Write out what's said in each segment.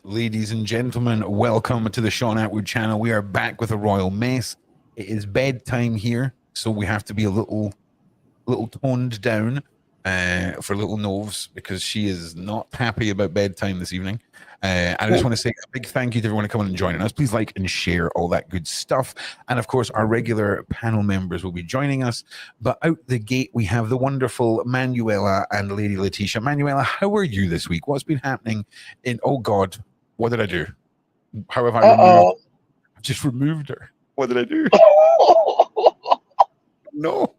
ladies and gentlemen, welcome to the Sean Atwood channel. We are back with a royal mess. It is bedtime here, so we have to be a little toned down for little Noves because she is not happy about bedtime this evening. I just want to say a big thank you to everyone coming and joining us. Please like and share all that good stuff. And of course, our regular panel members will be joining us. But out the gate, we have the wonderful Manuela and Lady Letitia. Manuela, how are you this week? What's been happening in, oh God, what did I do? How have I removed? I just removed her. What did I do? No.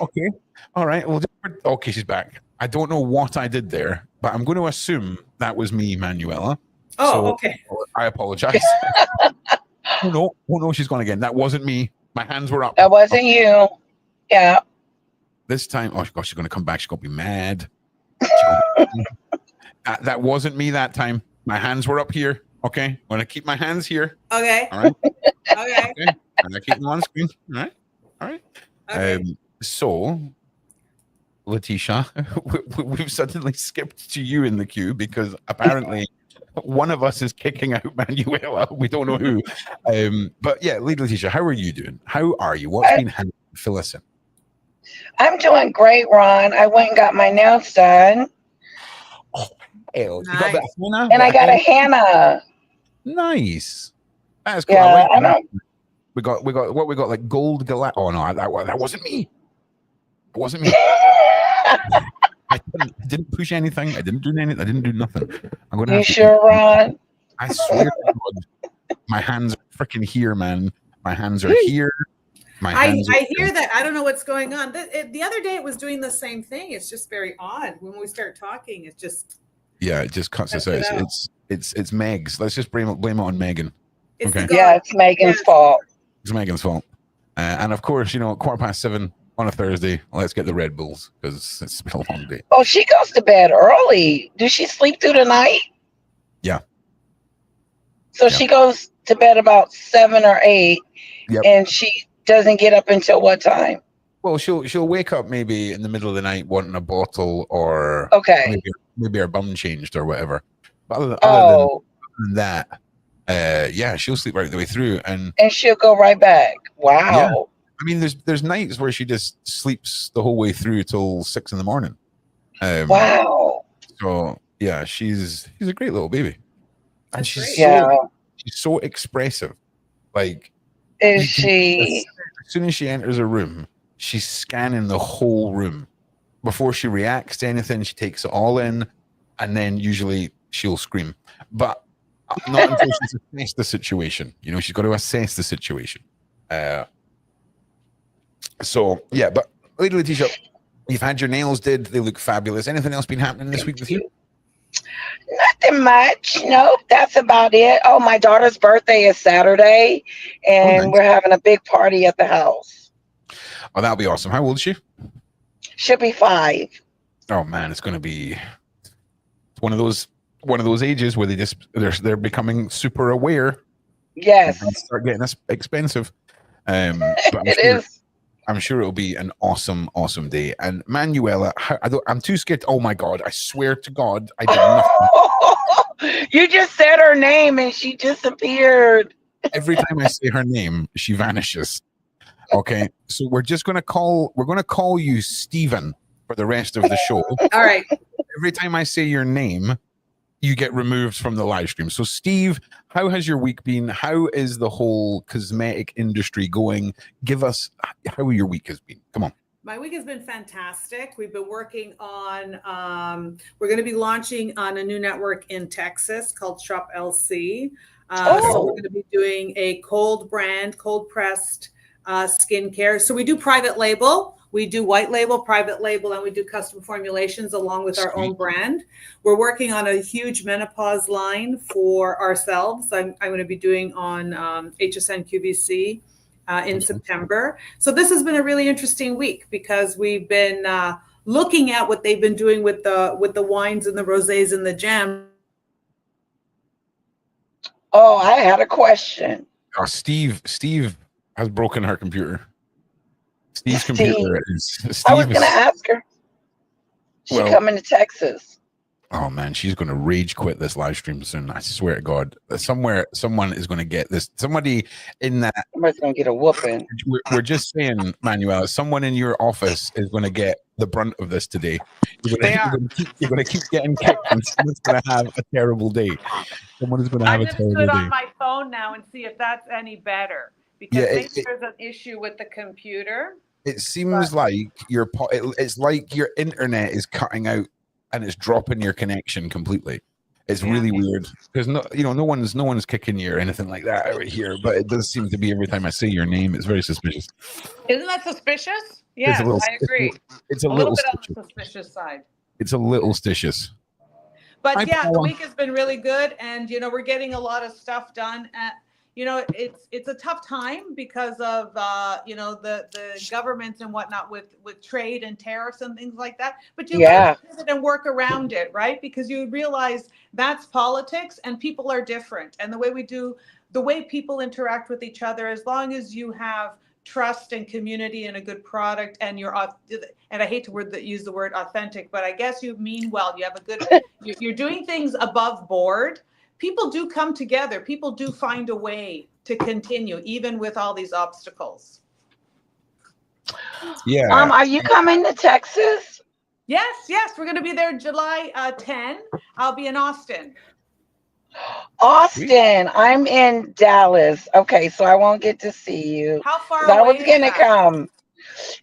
Okay. All right. Well, okay, she's back. I don't know what I did there, but I'm going to assume that was me, Manuela. Oh, so okay. I apologize. Oh no, she's gone again. That wasn't me. My hands were up. That wasn't you. Yeah. This time, oh gosh, she's going to come back. She's going to be mad. That wasn't me that time. My hands were up here. Okay. I'm going to keep my hands here. Okay. All right. Okay. And I keep them on screen. All right. All right. Okay. So, Letitia, we've suddenly skipped to you in the queue because apparently one of us is kicking out Manuela. We don't know who. But yeah, Letitia, how are you doing? How are you? What's been happening? Fill us in. I'm doing great, Ron. I went and got my nails done. Oh, hell. Nice. You got that henna? And I got a henna. Nice. That's cool. Yeah, I know. We got like gold galactic. Oh no, that wasn't me. It wasn't me. I didn't push anything. I didn't do anything. I didn't do nothing. I'm gonna. You sure, Ron? I swear to God, my hands are freaking here, man. My hands are here. I hear that. I don't know what's going on. The other day it was doing the same thing. It's just very odd when we start talking. It just it just cuts us out. It's Meg's. Let's just blame it on Meghan. Okay. Yeah, it's Meghan's fault. It's Meghan's fault. And of course, 7:15 on a Thursday. Let's get the Red Bulls because it's been a long day. Oh, she goes to bed early. Does she sleep through the night? Yeah. So she goes to bed about 7 or 8, and she doesn't get up until what time? Well, she'll wake up maybe in the middle of the night wanting a bottle or maybe her bum changed or whatever. But other than that, she'll sleep right the way through and she'll go right back. Wow. Yeah. I mean, there's nights where she just sleeps the whole way through till 6 a.m. Wow. So yeah, she's a great little baby, and she's so expressive. Like, is she? As soon as she enters a room, she's scanning the whole room before she reacts to anything. She takes it all in, and then usually she'll scream, but not until she's assessed the situation. She's got to assess the situation. So yeah, but Lady Letitia, you've had your nails did. They look fabulous. Anything else been happening this week with you? Nothing much. Nope, that's about it. Oh, my daughter's birthday is Saturday, and we're having a big party at the house. Oh, that'll be awesome. How old is she? She'll be 5. Oh man, it's going to be one of those ages where they're becoming super aware. Yes, and start getting expensive. But I'm sure it'll be an awesome day. And Manuela, I'm too scared. Oh my God! I swear to God, I did nothing. You just said her name and she disappeared. Every time I say her name, she vanishes. Okay, so we're gonna call you Stephen for the rest of the show. All right. Every time I say your name, you get removed from the live stream. So Steve, how has your week been? How is the whole cosmetic industry going? Give us how your week has been. Come on. My week has been fantastic. We've been working on, we're going to be launching on a new network in Texas called Shop LC. So we're going to be doing a cold pressed skincare. So we do private label. We do white label, private label, and we do custom formulations along with our own brand. We're working on a huge menopause line for ourselves. I'm going to be doing on HSN QVC in September. So this has been a really interesting week because we've been looking at what they've been doing with the wines and the rosés and the jam. Oh, I had a question. Oh, Steve has broken her computer. Steve's computer is. I was going to ask her. She's coming to Texas. Oh man, she's going to rage quit this live stream soon. I swear to God. Somewhere, someone is going to get this. Somebody in that. Somebody's gonna get a whooping. We're just saying, Manuel. Someone in your office is going to get the brunt of this today. You're going to keep getting kicked, and someone's going to have a terrible day. Someone is going to have I'm a going to do terrible it day. on my phone now and see if that's any better. Because maybe there's an issue with the computer. It seems like it's like your internet is cutting out and it's dropping your connection completely. It's really weird because no one's kicking you or anything like that over here, but it does seem to be every time I say your name, it's very suspicious. Isn't that suspicious? Yes, I agree. It's a little bit on the suspicious side. It's a little stitious. But the week has been really good, and we're getting a lot of stuff done. It's a tough time because of the governments and whatnot with trade and tariffs and things like that. But you can pivot and work around it, right? Because you realize that's politics, and people are different, and the way people interact with each other, as long as you have trust and community and a good product, and and I hate to use the word authentic, but I guess you mean well. You have a good, you're doing things above board. People do come together. People do find a way to continue, even with all these obstacles. Yeah. Are you coming to Texas? Yes. We're going to be there July 10. I'll be in Austin. Austin. I'm in Dallas. Okay, so I won't get to see you. How far I away was going to come.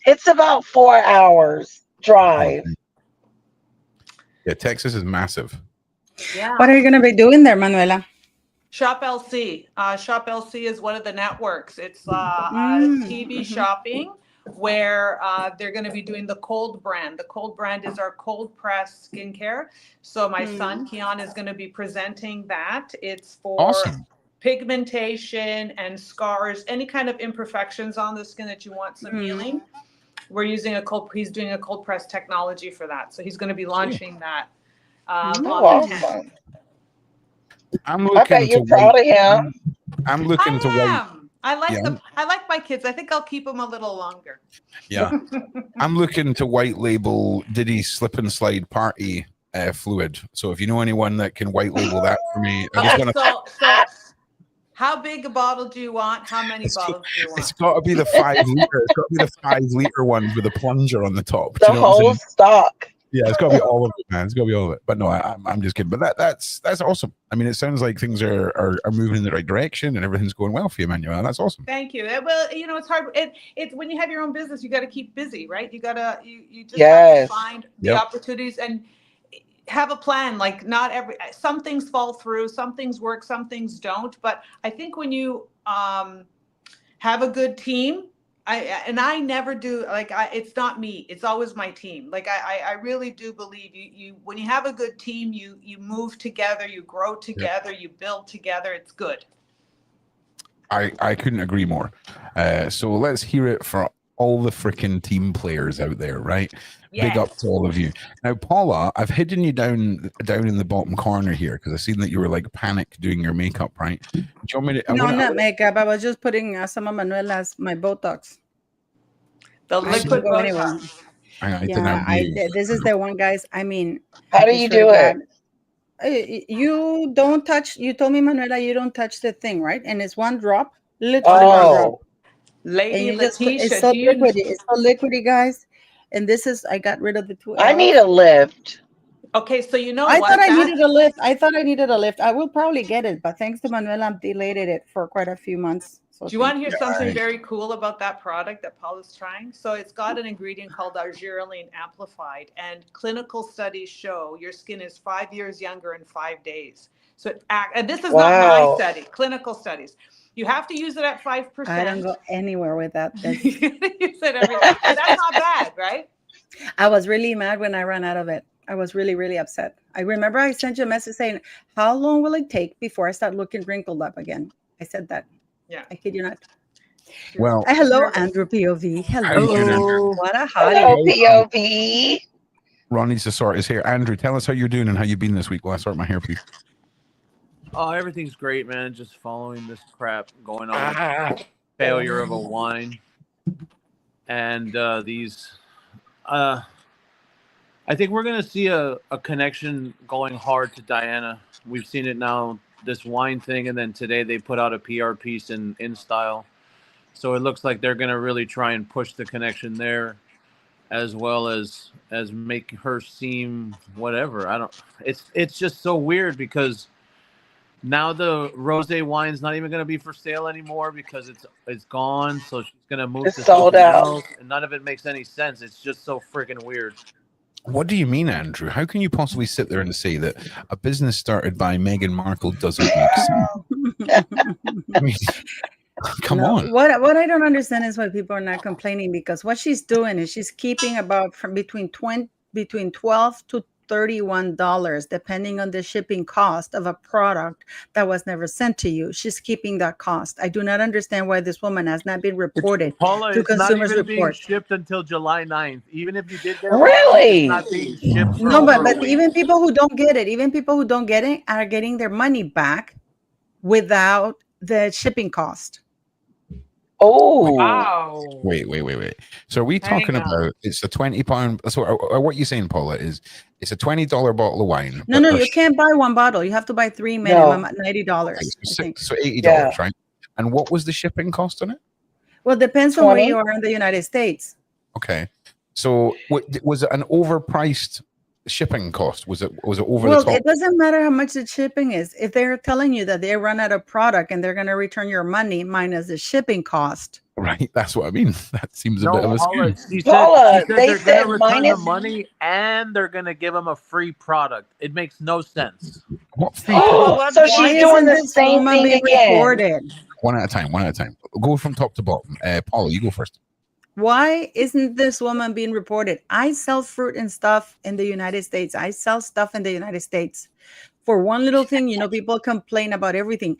It's about 4 hours drive. Yeah, Texas is massive. Yeah. What are you going to be doing there, Manuela? Shop LC. Shop LC is one of the networks. It's TV shopping where they're going to be doing the Cold brand. The Cold brand is our cold press skincare. So my son, Keon, is going to be presenting that. It's for pigmentation and scars, any kind of imperfections on the skin that you want some healing. We're using he's doing a cold press technology for that. So he's going to be launching that. Awesome. I bet you're proud of him. I'm looking to wait. I like my kids. I think I'll keep them a little longer. Yeah. I'm looking to white label Diddy slip and slide party fluid. So if you know anyone that can white label that for me, so how big a bottle do you want? How many bottles do you want? It's got to be the 5 liter. It's got to be the 5 liter one with a plunger on the top. The whole stock. Yeah, it's got to be all of it, man. It's got to be all of it. But no, I'm just kidding. But that's awesome. I mean, it sounds like things are moving in the right direction and everything's going well for you, Manuel. That's awesome. Thank you. Well, it's hard. It's when you have your own business, you got to keep busy, right? You just have to find the opportunities and have a plan. Like some things fall through, some things work, some things don't. But I think when you have a good team, I never do it's not me. It's always my team. I really do believe you when you have a good team, you move together, you grow together, you build together. It's good. I couldn't agree more. So let's hear it for all the freaking team players out there, right? Yes. Big up to all of you. Now, Paula, I've hidden you down in the bottom corner here because I've seen that you were like panic doing your makeup, right? Do you want me to? Not makeup. I was just putting some of Manuela's my Botox. The liquid Botox. This is the one, guys. I mean, how do you do it? You don't touch. You told me, Manuela, you don't touch the thing, right? And it's one drop, literally one drop. Lady Letitia, it's so liquidy. It's so liquidy, guys. And this is, I got rid of the 2 I need a lift. Okay, so I thought I needed a lift. I will probably get it, but thanks to Manuela, I've delayed it for quite a few months. So do you want to hear something very cool about that product that Paul is trying? So it's got an ingredient called argireline amplified, and clinical studies show your skin is 5 years younger in 5 days. So and this is not my study, clinical studies. You have to use it at 5%. I don't go anywhere with that. You use it every day. But that's not bad, right? I was really mad when I ran out of it. I was really, really upset. I remember I sent you a message saying, how long will it take before I start looking wrinkled up again? I said that. Yeah. I kid you not. Well, hello, Andrew POV. Hello. What a hottie. Hello, POV. Ron needs to sort his hair. Andrew, tell us how you're doing and how you've been this week while I sort my hair, please. Oh, everything's great, man. Just following this crap going on. Failure of a wine. And I I think we're gonna see a connection going hard to Diana. We've seen it now, this wine thing, and then today they put out a PR piece in style. So it looks like they're gonna really try and push the connection there, as well as make her seem whatever. I don't. It's just so weird because now the rosé wine's not even gonna be for sale anymore because it's gone. So she's gonna move It's to sold something out. else, and none of it makes any sense. It's just so freaking weird. What do you mean, Andrew? How can you possibly sit there and say that a business started by Meghan Markle doesn't make sense? I mean, come on. What I don't understand is why people are not complaining, because what she's doing is she's keeping about from between $12 to $31, depending on the shipping cost of a product that was never sent to you. She's keeping that cost. I do not understand why this woman has not been reported Paula, to it's not Consumers even being Report. shipped until July 9th. Even if you did get it, Really? it's not being shipped for No, over a but week. even people who don't get it are getting their money back without the shipping cost. Oh, Wow. Wait. So are we Hang talking on. about it's a £20? So what you're saying, Paula, is it's a $20 bottle of wine. No, but you there's- can't buy one bottle. You have to buy 3 minimum at $90, I think. So $80, Yeah. right? And what was the shipping cost on it? Well, it depends on where 20? you are in the United States. Okay. So was it an overpriced shipping cost? Was it over Well, the top? it doesn't matter how much the shipping is. If they're telling you that they run out of product and they're going to return your money minus the shipping cost. Right. That's what I mean. That seems a No, bit of a Paula, scam. she Paula, said they they're said going to return the minus- money and they're going to give them a free product. It makes no sense. What free Oh, product? so Why she's Why doing isn't the this same woman thing being again. reported? One at a time. Go from top to bottom. Paula, you go first. Why isn't this woman being reported? I sell fruit and stuff in the United States. I sell stuff in the United States. For one little thing, people complain about everything.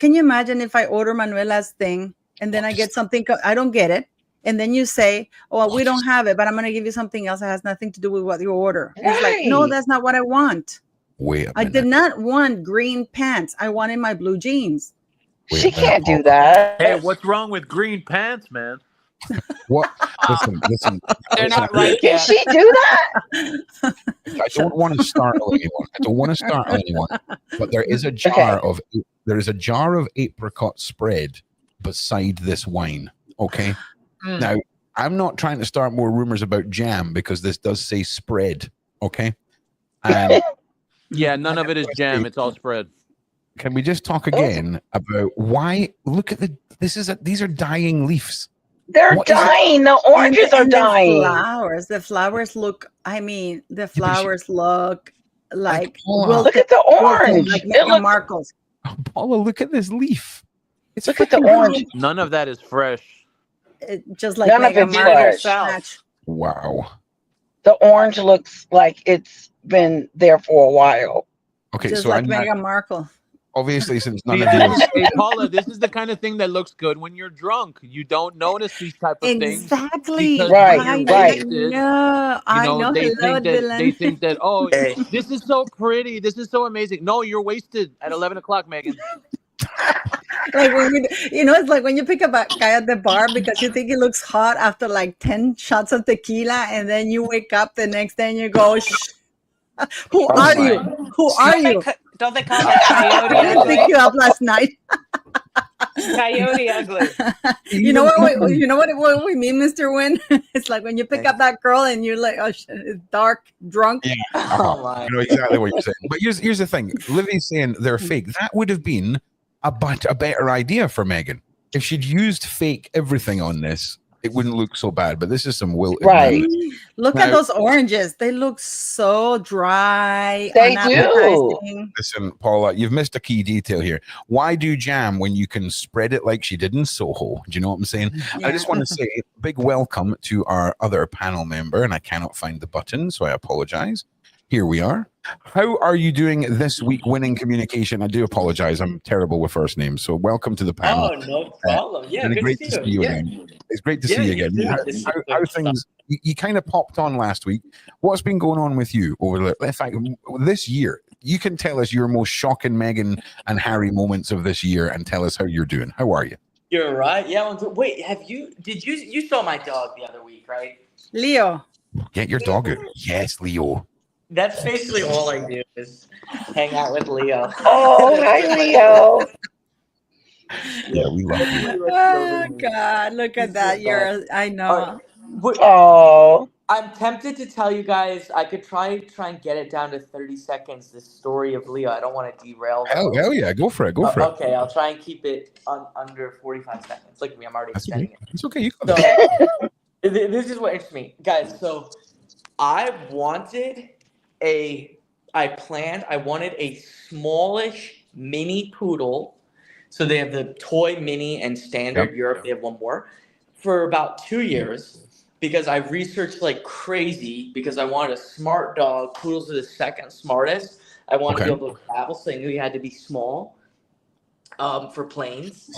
Can you imagine if I order Manuela's thing and then I get something, I don't get it. And then you say, oh, we don't have it, but I'm going to give you something else that has nothing to do with what you order. It's like, no, Right. that's not what I want. Wait a I minute. did not want green pants. I wanted my blue jeans. Wait a She minute, can't do Paula. that. Hey, what's wrong with green pants, man? What? Listen. They're not right Can yet. she do that? I don't want to startle anyone. But there is a jar of apricot spread beside this wine. Okay. Mm. Now, I'm not trying to start more rumors about jam because this does say spread. Okay. And Yeah, none of it is jam. It's all spread. can we just talk again about why? Look at these are dying leaves. They're What is it? dying. The oranges are And dying. The flowers look, the flowers look like Paula, Look at the orange. like It Meghan looks. Markle's. Paula, look at this leaf. It's Look at the freaking orange. None of that is fresh. Just like None of Meghan it's Did it fresh. herself. Match. Wow. The orange looks like it's been there for a while. Okay, Just so like I'm Meghan Markle. obviously since none See, of you. hey, Paula, this is the kind of thing that looks good when you're drunk. You don't notice these type of things. Exactly. Because Right, when you're right. wasted, I know. they Hello, think that Dylan. oh, Hey. this is so pretty, this is so amazing. No, you're wasted at 11 o'clock, Megan. Like when it's like when you pick up a guy at the bar because you think he looks hot after like 10 shots of tequila, and then you wake up the next day and you go, who Oh are my. you? Who are you? Don't they call that coyote I didn't pick ugly? you up last night. Coyote ugly. You know what we mean, Mr. Wynn? It's like when you pick up that girl and you're like, oh shit, it's dark, drunk. Yeah. Oh my. I know exactly what you're saying. But here's the thing. Livy's saying they're fake. That would have been a better idea for Meghan. If she'd used fake everything on this, it wouldn't look so bad. But this is some wilted. Right. madness. Look Now- at those oranges. They look so dry. They do. unappetizing. Listen, Paula, you've missed a key detail here. Why do jam when you can spread it like she did in Soho? Do you know what I'm saying? Yeah. I just want to say a big welcome to our other panel member, and I cannot find the button, so I apologize. Here we are. How are you doing this week, winning communication? I do apologize. I'm terrible with first names. So welcome to the panel. Oh, no problem. Yeah, And good great to to see see you you. again. It's great to Yeah, see you you again. too. How, This is how good things? You kind of popped on last week. What's been going on with you over the? In fact, this year, you can tell us your most shocking Meghan and Harry moments of this year, and tell us how you're doing. How are you? You're right. Yeah. Wait, you saw my dog the other week, right? Leo. Get your dog out. Yes, Leo. That's basically all I do is hang out with Leo. Oh, hi, Leo. Yeah, we love you. Oh God, look at that. I know. Oh, I'm tempted to tell you guys. I could try and get it down to 30 seconds. This story of Leo. I don't want to derail. Hell yeah, go for it. Go for it. Okay, I'll try and keep it under 45 seconds. Look at me, I'm already extending it. It's okay. You So this is what interests me, guys. So I wanted a smallish mini poodle. So they have the toy, mini, and standard. Europe, they have one more for about 2 years because I researched like crazy because I wanted a smart dog. Poodles are the second smartest. I wanted to be able to travel, so I knew he had to be small for planes.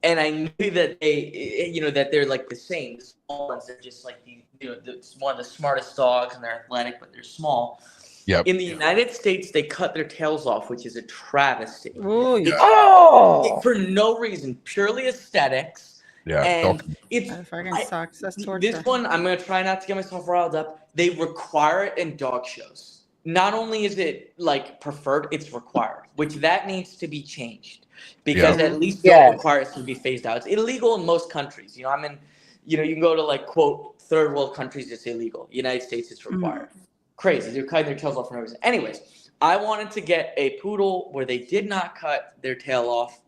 And I knew that that they're like the same. The small ones, they're just like it's one of the smartest dogs, and they're athletic, but they're small. Yep. In the United States, they cut their tails off, which is a travesty. For no reason, purely aesthetics. Yeah. And it's sucks. That's torture. this one. I'm gonna try not to get myself riled up. They require it in dog shows. Not only is it like preferred, it's required, which that needs to be changed because at least don't require it to be phased out. It's illegal in most countries. You can go to like quote third world countries, it's illegal. United States, it's required. Crazy. They're cutting their tails off for no reason. Anyways, I wanted to get a poodle where they did not cut their tail off,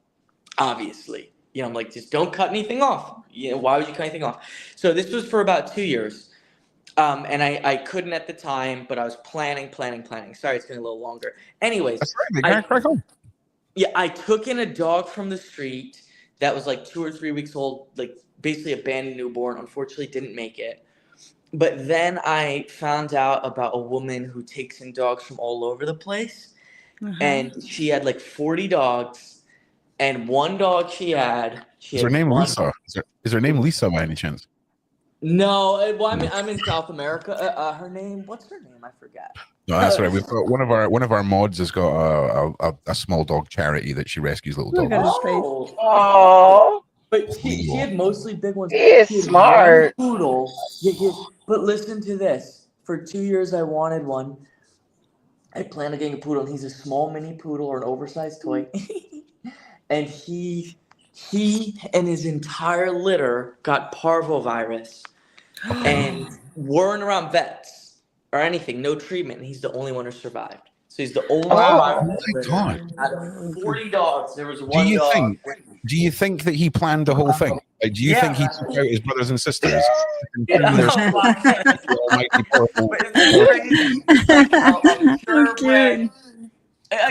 obviously. I'm like, just don't cut anything off. Why would you cut anything off? So this was for about 2 years. And I couldn't at the time, but I was planning. Sorry, it's getting a little longer. Anyways. That's right. Crack on. Yeah, I took in a dog from the street that was like 2 or 3 weeks old, like basically abandoned newborn. Unfortunately, didn't make it. But then I found out about a woman who takes in dogs from all over the place. And she had like 40 dogs. And one dog she had. Is her name Lisa? Is her name Lisa by any chance? No, well, I'm in South America. Her name, what's her name? I forgot. No, that's right. We've got one of our mods has got a small dog charity that she rescues little dogs. Oh. But she had mostly big ones. He is smart. Poodle. But listen to this. For 2 years, I wanted one. I planned on getting a poodle, and he's a small mini poodle or an oversized toy. And he and his entire litter got parvovirus and weren't around vets or anything, no treatment. And he's the only one who survived. So he's the only one. Out of 40 dogs, there was one dog. Do you think that he planned the whole thing? Like, do you think he took out his brothers and sisters? Because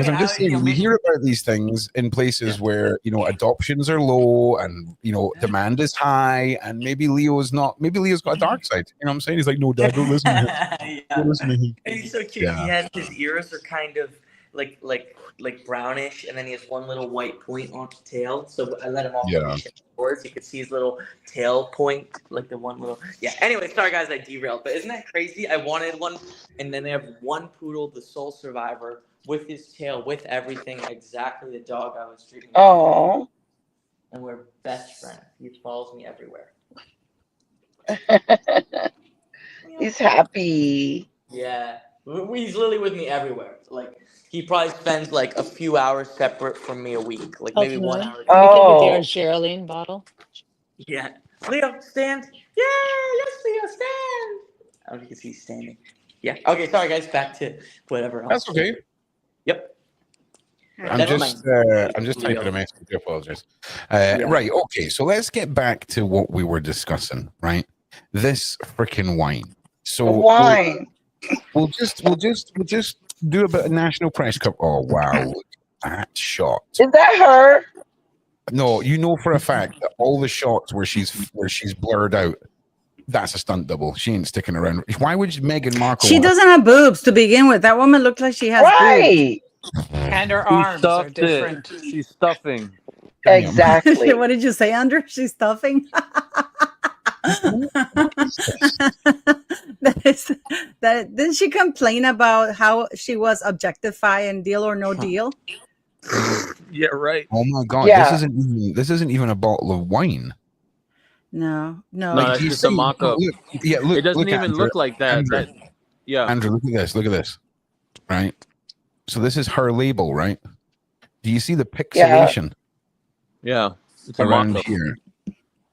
I'm just saying, we hear about these things in places where adoptions are low and demand is high, and maybe Leo's got a dark side. You know what I'm saying? He's like, no, Dad, don't listen to him. Don't listen to him. He's so cute. Yeah. He has his ears are kind of like brownish, and then he has one little white point on his tail. So I let him off the leash so you could see his little tail point, like the one little. Yeah. Anyway, sorry guys, I derailed. But isn't that crazy? I wanted one, and then they have one poodle, the sole survivor, with his tail, with everything, exactly the dog I was treating. Oh. And we're best friends. He follows me everywhere. He's happy. Yeah. He's literally with me everywhere. Like, he probably spends like a few hours separate from me a week. Like maybe 1 hour. With your Sherilyn bottle. Yeah. Leo, stand. Yeah, yes, Leo, stand. I don't know if you can see he's standing. Yeah. Okay, sorry guys, back to whatever else. That's okay. Yep. I'm just typing a message. I apologize. Right. Okay. So let's get back to what we were discussing. Right. This freaking wine. So wine. We'll just do a bit of national press cup. Oh wow, look at that shot. Is that her? No, for a fact that all the shots where she's blurred out, that's a stunt double. She ain't sticking around. Why would Meghan Markle? She doesn't have boobs to begin with. That woman looks like she has boobs. And her arms are different. She's stuffing. Exactly. What did you say, Andrew? She's stuffing. Didn't she complain about how she was objectified in Deal or No Deal? Yeah, right. Oh my God, this isn't even a bottle of wine. No, No, no. that's do you just a see? mock-up. Look, yeah, look. It doesn't Look, even Andrew, look like that. Andrew, Yeah. Andrew, look at this. Look at this. Right. So this is her label, right? Do you see the pixelation Yeah. It's a around mock-up. here?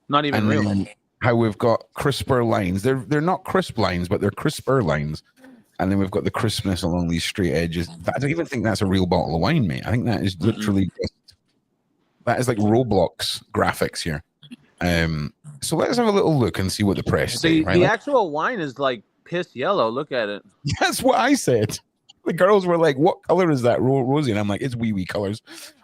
Not even And real. then how we've got crisper lines. They're not crisp lines, but they're crisper lines. And then we've got the crispness along these straight edges. I don't even think that's a real bottle of wine, mate. I think that is literally that is like Roblox graphics here. So let's have a little look and see what the press say. Right? The actual wine is like piss yellow. Look at it. That's what I said. The girls were like, "What color is that, Rosie?" And I'm like, "It's wee colors."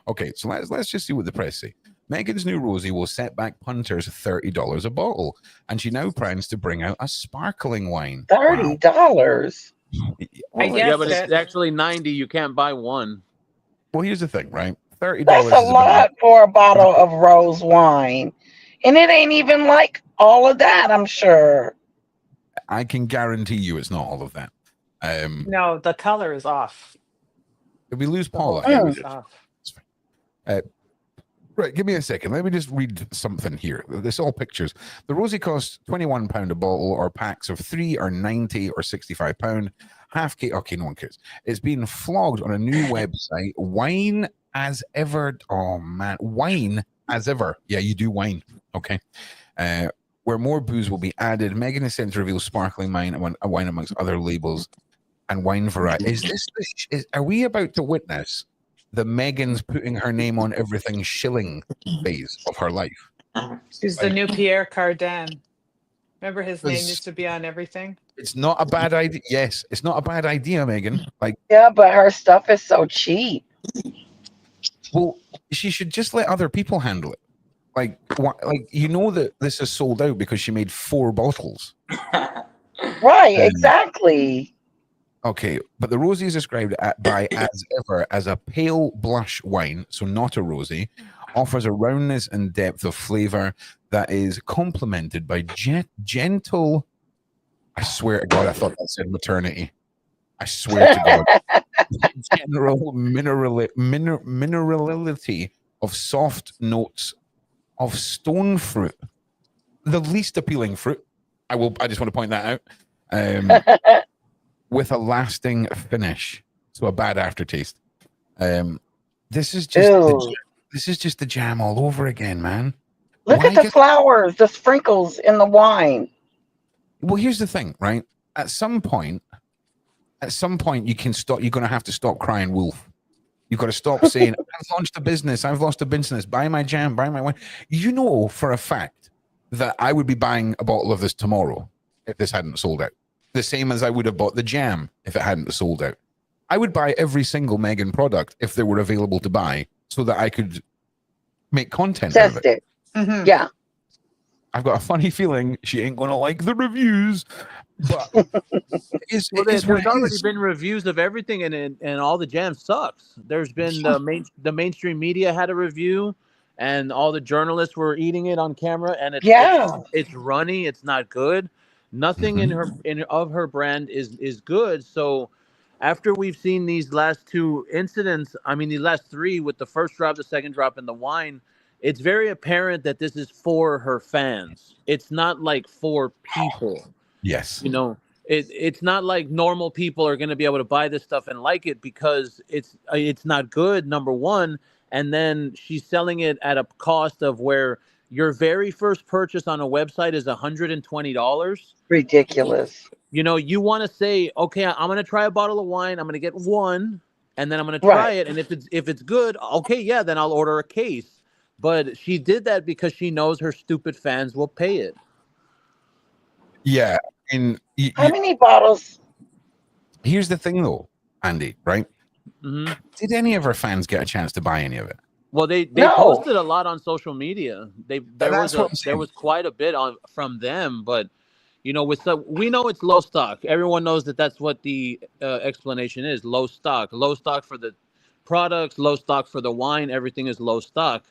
Okay, so let's just see what the press say. Meghan's new Rosie will set back punters $30 a bottle, and she now plans to bring out a sparkling wine. $30. I Well, guess Yeah, but it's that actually 90. You can't buy one. well, here's the thing, right? $30 That's a is about lot for a bottle of rose wine. And it ain't even like all of that, I'm sure. I can guarantee you it's not all of that. no, the color is off. If we lose The whole Paula, thing yeah, we is did. off. Right, give me a second. Let me just read something here. This all pictures. The Rosie costs £21 a bottle, or packs of 3 are 90 or £65. Half cake. Okay, no one cares. It's been flogged on a new website, Wine as Ever. Oh man, Wine as Ever. Yeah, you do wine. Okay. Where more booze will be added. Meghan is sent to reveal sparkling wine amongst other labels and wine variety. Are we about to witness the Meghan's putting her name on everything shilling phase of her life? She's the new Pierre Cardin. Remember his name Because- used to be on everything? It's not a bad idea. Yes, it's not a bad idea, Meghan. Like, Yeah, but her stuff is so cheap. well, she should just let other people handle it. Like, like you know that this is sold out because she made 4 bottles. Right, exactly. Okay, but the Rosie is described by As Ever as a pale blush wine, so not a rosy, offers a roundness and depth of flavor that is complemented by gentle. I swear to God, I thought that said maternity. I swear to God, general minerality of soft notes of stone fruit, the least appealing fruit. I just want to point that out. With a lasting finish, so a bad aftertaste. This is just the jam all over again, man. Look at the flowers, the sprinkles in the wine. Well, here's the thing, right? At some point, you can stop. You're going to have to stop crying wolf. You've got to stop saying, "I've launched a business. I've lost a business. Buy my jam. Buy my wine." You know for a fact that I would be buying a bottle of this tomorrow if this hadn't sold out. The same as I would have bought the jam if it hadn't sold out. I would buy every single Meghan product if they were available to buy, so that I could make content out of Test it. it. Yeah. I've got a funny feeling she ain't gonna like the reviews, but there's already been reviews of everything, and all the jam sucks. There's been the mainstream media had a review, and all the journalists were eating it on camera, and it's runny, it's not good. Nothing of her brand is good. So after we've seen these last 2 incidents, I mean, the last 3 with the first drop, the second drop, and the wine, it's very apparent that this is for her fans. It's not like for people. Yes. You know, it's not like normal people are going to be able to buy this stuff and like it because it's not good, number one. And then she's selling it at a cost of where your very first purchase on a website is $120. Ridiculous. You know, you want to say, okay, I'm going to try a bottle of wine. I'm going to get one, and then I'm going to try it. And if it's good, okay, yeah, then I'll order a case. But she did that because she knows her stupid fans will pay it. Yeah. And how many bottles? Here's the thing, though, Andy. Right? Mm-hmm. Did any of her fans get a chance to buy any of it? Well, they posted a lot on social media. There was quite a bit from them, but you know, we know it's low stock. Everyone knows that's what the explanation is: low stock for the products, low stock for the wine. Everything is low stock.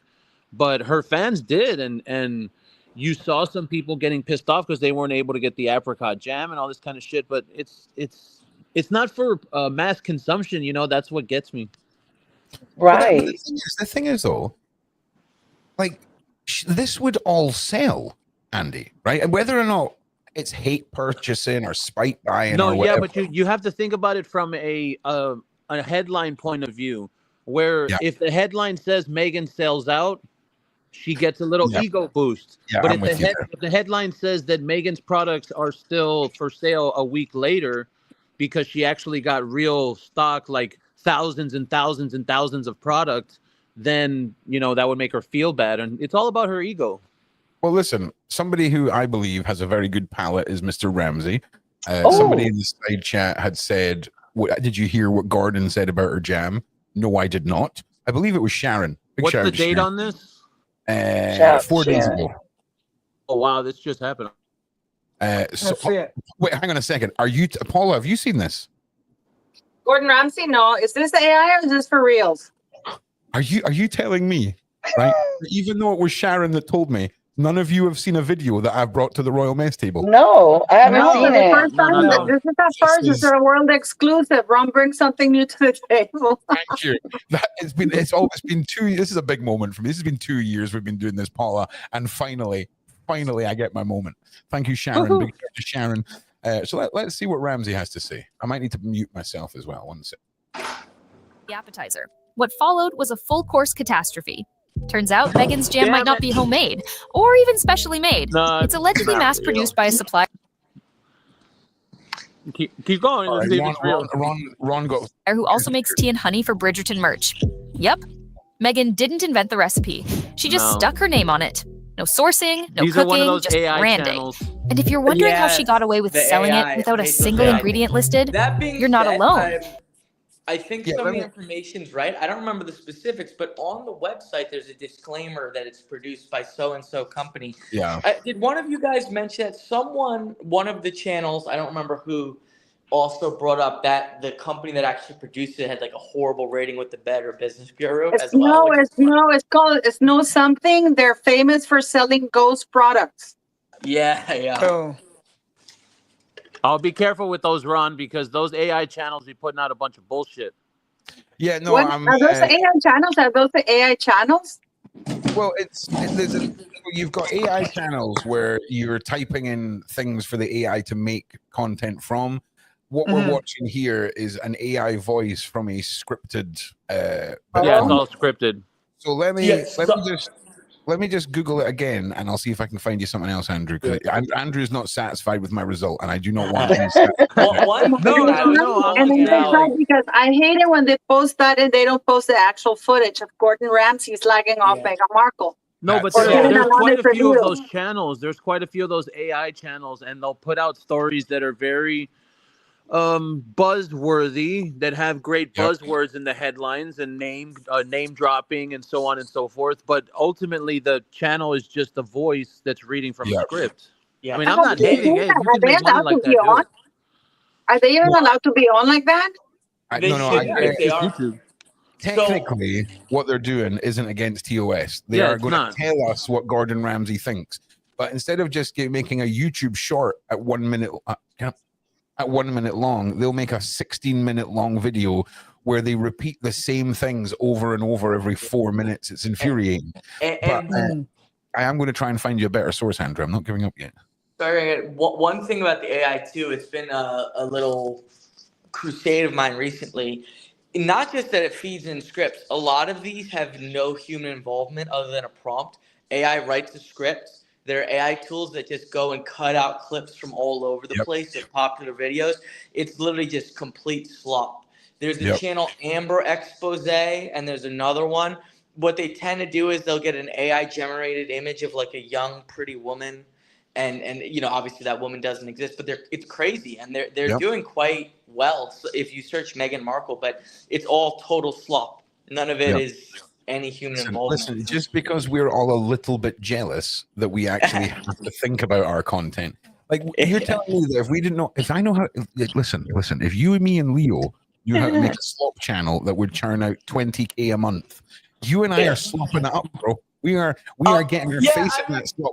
But her fans did, and you saw some people getting pissed off because they weren't able to get the apricot jam and all this kind of shit. But it's not for mass consumption. You know, that's what gets me. Right. The thing is, though, like this would all sell. Andy, right? And whether or not it's hate purchasing or spite buying No, or yeah, whatever. but you have to think about it from a headline point of view, where Yeah. if the headline says Meghan sells out, she gets a little Yeah. ego boost. Yeah, But I'm with you there. if the headline says that Meghan's products are still for sale a week later because she actually got real stock, like thousands and thousands and thousands of products, then, that would make her feel bad. And it's all about her ego. Well, listen, somebody who I believe has a very good palate is Mr. Ramsey. Somebody in the side chat had said, did you hear what Gordon said about her jam? No, I did not. I believe it was Sharon. What's the date on this? 4 days ago. Oh, wow, this just happened. Wait, hang on a second. Paula, have you seen this? Gordon Ramsay, no. Is this AI or is this for reals? Are you telling me, right? Even though it was Sharon that told me, none of you have seen a video that I've brought to the Royal Mess table? No, I haven't seen it. This is the first. This is a world exclusive. Ron brings something new to the table. Thank you. It's always been 2. This is a big moment for me. This has been 2 years we've been doing this, Paula, and finally I get my moment. Thank you, Sharon. Big shout to Sharon. So let's see what Ramsey has to say. I might need to mute myself as well. One sec. The appetizer. What followed was a full-course catastrophe. Turns out Meghan's jam might not be homemade or even specially made. It's allegedly mass-produced by a supplier. Keep going. Right, Ron got who also makes tea and honey for Bridgerton merch. Yep. Meghan didn't invent the recipe. She just stuck her name on it. No sourcing, no cooking, just AI branding. Channels. And if you're wondering how she got away with selling it without a single ingredient listed, you're not alone. I think some of the information's right. I don't remember the specifics, but on the website, there's a disclaimer that it's produced by so-and-so company. Yeah. Did one of you guys mention that one of the channels, I don't remember who, also brought up that the company that actually produced it had like a horrible rating with the Better Business Bureau as well? It's no something. They're famous for selling ghost products. Yeah. Oh. I'll be careful with those, Ron, because those AI channels be putting out a bunch of bullshit. Yeah, no, Are those AI channels? Are those the AI channels? Well, you've got AI channels where you're typing in things for the AI to make content from. What we're watching here is an AI voice from a scripted. Yeah, it's all scripted. So let me just Google it again, and I'll see if I can find you something else, Andrew. Because Andrew's not satisfied with my result, and I do not want him No. Because I hate it when they post that and they don't post the actual footage of Gordon Ramsay slagging off Meghan Markle. No, but there's quite a few of those channels. There's quite a few of those AI channels, and they'll put out stories that are very buzzworthy, that have great buzzwords in the headlines and name dropping and so on and so forth. But ultimately, the channel is just a voice that's reading from a script. Yeah, I mean, I'm not hating it. You can make money like that. Are they even allowed to be on like that? YouTube. Technically, what they're doing isn't against TOS. They are going to tell us what Gordon Ramsay thinks. But instead of just making a YouTube short at 1 minute, at 1 minute long, they'll make a 16-minute long video where they repeat the same things over and over every 4 minutes. It's infuriating. But I am going to try and find you a better source, Andrew. I'm not giving up yet. Sorry, one thing about the AI too, it's been a little crusade of mine recently. Not just that it feeds in scripts. A lot of these have no human involvement other than a prompt. AI writes the script. There are AI tools that just go and cut out clips from all over the place of popular videos. It's literally just complete slop. There's a channel Amber Expose, and there's another one. What they tend to do is they'll get an AI generated image of like a young, pretty woman. And obviously that woman doesn't exist, but it's crazy. And they're doing quite well. So if you search Meghan Markle, but it's all total slop. None of it is any human involvement. Listen, just because we're all a little bit jealous that we actually have to think about our content. Like, you're telling me that if we didn't know, if I know how, listen, if you and me and Leo knew how to make a slop channel that would churn out 20K a month, you and I are slopping it up, bro. We are getting our face in that spot.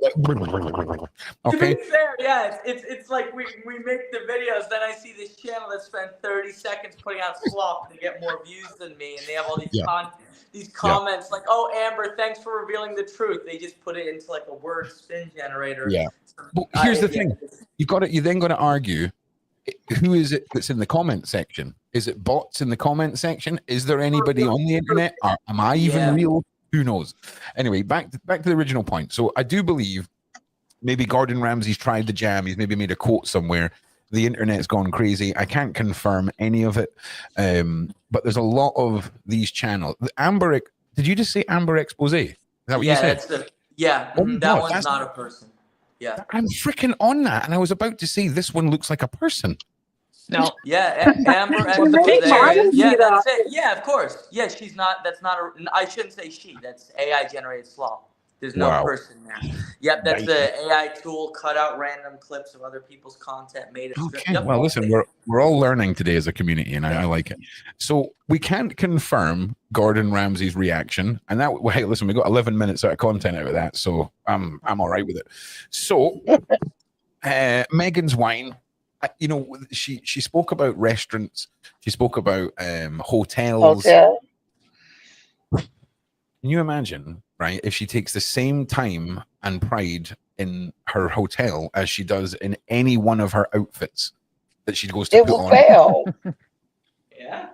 Okay. To be fair, yeah, it's like we make the videos, then I see this channel that spent 30 seconds putting out slop to get more views than me, and they have all these comments like, "Oh, Amber, thanks for revealing the truth." They just put it into like a word spin generator. Yeah. But here's the thing: you then got to argue. Who is it that's in the comment section? Is it bots in the comment section? Is there anybody on the internet? Or am I even real? Who knows? Anyway, back to the original point. So I do believe maybe Gordon Ramsay's tried the jam. He's maybe made a quote somewhere. The internet's gone crazy. I can't confirm any of it, but there's a lot of these channels. Did you just say Amber Expose? Is that what you said? That one's not a person. Yeah, I'm freaking on that, and I was about to say this one looks like a person. No. Yeah, Amber. Well, the picture is. Yeah, that's it. Yeah, of course. Yeah, she's not. That's not a. I shouldn't say she. That's AI generated slop. There's no person there. Yep, that's the AI tool. Cut out random clips of other people's content, made a script. Okay. Well, listen, we're all learning today as a community, and I like it. So we can't confirm Gordon Ramsay's reaction, and that. Hey, listen, we got 11 minutes out of content out of that, so I'm all right with it. So, Meghan's wine. You know, she spoke about restaurants. She spoke about hotels. Hotel. Can you imagine, right, if she takes the same time and pride in her hotel as she does in any one of her outfits that she goes to put on? Fail. Yeah.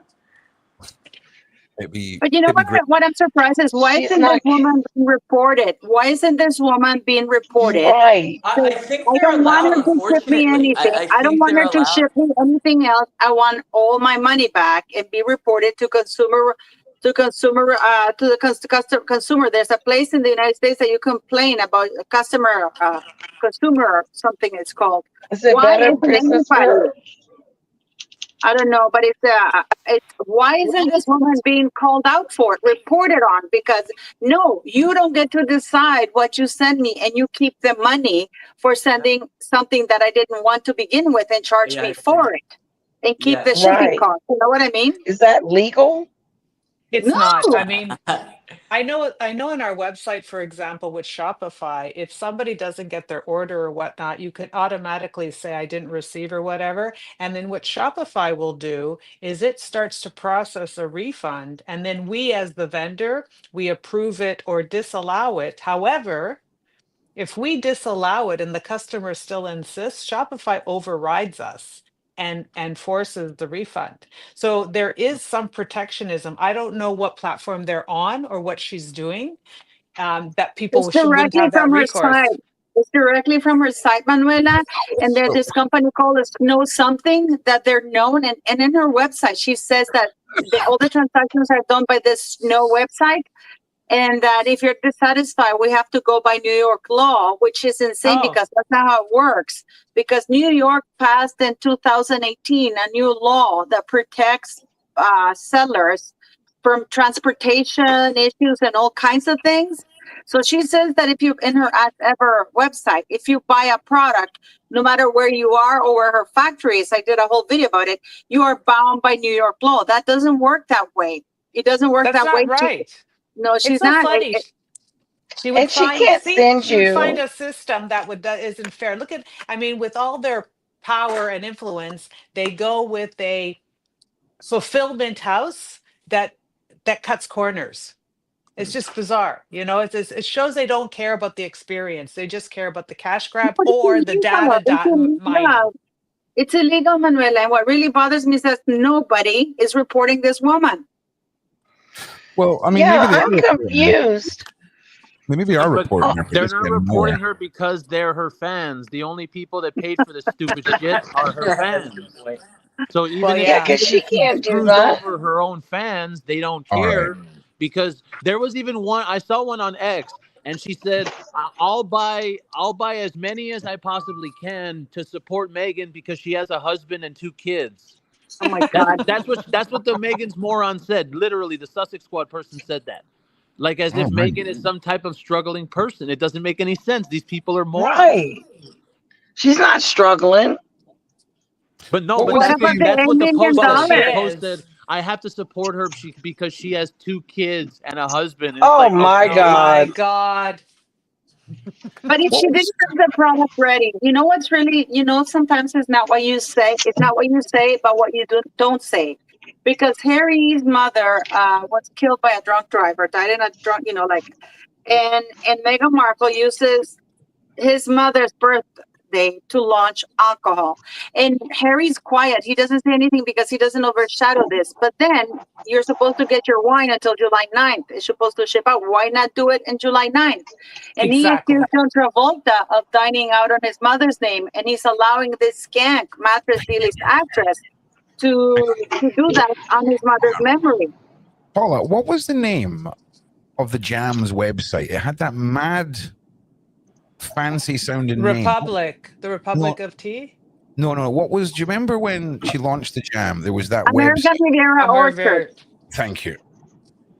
But you know what I'm surprised is why isn't this woman being reported? Why isn't this woman being reported? Right. I think I they're don't want allowed, her to ship me anything. I don't want her to ship me anything else. I want all my money back and be reported to consumer. To the consumer. There's a place in the United States that you complain about a consumer something it's called. Is it better business for her? I don't know, but why isn't this woman being called out for it, reported on? Because no, you don't get to decide what you send me, and you keep the money for sending something that I didn't want to begin with and charge me for it, and keep the shipping cost. You know what I mean? Is that legal? It's not. I mean, I know on our website, for example, with Shopify, if somebody doesn't get their order or whatnot, you can automatically say, I didn't receive or whatever. And then what Shopify will do is it starts to process a refund. And then we, as the vendor, we approve it or disallow it. However, if we disallow it and the customer still insists, Shopify overrides us and forces the refund. So there is some protectionism. I don't know what platform they're on or what she's doing, that people shouldn't have that recourse. It's directly from her site, Manuela. And there's this company called Know Something that they're known. And in her website, she says that all the transactions are done by this Know website. And that if you're dissatisfied, we have to go by New York law, which is insane because that's not how it works. Because New York passed in 2018 a new law that protects sellers from transportation issues and all kinds of things. So she says that if you, in her ever website, if you buy a product, no matter where you are or where her factory is, I did a whole video about it, you are bound by New York law. That doesn't work that way. It doesn't work that way. Right. No, she's so not. Funny. She would She would find a system that isn't fair. Look at, I mean, with all their power and influence, they go with a fulfillment house that cuts corners. It's just bizarre, you know. It shows they don't care about the experience. They just care about the cash grab or the data mining. It's illegal, Manuela. And what really bothers me is that nobody is reporting this woman. Well, I mean, maybe I'm confused. Maybe they are reporting her. They're not reporting her because they're her fans. The only people that paid for this stupid shit are her fans. So even if she can't do that over her own fans, they don't care. Because there was even one, I saw one on X, and she said, I'll buy as many as I possibly can to support Meghan because she has a husband and 2 kids. Oh my God. That's what the Meghan's moron said. Literally, the Sussex Squad person said that. Like as if Meghan is some type of struggling person. It doesn't make any sense. These people are morons. Right. She's not struggling. But no, but that's what the post said. She posted, I have to support her because she has 2 kids and a husband. And Oh it's like, my okay. Oh my God. God. But if she didn't have the product ready, you know what's really, sometimes it's not what you say. It's not what you say, but what you don't say. Because Harry's mother was killed by a drunk driver, died in a drunk, and Meghan Markle uses his mother's birthday to launch alcohol. And Harry's quiet. He doesn't say anything because he doesn't overshadow this. But then you're supposed to get your wine until July 9th. It's supposed to ship out. Why not do it in July 9th? And Exactly. he accused John Travolta of dining out on his mother's name. And he's allowing this skank, mattress dealer's actress, to do that on his mother's memory. Paula, what was the name of the Jams website? It had that mad, fancy sounding name. The Republic of Tea? No. What was? Do you remember when she launched the Jam? There was that American website. Riviera Orchard. Thank you.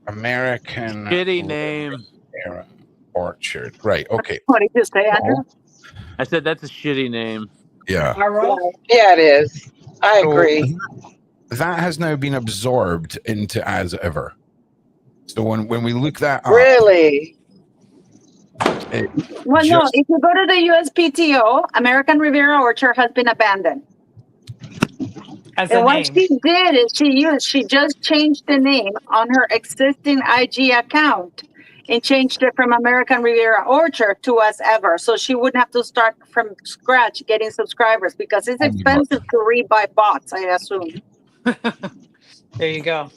American Shitty name. Riviera Orchard. Right. Okay. What did you say, Andrew? I said that's a shitty name. Yeah. Yeah, it is. I agree. That has now been absorbed into As Ever. So when we look that up, Really? Well, no, if you go to the USPTO, American Riviera Orchard has been abandoned. And what she did is she just changed the name on her existing IG account and changed it from American Riviera Orchard to As Ever. So she wouldn't have to start from scratch getting subscribers because it's expensive to rebuy bots, I assume. There you go.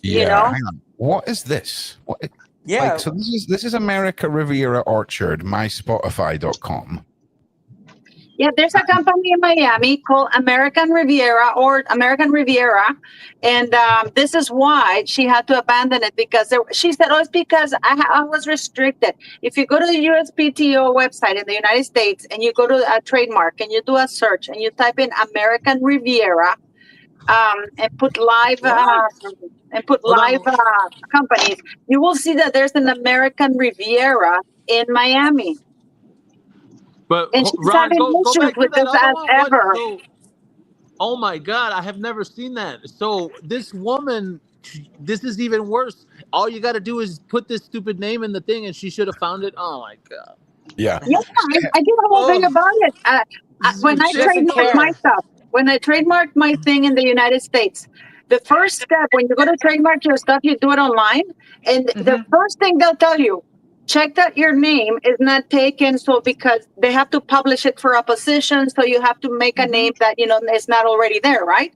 Yeah. Hang on. What is this? Yeah. So this is America Riviera Orchard, myspotify.com. Yeah, there's a company in Miami called American Riviera, and this is why she had to abandon it because she said, it's because I was restricted. If you go to the USPTO website in the United States and you go to a trademark and you do a search and you type in American Riviera and put live companies, you will see that there's an American Riviera in Miami. But and she's Ron, having go issues back to with that this other As one. Ever. Oh my God, I have never seen that. So this woman, this is even worse. All you got to do is put this stupid name in the thing, and she should have found it. Oh my God. Yeah. Yeah, I did a whole thing about it. When I trademarked my stuff, when I trademarked my thing in the United States, the first step when you go to trademark your stuff, you do it online, and the first thing they'll tell you, check that your name is not taken. So because they have to publish it for opposition, so you have to make a name that is not already there, right?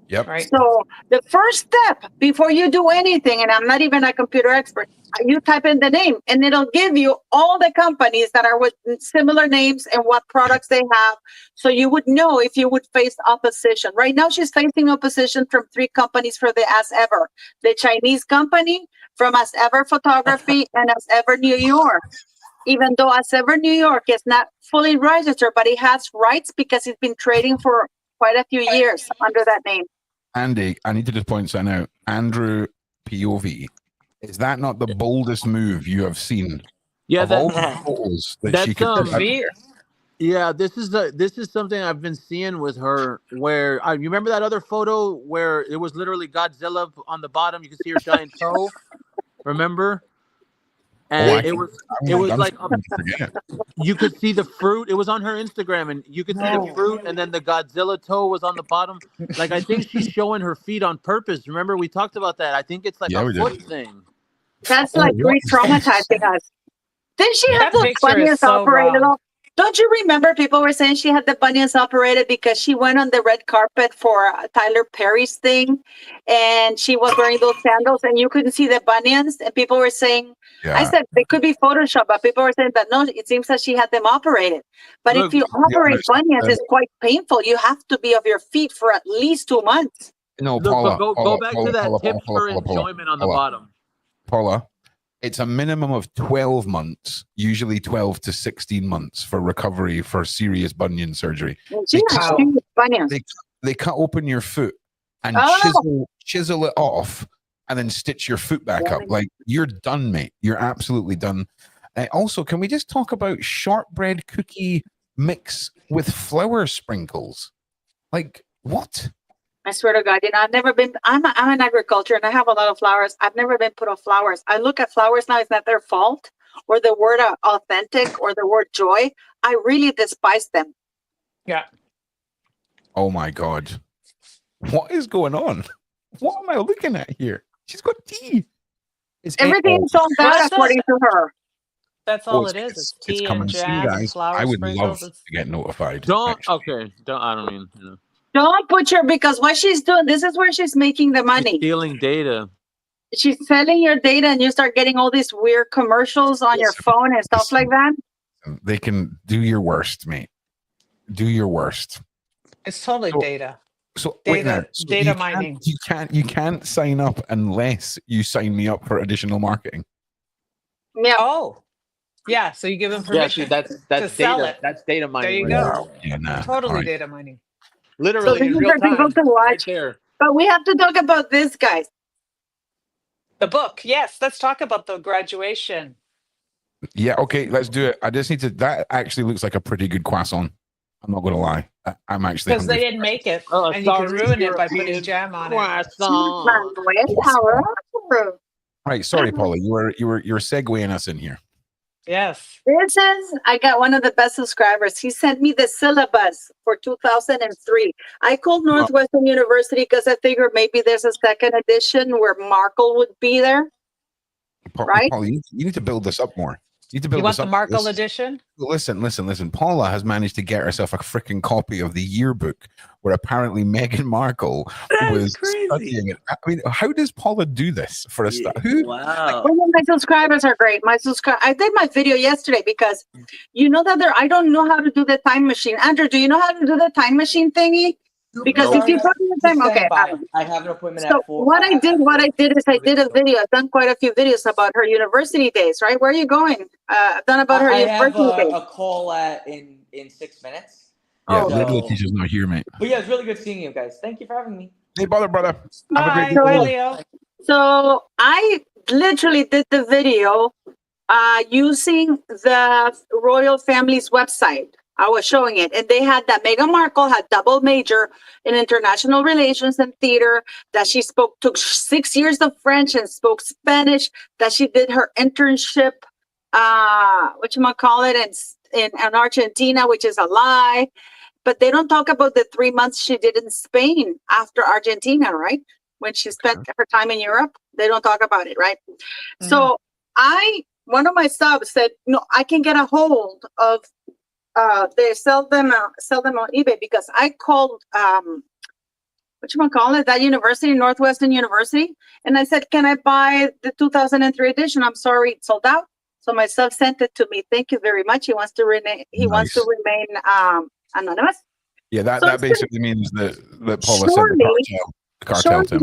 Yep. Right. So the first step before you do anything, and I'm not even a computer expert, you type in the name and it'll give you all the companies that are with similar names and what products they have. So you would know if you would face opposition. Right now, she's facing opposition from 3 companies for the As Ever. The Chinese company from As Ever Photography and As Ever New York. Even though As Ever New York is not fully registered, but it has rights because it's been trading for quite a few years under that name. Andy, I need to just point something out. Andrew POV, is that not the boldest move you have seen? Yeah, of all the photos that she could yeah, this is something I've been seeing with her. Where you remember that other photo where it was literally Godzilla on the bottom? You can see her giant toe. Remember? And it was like you could see the fruit. It was on her Instagram, and you could see the fruit, and then the Godzilla toe was on the bottom. Like I think she's showing her feet on purpose. Remember we talked about that? I think it's like a foot thing. That's like re-traumatizing us. Didn't she have the picture is bunions so operated? wrong. Don't you remember people were saying she had the bunions operated because she went on the red carpet for Tyler Perry's thing, and she was wearing those sandals, and you couldn't see the bunions, and people were saying, I said they could be Photoshop, but people were saying that no, it seems that she had them operated. But if you operate bunions, it's quite painful. You have to be of your feet for at least 2 months. No, Look, Paula, go back to that tip for enjoyment on the bottom. Paula, it's a minimum of 12 months, usually 12 to 16 months for recovery for serious bunion surgery. They cut open your foot and chisel it off and then stitch your foot back up. Like, you're done, mate. You're absolutely done. Also, can we just talk about shortbread cookie mix with flour sprinkles? Like, what? I swear to God, I've never been, I'm in agriculture and I have a lot of flowers. I've never been put off flowers. I look at flowers now, it's not their fault, or the word authentic or the word joy. I really despise them. Yeah. Oh my God. What is going on? What am I looking at here? She's got tea. Everything's sold out according to her. That's all it is. It's tea and coming soon, jam and guys. flower I would love sprinkles. to get notified. Don't. actually. Okay. Don't. I don't mean. You know, Don't put your, because what she's doing, this is where she's making the money. stealing data. She's selling your data and you start getting all these weird commercials on your phone and stuff like that. They can do your worst, mate. Do your worst. It's totally data. So Data, wait now. So data mining. You can't sign up unless you sign me up for additional marketing. Yeah. Oh, yeah. So you give them permission. Yeah, see, that's to sell data. it. That's data mining. There you right go. there. Yeah, nah. Totally all right. data mining. Literally So in this real is for people time. to watch. Right there. But we have to talk about this, guys. The book. Yes. Let's talk about the graduation. Yeah, okay, let's do it. I just need to. That actually looks like a pretty good croissant. I'm not gonna lie. I'm actually Because they hungry. didn't make it. Oh, and you can sorry, ruin it by putting European jam on it. croissant. Right, sorry, Paula. You're segueing us in here. Yes. This is, I got one of the best subscribers. He sent me the syllabus for 2003. I called Northwestern University because I figured maybe there's a second edition where Markle would be there. Right? Paula, you need to build this up more. You need to build You want this the up. Markle edition? Listen. Paula has managed to get herself a freaking copy of the yearbook where apparently Meghan Markle was studying it. I mean, how does Paula do this for a start? Wow. Well, my subscribers are great. I did my video yesterday because you know that I don't know how to do the time machine. Andrew, do you know how to do the time machine thingy? Because if you put in the time, okay. I have an appointment So at 4. what I did is I did a video. I've done quite a few videos about her university days, right? Where are you going? I've done about her I have university days. a call in 6 minutes. Yeah, Oh, Lily teacher's not here, mate. But yeah, it's really good seeing you guys. Thank you for having me. Hey, brother. Have a Bye, great day. Leo. So I literally did the video using the royal family's website. I was showing it, and they had that Meghan Markle had double major in international relations and theater, that she took 6 years of French and spoke Spanish, that she did her internship, in Argentina, which is a lie. But they don't talk about the 3 months she did in Spain after Argentina, right? When she spent her time in Europe, they don't talk about it, right? Mm-hmm. So one of my subs said, I can get a hold of, they sell them on eBay, because I called, that university, Northwestern University. And I said, can I buy the 2003 edition? I'm sorry, it's sold out. So my sub sent it to me. Thank you very much. He wants to remain anonymous. Yeah, that basically means that Paula surely, said the cartel to him.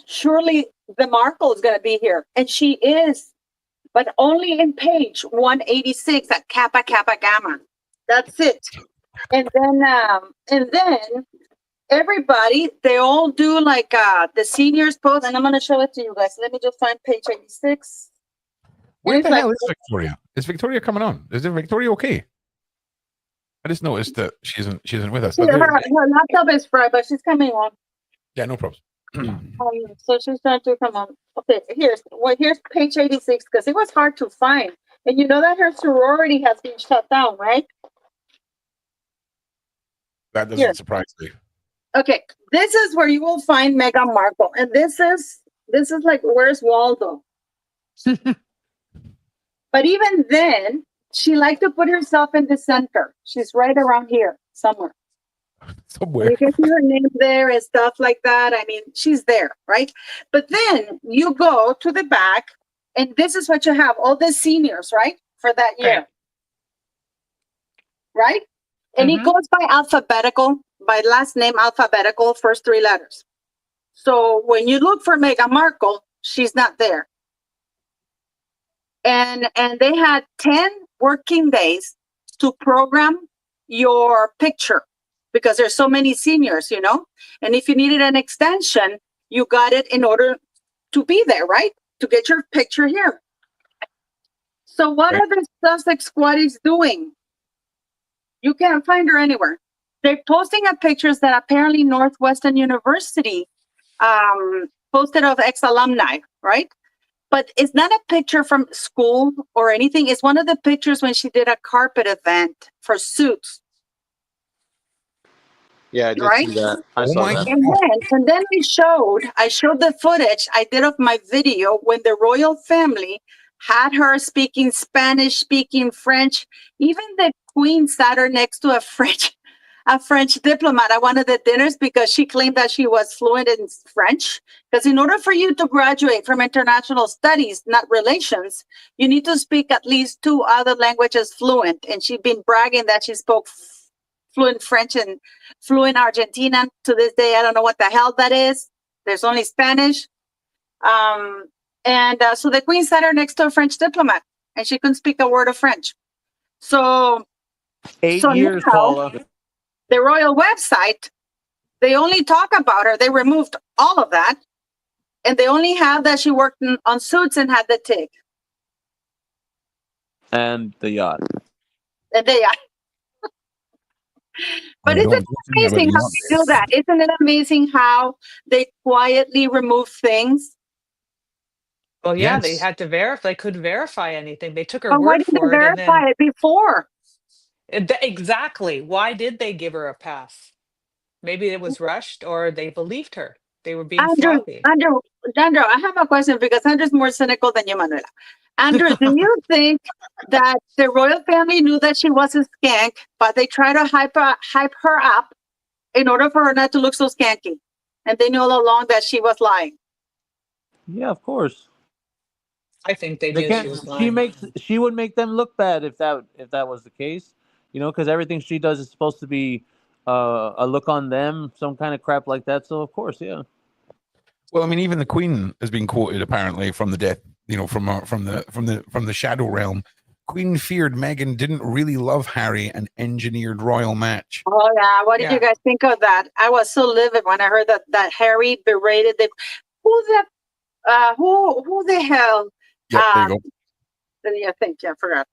Surely the Markle is going to be here. And she is, but only in page 186 at Kappa Kappa Gamma. That's it. And then everybody, they all do like the seniors post, and I'm going to show it to you guys. Let me just find page 86. Where the hell is Victoria? Is Victoria coming on? Is Victoria okay? I just noticed that she isn't with us. Her laptop is fried, but she's coming on. Yeah, no problem. So she's trying to come on. Okay, here's page 86, because it was hard to find. And you know that her sorority has been shut down, right? That doesn't surprise me. Okay, this is where you will find Meghan Markle. And this is like, where's Waldo? But even then, she liked to put herself in the center. She's right around here somewhere. You can see her name there and stuff like that. I mean, she's there, right? But then you go to the back, and this is what you have, all the seniors, right? For that year. Right? And it goes by alphabetical, by last name alphabetical, first 3 letters. So when you look for Meghan Markle, she's not there. And they had 10 working days to program your picture, because there's so many seniors, and if you needed an extension, you got it in order to be there, right? To get your picture here. So what are the Sussex squatties doing? You can't find her anywhere. they're posting up pictures that apparently Northwestern University posted of ex-alumni, right? But it's not a picture from school or anything. It's one of the pictures when she did a carpet event for Suits. Yeah, I did Right? see that. I Oh saw my that. And then I showed the footage I did of my video when the royal family had her speaking Spanish, speaking French. Even the queen sat her next to a French diplomat at one of the dinners because she claimed that she was fluent in French. Because in order for you to graduate from international studies, not relations, you need to speak at least 2 other languages fluent. And she'd been bragging that she spoke fluent French and fluent Argentinian. To this day, I don't know what the hell that is. There's only Spanish. So the queen sat her next to a French diplomat, and she couldn't speak a word of French. So 8 so years, now, Paula. the royal website, they only talk about her. They removed all of that, and they only have that she worked on Suits and had the TIG. And the yacht. And they, but isn't it amazing how they do that? Isn't it amazing how they quietly remove things? Well, yeah, Yes. they had to verify. They couldn't verify anything. They took her But why word didn't they for it, and verify then it before? exactly. Why did they give her a pass? Maybe it was rushed, or they believed her. They were being sloppy. Andrew, I have a question because Andrew's more cynical than you, Manuela. Andrew, do you think that the royal family knew that she was a skank, but they try to hype her up in order for her not to look so skanky? And they knew all along that she was lying. Yeah, of course. I think they They knew can't. she was lying. She would make them look bad if that was the case. You know, because everything she does is supposed to be a look on them, some kind of crap like that. So of course, yeah. Well, I mean, even the Queen has been quoted apparently from the death, from the shadow realm. Queen feared Meghan didn't really love Harry and engineered royal match. Oh yeah, what did you Yeah. guys think of that? I was so livid when I heard that Harry berated the who the hell? Yeah, there you go. Yeah, I forgot.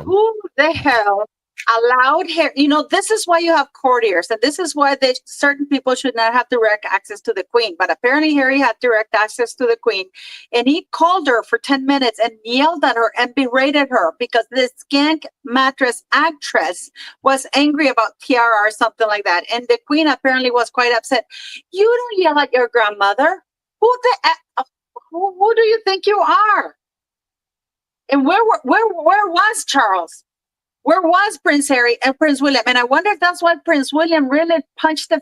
Who the hell allowed Harry? This is why you have courtiers, and this is why certain people should not have direct access to the Queen. But apparently, Harry had direct access to the Queen, and he called her for 10 minutes and yelled at her and berated her because this skank mattress actress was angry about tiara or something like that. And the Queen apparently was quite upset. You don't yell at your grandmother. Who do you think you are? And where was Charles? Where was Prince Harry and Prince William? And I wonder if that's why Prince William really punched him.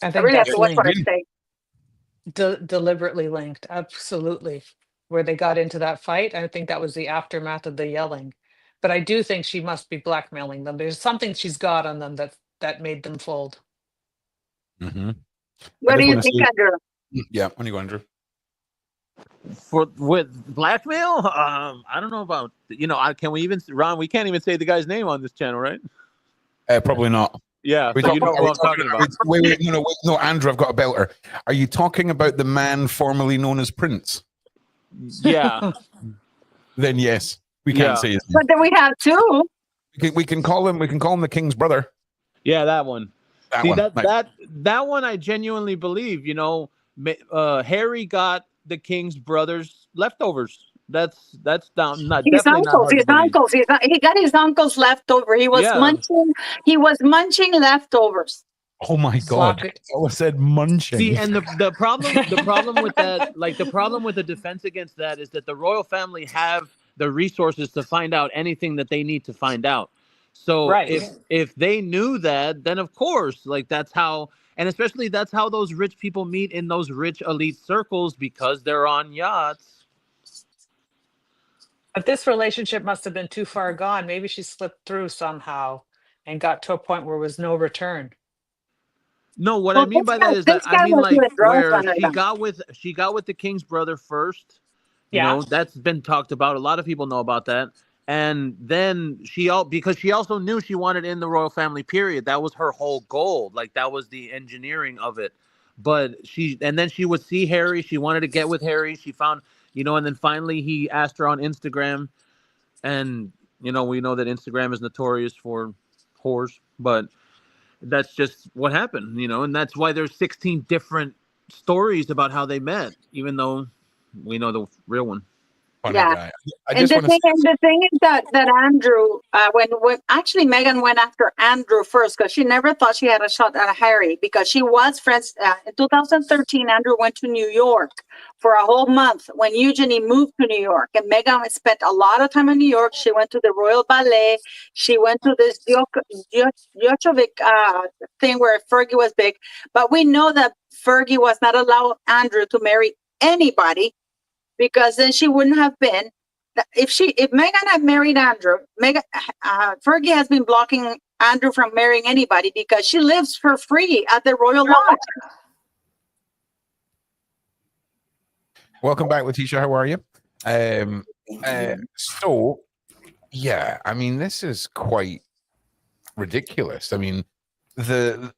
I think really have that's to watch what I linked. say. Deliberately linked. Absolutely. Where they got into that fight, I think that was the aftermath of the yelling. But I do think she must be blackmailing them. There's something she's got on them that made them fold. Mm-hmm. What do you think, Andrew? Yeah, when you go, Andrew. With blackmail, I don't know about can we even Ron? We can't even say the guy's name on this channel, right? Probably not. Yeah, so you know who I'm talking about. Wait, no, Andrew, I've got a belter. Are you talking about the man formerly known as Prince? Yeah. Then yes, we can't say his name. But then we have two. We can call him the king's brother. Yeah, that one. That one I genuinely believe. Harry got the king's brother's leftovers. That's down. Not His definitely not hard to believe. uncles. He got his uncles leftover. He was munching. He was munching leftovers. Oh my God! I said munching. See, and the problem with that, the problem with the defense against that is that the royal family have the resources to find out anything that they need to find out. So if they knew that, then of course, that's how, and especially that's how those rich people meet in those rich elite circles because they're on yachts. But this relationship must have been too far gone. Maybe she slipped through somehow and got to a point where there was no return. No, what I mean by that is that I mean where she got with the king's brother first. You know, that's been talked about. A lot of people know about that. And then because she also knew she wanted in the royal family, period. That was her whole goal. That was the engineering of it. But then she would see Harry. She wanted to get with Harry. She found, and then finally he asked her on Instagram. And, we know that Instagram is notorious for whores, but that's just what happened, you know, and that's why there's 16 different stories about how they met, even though we know the real one. Funny Yeah. guy. I And just want to the thing is that Andrew, when actually Meghan went after Andrew first, because she never thought she had a shot at Harry, because she was friends. In 2013, Andrew went to New York for a whole month when Eugenie moved to New York, and Meghan spent a lot of time in New York. She went to the Royal Ballet. She went to this Djokovic thing where Fergie was big, but we know that Fergie was not allowed Andrew to marry anybody, because then she wouldn't have been. If Meghan had married Andrew, Fergie has been blocking Andrew from marrying anybody because she lives for free at the Royal Lodge. welcome back, Letitia. How are you? So, yeah, I mean, this is quite ridiculous. I mean, the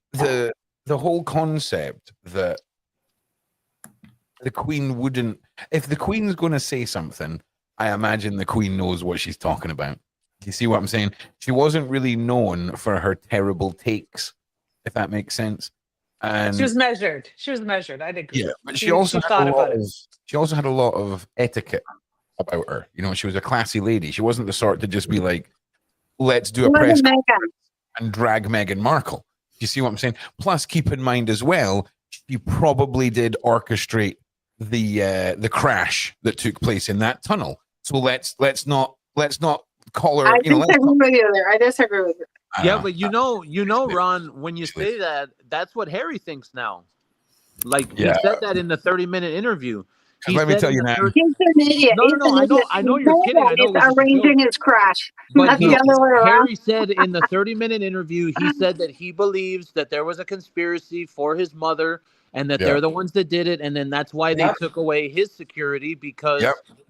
whole concept that the Queen wouldn't, if the Queen's going to say something, I imagine the Queen knows what she's talking about. You see what I'm saying? She wasn't really known for her terrible takes, if that makes sense. And She was measured. I'd agree. yeah, but she also thought about it. She also had a lot of etiquette about her. You know, she was a classy lady. She wasn't the sort to just be like, let's do a press conference and drag Meghan Markle. You see what I'm saying? Plus, keep in mind as well, she probably did orchestrate the crash that took place in that tunnel. So let's not call her. I disagree with you. Yeah, but you know, Ron, when you say that, that's what Harry thinks now. Like he said that in the 30-minute interview. Let me tell you now. He's an idiot. No, I know you're kidding. I know he's arranging his crash. But the other way around. Harry said in the 30-minute interview, he said that he believes that there was a conspiracy for his mother and that they're the ones that did it. And then that's why they took away his security, because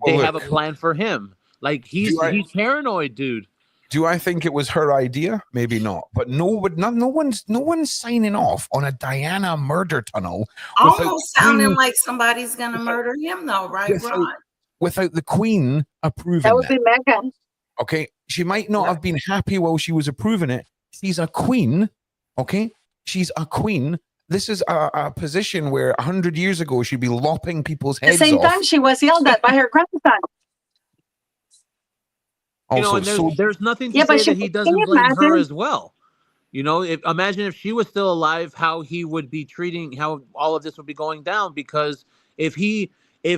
they have a plan for him. Like he's paranoid, dude. Do I think it was her idea? Maybe not. But no one's signing off on a Diana murder tunnel. Almost sounding like somebody's gonna murder him, though, right, Ron? Without the Queen approving that would be Meghan. Okay, she might not have been happy while she was approving it. She's a queen. Okay, she's a queen. This is a position where 100 years ago she'd be lopping people's heads off. At the same time, she was yelled at by her grandson. Also, and there's nothing to say that he doesn't blame her as well. You know, imagine if she was still alive, how he would be treating, how all of this would be going down. Because if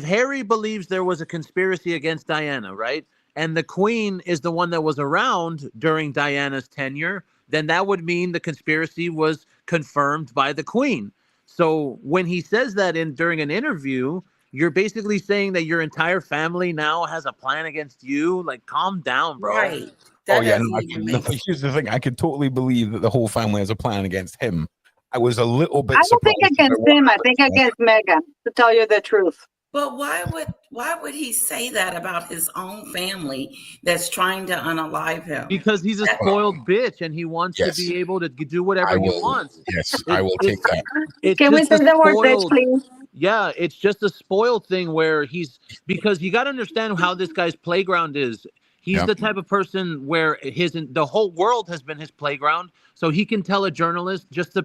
Harry believes there was a conspiracy against Diana, right, and the Queen is the one that was around during Diana's tenure, then that would mean the conspiracy was confirmed by the Queen. So when he says that during an interview, you're basically saying that your entire family now has a plan against you. Like, calm down, bro. Right. Here's the thing. I could totally believe that the whole family has a plan against him. I was a little bit surprised. I don't think against him. I think against Meghan, to tell you the truth. But why would he say that about his own family that's trying to unalive him? Because he's a spoiled bitch and he wants to be able to do whatever he wants. Yes, I will take that. Can we say the word bitch, please? Yeah, it's just a spoiled thing where because you got to understand how this guy's playground is. He's the type of person where the whole world has been his playground. So he can tell a journalist just to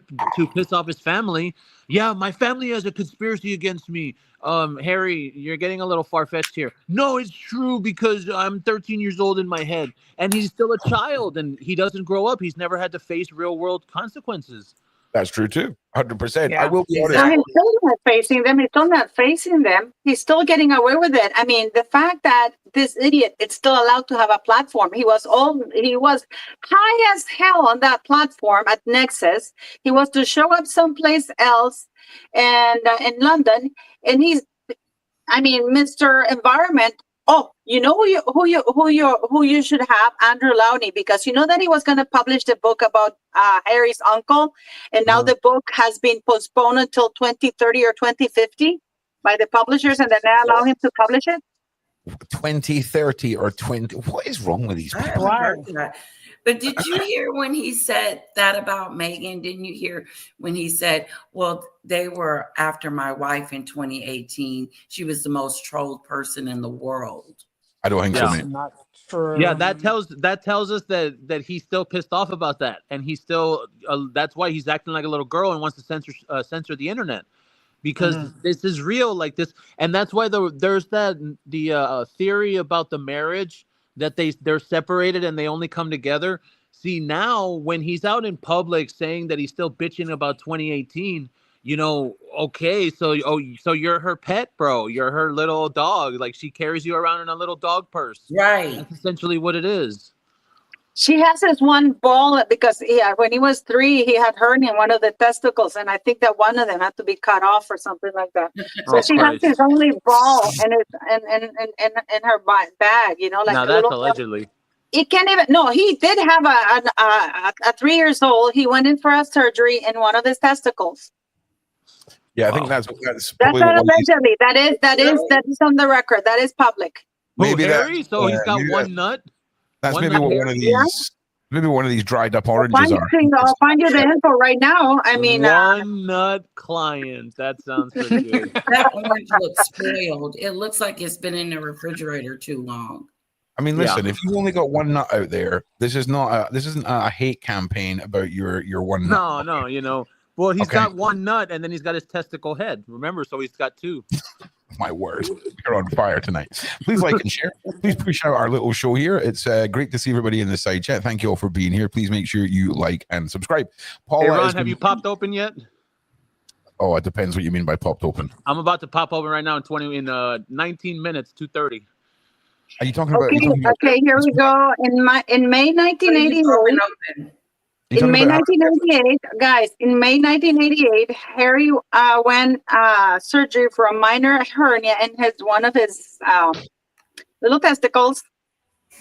piss off his family. Yeah, my family has a conspiracy against me. Harry, you're getting a little far-fetched here. No, it's true because I'm 13 years old in my head. And he's still a child and he doesn't grow up. He's never had to face real-world consequences. That's true too, 100%. I will be honest. So he's still not facing them. He's still not facing them. He's still getting away with it. I mean, the fact that this idiot is still allowed to have a platform. He was high as hell on that platform at Nexus. He was to show up someplace else, and in London, and Mr. Environment. Oh, you know who you should have? Andrew Lowney, because you know that he was going to publish the book about Harry's uncle, and now the book has been postponed until 2030 or 2050 by the publishers, and then they allow him to publish it. 2030 or 20? What is wrong with these people? But did you hear when he said that about Meghan? Didn't you hear when he said, well, they were after my wife in 2018. She was the most trolled person in the world. I don't think so, mate. Not true. Yeah, that tells us that he's still pissed off about that, and he's still that's why he's acting like a little girl and wants to censor the internet, because this is real like this, and that's why there's the theory about the marriage that they're separated and they only come together. See, now when he's out in public saying that he's still bitching about 2018, you know, okay, so you're her pet, bro. You're her little dog. Like, she carries you around in a little dog purse. Right. That's essentially what it is. She has this one ball because when he was 3, he had hernia in one of the testicles, and I think that one of them had to be cut off or something like that. So she has this only ball and it's in her bag, you know, like now a that's little allegedly. He can't even. No, he did have a 3 years old. He went in for a surgery in one of his testicles. Yeah, I think that's probably not allegedly. That is on the record. That is public. Maybe Harry? So he's got one nut. That's one maybe nut what Harry? one of these. Maybe one of these dried up oranges are. I'll find you the info right now. I mean, one nut client. That sounds pretty good. That orange looks spoiled. It looks like it's been in the refrigerator too long. I mean, listen, if you only got one nut out there, this isn't a hate campaign about your one nut. No, you know. Well, he's got one nut and then he's got his testicle head. Remember, so he's got 2. My word, you're on fire tonight. Please like and share. Please push out our little show here. It's great to see everybody in the side chat. Thank you all for being here. Please make sure you like and subscribe. Paula, hey, Ron, have you popped open yet? Oh, it depends what you mean by popped open. I'm about to pop open right now in 19 minutes, 2:30. Are you talking about? Okay, here we go. In May 1988. In May 1988, guys, in May 1988, Harry went surgery for a minor hernia in one of his little testicles.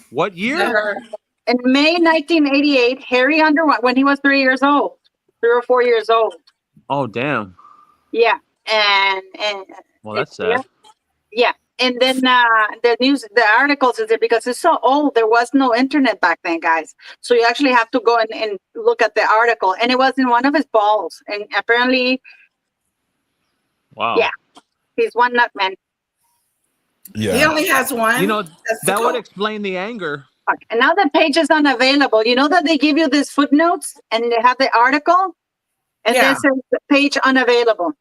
What year? In May 1988, Harry underwent when he was 3 years old, 3 or 4 years old. Oh, damn. Yeah, and well, that's sad. Yeah. And then the articles is there because it's so old. There was no internet back then, guys. So you actually have to go and look at the article. And it was in one of his balls. And apparently, wow. Yeah, he's one nut man. Yeah, he only has one. You know, that would explain the anger. And now the page is unavailable. You know that they give you these footnotes and they have the article, and then says the page unavailable.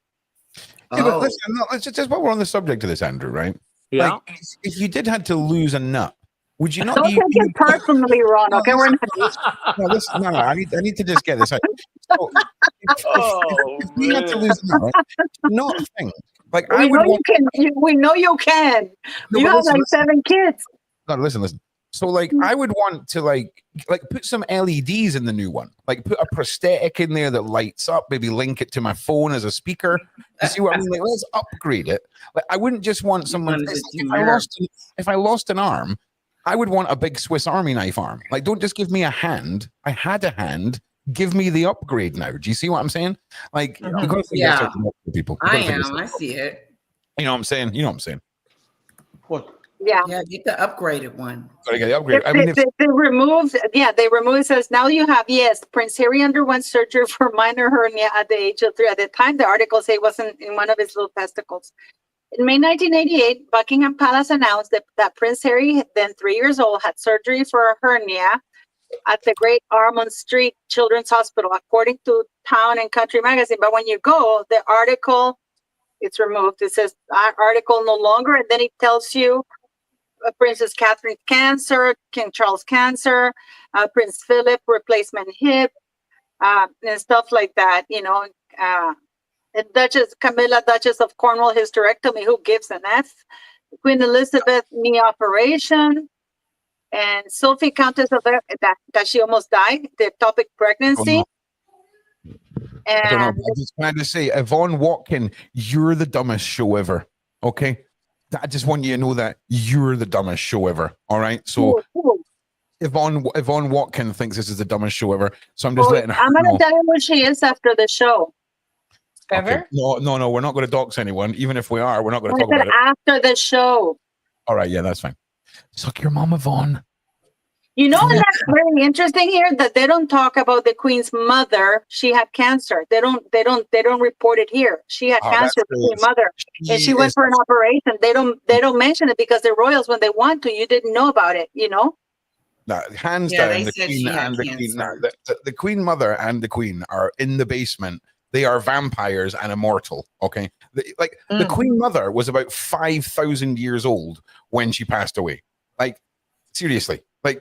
Yeah, but listen, let's just while we're on the subject of this, Andrew, right? Yeah. Like, if you did have to lose a nut, would you not? Don't take it personally, Ron. Okay, we're not. No, I need to just get this out. So, if you had to lose a nut, right? Not a thing. Like we know you can. No, you have listen, 7 kids. No, listen. So, like, I would want to like put some LEDs in the new one. Like, put a prosthetic in there that lights up. Maybe link it to my phone as a speaker. You see what I mean? Like, let's upgrade it. Like, I wouldn't just want someone. If I lost an arm, I would want a big Swiss Army knife arm. Like, don't just give me a hand. I had a hand. Give me the upgrade now. Do you see what I'm saying? Like, you got to people. I see it. You know what I'm saying? What? Yeah, get the upgraded one. Gotta get the upgrade. They removed. It says now you have Prince Harry underwent surgery for minor hernia at the age of 3. At the time, the article say it wasn't in one of his little testicles. In May 1988, Buckingham Palace announced that Prince Harry, then 3 years old, had surgery for a hernia at the Great Ormond Street Children's Hospital, according to Town and Country magazine. But when you go, the article, it's removed. It says article no longer, and then it tells you Princess Catherine cancer, King Charles cancer, Prince Philip replacement hip, and stuff like that. You know, and Duchess Camilla, Duchess of Cornwall, hysterectomy. Who gives an F? Queen Elizabeth knee operation, and Sophie Countess of that she almost died. The topic pregnancy. I don't know. I just wanted to say, Yvonne Watkin, you're the dumbest show ever. Okay. I just want you to know that you're the dumbest show ever. All right. So Yvonne Watkin thinks this is the dumbest show ever. So I'm just letting her I'm know. gonna tell you what she is after the show. Ever? Okay. No, we're not going to dox anyone. Even if we are, we're not going to talk about it. After the show. All right, yeah, that's fine. Suck your mom, Yvonne. You know, and that's very interesting here that they don't talk about the Queen's mother. She had cancer. They don't report it here. She had cancer, the Queen mother, and she went for an operation. They don't mention it because the royals, when they want to, you didn't know about it. You know. No, hands down, the Queen and the Queen. The Queen Mother and the Queen are in the basement. They are vampires and immortal. Okay, the Queen Mother was about 5,000 years old when she passed away. Like, seriously, like.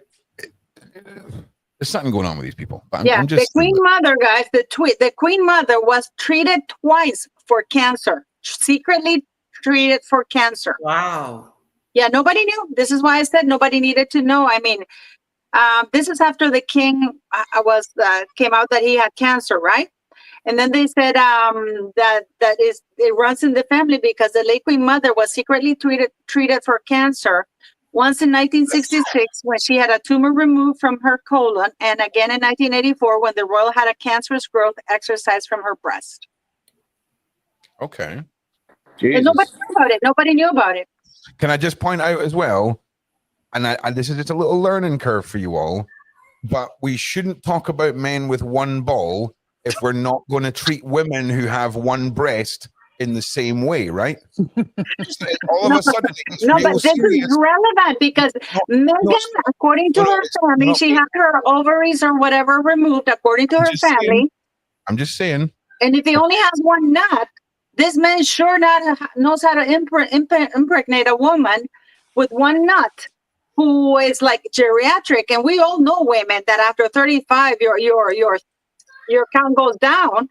There's something going on with these people. The Queen Mother, guys, the Queen Mother was treated twice for cancer, secretly treated for cancer. Wow. Yeah, nobody knew. This is why I said nobody needed to know. I mean, this is after the king came out that he had cancer, right? And then they said it runs in the family because the late Queen Mother was secretly treated for cancer. Once in 1966, when she had a tumor removed from her colon, and again in 1984, when the royal had a cancerous growth excised from her breast. Okay. And nobody knew about it. Nobody knew about it. Can I just point out as well, and this is just a little learning curve for you all, but we shouldn't talk about men with one ball if we're not going to treat women who have one breast in the same way, right? All of a sudden, but this is relevant because Meghan, according to her family, she had her ovaries or whatever removed, according to her family. I'm just saying. And if he only has one nut, this man sure knows how to impregnate a woman with one nut who is like geriatric. And we all know women that after 35, your count goes down.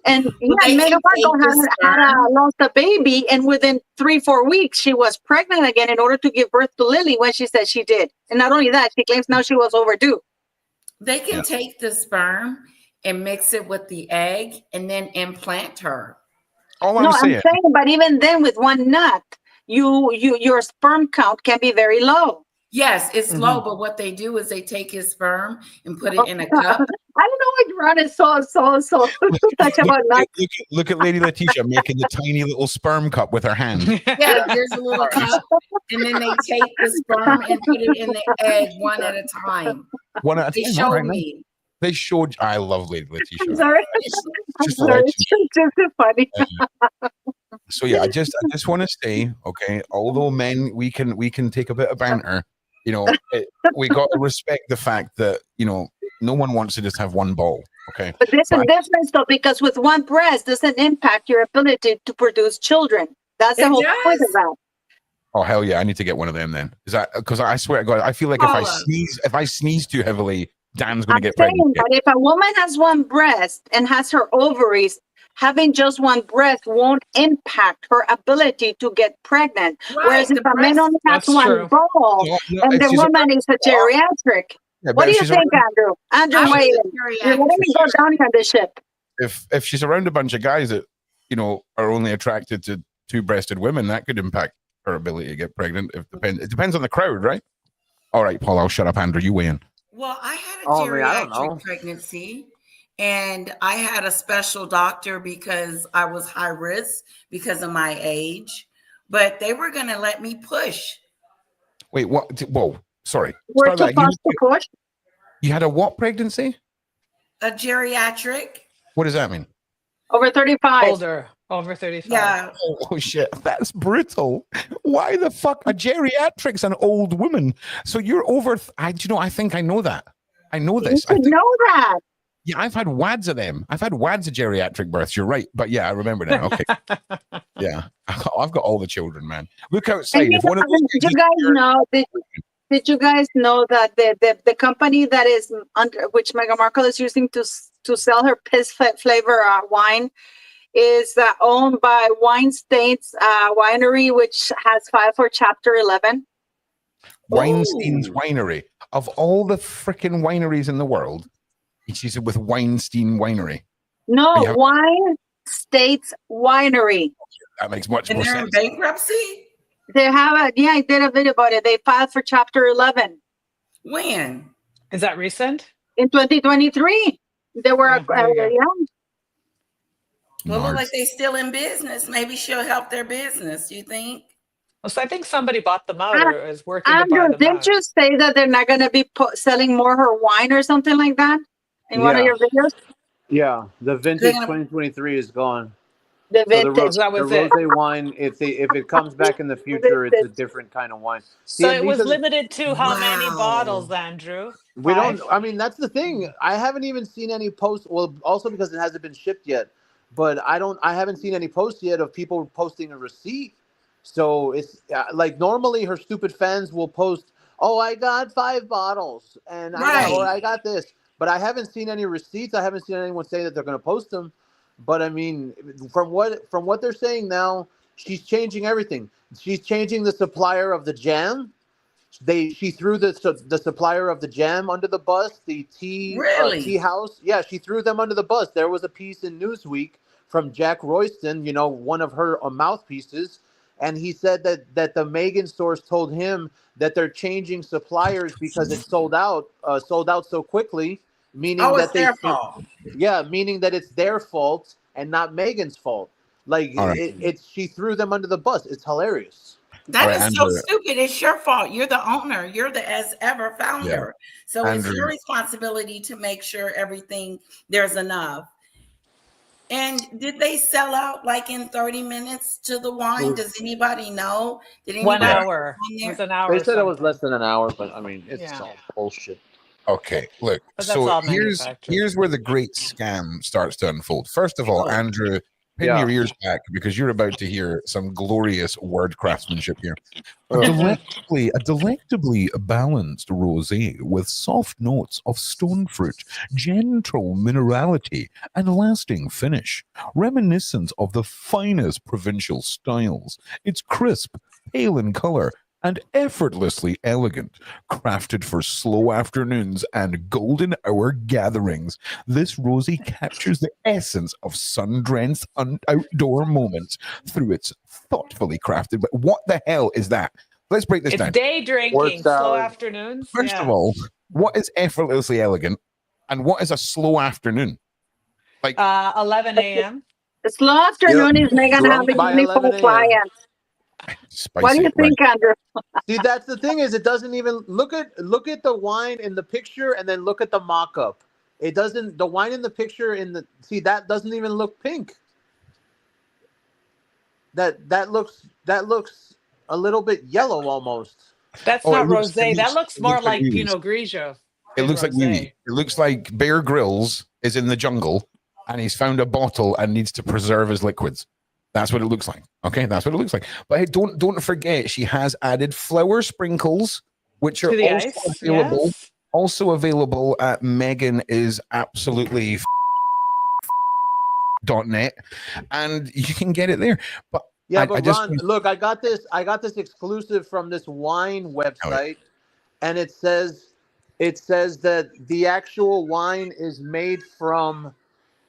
And Meghan Markle had lost a baby, and within 3-4 weeks, she was pregnant again in order to give birth to Lily when she said she did. And not only that, she claims now she was overdue. They can take the sperm and mix it with the egg and then implant her. I'm saying, but even then, with one nut, your sperm count can be very low. Yes, it's low, but what they do is they take his sperm and put it in a cup. I don't know why Ron is so touch about nuts. Look at Lady Letitia making the tiny little sperm cup with her hand. Yeah, there's a little cup, and then they take the sperm and put it in the egg one at a time. They showed me. They showed. I love Lady Letitia. I'm sorry. It's just funny. So yeah, I just want to say, okay, although men, we can take a bit of banter. You know, we got to respect the fact that, you know, no one wants to just have one ball. Okay. But there's a difference though, because with one breast doesn't impact your ability to produce children. That's the whole point of that. Oh hell yeah! I need to get one of them then. Is that because I swear to God, I feel like if I sneeze too heavily, Dan's going to get pregnant. But if a woman has one breast and has her ovaries, having just one breast won't impact her ability to get pregnant. Right, whereas if a man only has one ball and the woman is a geriatric, what do you think, Andrew? Andrew, wait, let me go down on the ship. If she's around a bunch of guys that, you know, are only attracted to two-breasted women, that could impact her ability to get pregnant. It depends on the crowd, right? All right, Paul, I'll shut up. Andrew, you weigh in. Well, I had a geriatric pregnancy. And I had a special doctor because I was high risk because of my age, but they were going to let me push. Wait, what? Whoa, sorry. We're supposed to push? You had a what pregnancy? A geriatric. What does that mean? Over 35. Over 35. Yeah. Oh shit, that's brutal. Why the fuck? A geriatric's an old woman. So you're over. I think I know that. I know this. You should know that. Yeah, I've had wads of them. I've had wads of geriatric births. You're right. But yeah, I remember now. Okay. Yeah. I've got all the children, man. Look outside. If one of those did you guys know that the company that is under which Meghan Markle is using to sell her piss flavor wine is owned by Weinstein's winery, which has filed for Chapter 11? Weinstein's Winery. Of all the freaking wineries in the world, she's with Weinstein Winery. No, Weinstein's Winery. That makes much more sense. And they're in bankruptcy? They have I did a video about it. They filed for Chapter 11. When? Is that recent? In 2023. They were Well, look like they still in business. Maybe she'll help their business. You think? So I think somebody bought them out Ah, or is working to buy Andrew, them didn't out. you say that they're not going to be selling more her wine or something like that in one of your videos? Yeah, the vintage 2023 is gone. The So vintage. That the was it. rosé wine, if it comes back in the future, it's a different kind of wine. See, So and it these was are limited to how many bottles, Wow. Andrew? we don't. 5? I mean, that's the thing. I haven't even seen any posts. Well, also because it hasn't been shipped yet. But I haven't seen any posts yet of people posting a receipt. So it's like normally her stupid fans will post, "Oh, I got 5 bottles, and Right. I got this." But I haven't seen any receipts. I haven't seen anyone say that they're going to post them. But I mean, from what they're saying now, she's changing everything. She's changing the supplier of the jam. She threw the supplier of the jam under the bus. The tea Really? house. Yeah, she threw them under the bus. There was a piece in Newsweek from Jack Royston, one of her mouthpieces, and he said that the Meghan source told him that they're changing suppliers because it sold out so quickly, meaning Oh, that it's their fault. meaning that it's their fault and not Meghan's fault. Like All right. she threw them under the bus. It's hilarious. All That right, is so Andrew. stupid. It's your fault. You're the owner. You're the as ever founder. So it's Andrew. your responsibility to make sure there's enough. And did they sell out like in 30 minutes to the wine? Does anybody know? Did 1 anybody hour. It was an hour. They said it was something. less than an hour, but I mean, it's Yeah. all bullshit. Okay, look. But that's So all here's manufactured. where the great scam starts to unfold. First of all, Andrew, pin your ears back because you're about to hear some glorious word craftsmanship here. A delectably balanced rosé with soft notes of stone fruit, gentle minerality, and lasting finish, reminiscent of the finest provincial styles. It's crisp, pale in color, and effortlessly elegant, crafted for slow afternoons and golden hour gatherings. This rosé captures the essence of sun-drenched outdoor moments through its thoughtfully crafted. But what the hell is that? Let's break this It's down. day drinking, slow afternoons. First of all, what is effortlessly elegant, and what is a slow afternoon? Like 11 a.m. The slow afternoon is Meghan having by only 11 for a.m. clients. Spicy, What do you think, Andrew? See, that's the thing is it doesn't even look at the wine in the picture and then look at the mock-up. It doesn't. The wine in the picture that doesn't even look pink. That looks a little bit yellow almost. That's not rosé. That looks more like Pinot Grigio. It looks like wee. It looks like Bear Grylls is in the jungle and he's found a bottle and needs to preserve his liquids. That's what it looks like. Okay, that's what it looks like. But hey, don't forget, she has added flower sprinkles, which are also available. Yes. Also available at Meghan is absolutely .net, and you can get it there. But yeah, but Ron, look, I got this exclusive from this wine website, and it says that the actual wine is made from.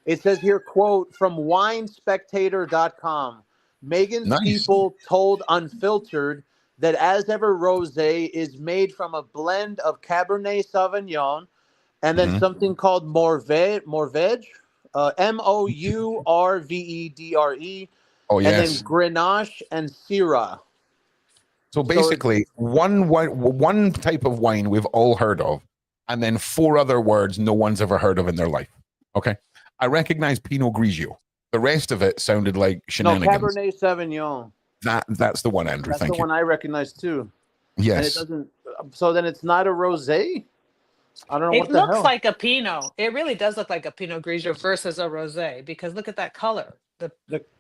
It says here, quote, from winespectator.com. Meghan's people told Unfiltered that As Ever Rosé is made from a blend of Cabernet Sauvignon and then something called Mourvedre, Mourvedre, Oh, yes. and then Grenache and Syrah. So basically, one type of wine we've all heard of, and then 4 other words no one's ever heard of in their life. Okay? I recognize Pinot Grigio. The rest of it sounded like shenanigans. No, Cabernet Sauvignon. That's the one, Andrew. That's Thank the you. one I recognize too. Yes. And it doesn't. So then it's not a rosé. I don't know what It the hell. looks like a Pinot. It really does look like a Pinot Grigio versus a rosé because look at that color.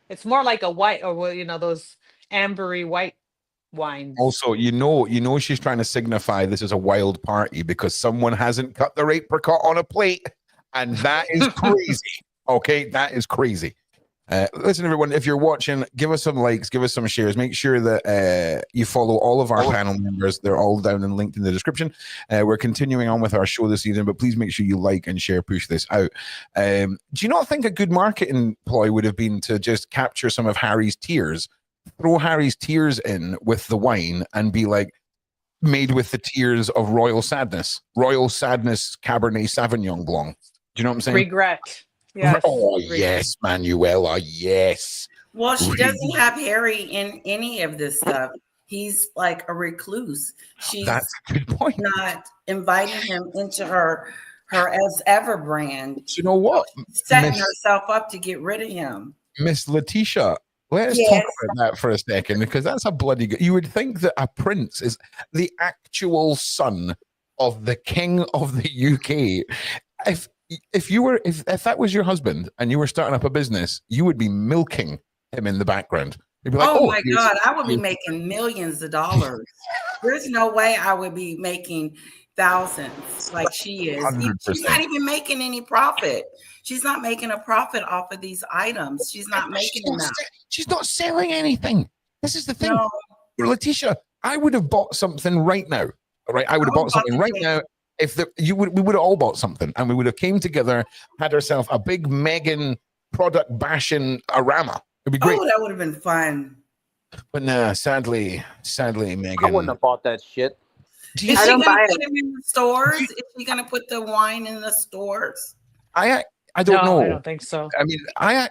It's more like a white, or those ambery white wines. Also, she's trying to signify this is a wild party because someone hasn't cut their apricot on a plate, and that is crazy. Okay, that is crazy. Listen, everyone, if you're watching, give us some likes, give us some shares. Make sure that you follow all of our panel members. They're all down and linked in the description. We're continuing on with our show this evening, but please make sure you like and share, push this out. Do you not think a good marketing ploy would have been to just capture some of Harry's tears, throw Harry's tears in with the wine, and be like, made with the tears of royal sadness Cabernet Sauvignon Blanc? Do you know what I'm saying? Regret. Yes. Oh, yes, Manuela, yes. Well, she doesn't have Harry in any of this stuff. he's like a recluse. She's That's a good point. not inviting him into her as ever brand. Do you know what? She's setting herself up to get rid of him. Miss Letitia, let's talk about that for a second, because that's a bloody good. You would think that a prince is the actual son of the king of the UK. If that was your husband and you were starting up a business, you would be milking him in the background. You'd be like, oh my God, I would be making millions of dollars. There's no way I would be making thousands like she is. 100%. She's not even making any profit. She's not making a profit off of these items. She's not making enough. She's not selling anything. This is the thing. No. Letitia, I would have bought something right now. All right, I would have bought something right now. If we would have all bought something, and we would have came together, had ourselves a big Meghan product bashing arama. It'd be great. Oh, that would have been fun. But no, sadly, Meghan. I wouldn't have bought that shit. Is she going to put him in the stores? Is she going to put the wine in the stores? I don't know. I don't think so. I mean,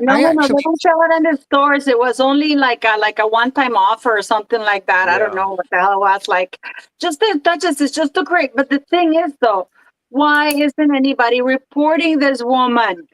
No, they don't sell it in the stores. It was only like a one-time offer or something like that. Yeah. I don't know what the hell it was. Like, just the Duchess is just too great. But the thing is, though, why isn't anybody reporting this woman?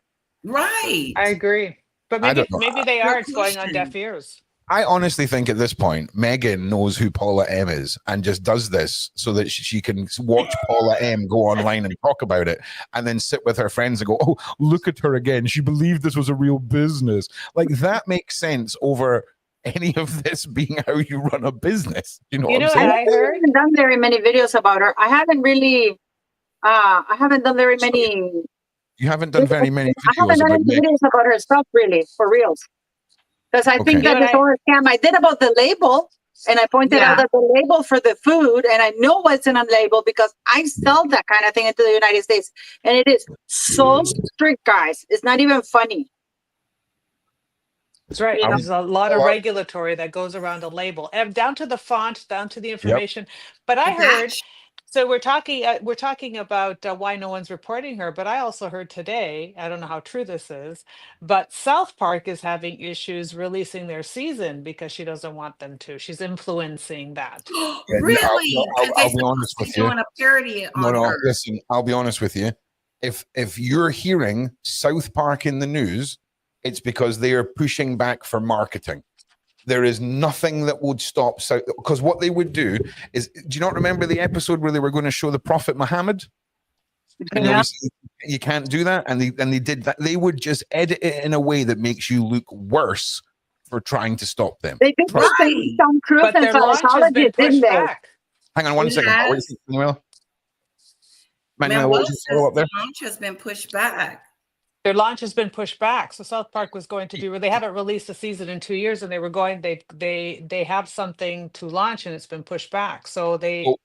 Right. I agree. But maybe they are. It's going on deaf ears. I honestly think at this point, Meghan knows who Paula M is and just does this so that she can watch Paula M go online and talk about it and then sit with her friends and go, oh, look at her again. She believed this was a real business. Like, that makes sense over any of this being how you run a business. You know what I'm saying? I haven't done very many videos about her. I haven't really, I haven't done very many. You haven't done very many videos. I haven't done any videos about her stuff, really, for reals. Because I think that this whole scam, I did about the label, and I pointed out that the label for the food, and I know what's in a label because I sell that kind of thing into the United States, and it is so strict, guys. It's not even funny. That's right. There's a lot of regulatory that goes around a label, and down to the font, down to the information. Yep. But I heard. So we're talking about why no one's reporting her, but I also heard today, I don't know how true this is, but South Park is having issues releasing their season because she doesn't want them to. She's influencing that. Really? I'll be honest with you. Doing a parody on her. Listen, I'll be honest with you. If you're hearing South Park in the news, it's because they are pushing back for marketing. There is nothing that would stop South, because what they would do is, do you not remember the episode where they were going to show the Prophet Muhammad? And you can't do that, and they did that. They would just edit it in a way that makes you look worse for trying to stop them. They did some truth and psychology, didn't they? Hang on one second. What do you think, Manuel? Manuel, what was your follow-up there? The launch has been pushed back. Their launch has been pushed back. So South Park was going to be, they haven't released a season in 2 years, and they were going, they have something to launch, and it's been pushed back. So the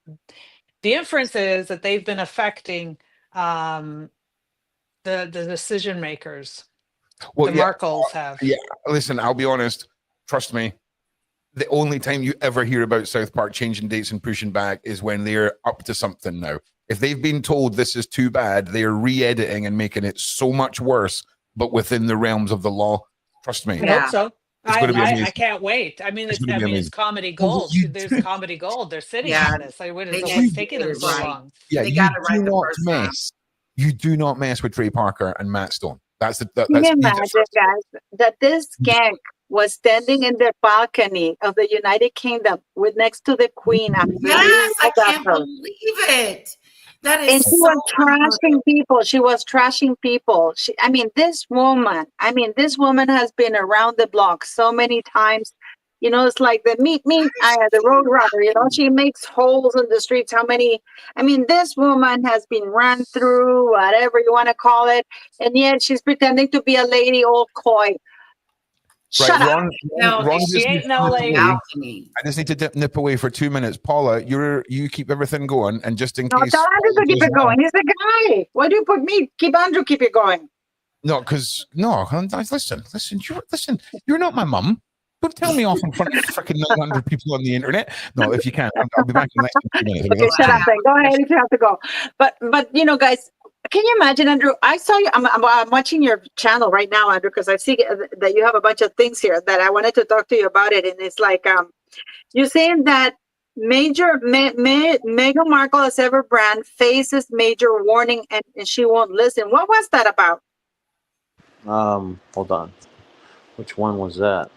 inference is that they've been affecting the decision makers. Well, the Markles have. Yeah, listen, I'll be honest. Trust me. The only time you ever hear about South Park changing dates and pushing back is when they're up to something now. If they've been told this is too bad, they are re-editing and making it so much worse, but within the realms of the law. Trust me. I hope so. I can't wait. I mean, it's comedy gold. There's comedy gold. They're sitting on this. Like, what is what's taking them so long? Yeah, you do not mess. You do not mess with Trey Parker and Matt Stone. That's Can you imagine, guys, that this skank was standing in the balcony of the United Kingdom with next to the Queen? Yes, I can't believe it. That is, and she was trashing people. She was trashing people. This woman has been around the block so many times. You know, it's like the the road runner, you know, she makes holes in the streets. This woman has been run through, whatever you want to call it. And yet she's pretending to be a lady, all coy. Shut up. Ron she ain't no lady. I just need to nip away for 2 minutes. Paula, you keep everything going, and just in case. Tell Andrew to keep it going. He's the guy. Why do you put me? Keep Andrew, keep it going. Listen. You're not my mum. Don't tell me off in front of freaking 900 people on the internet. No, if you can't, I'll be back in the next 2 minutes. Okay, shut up then. Go ahead if you have to go. But you know, guys, can you imagine, Andrew? I saw you. I'm watching your channel right now, Andrew, because I see that you have a bunch of things here that I wanted to talk to you about it. And it's like, You're saying that Meghan Markle, as ever brand, faces major warning and she won't listen. What was that about? Hold on. Which one was that?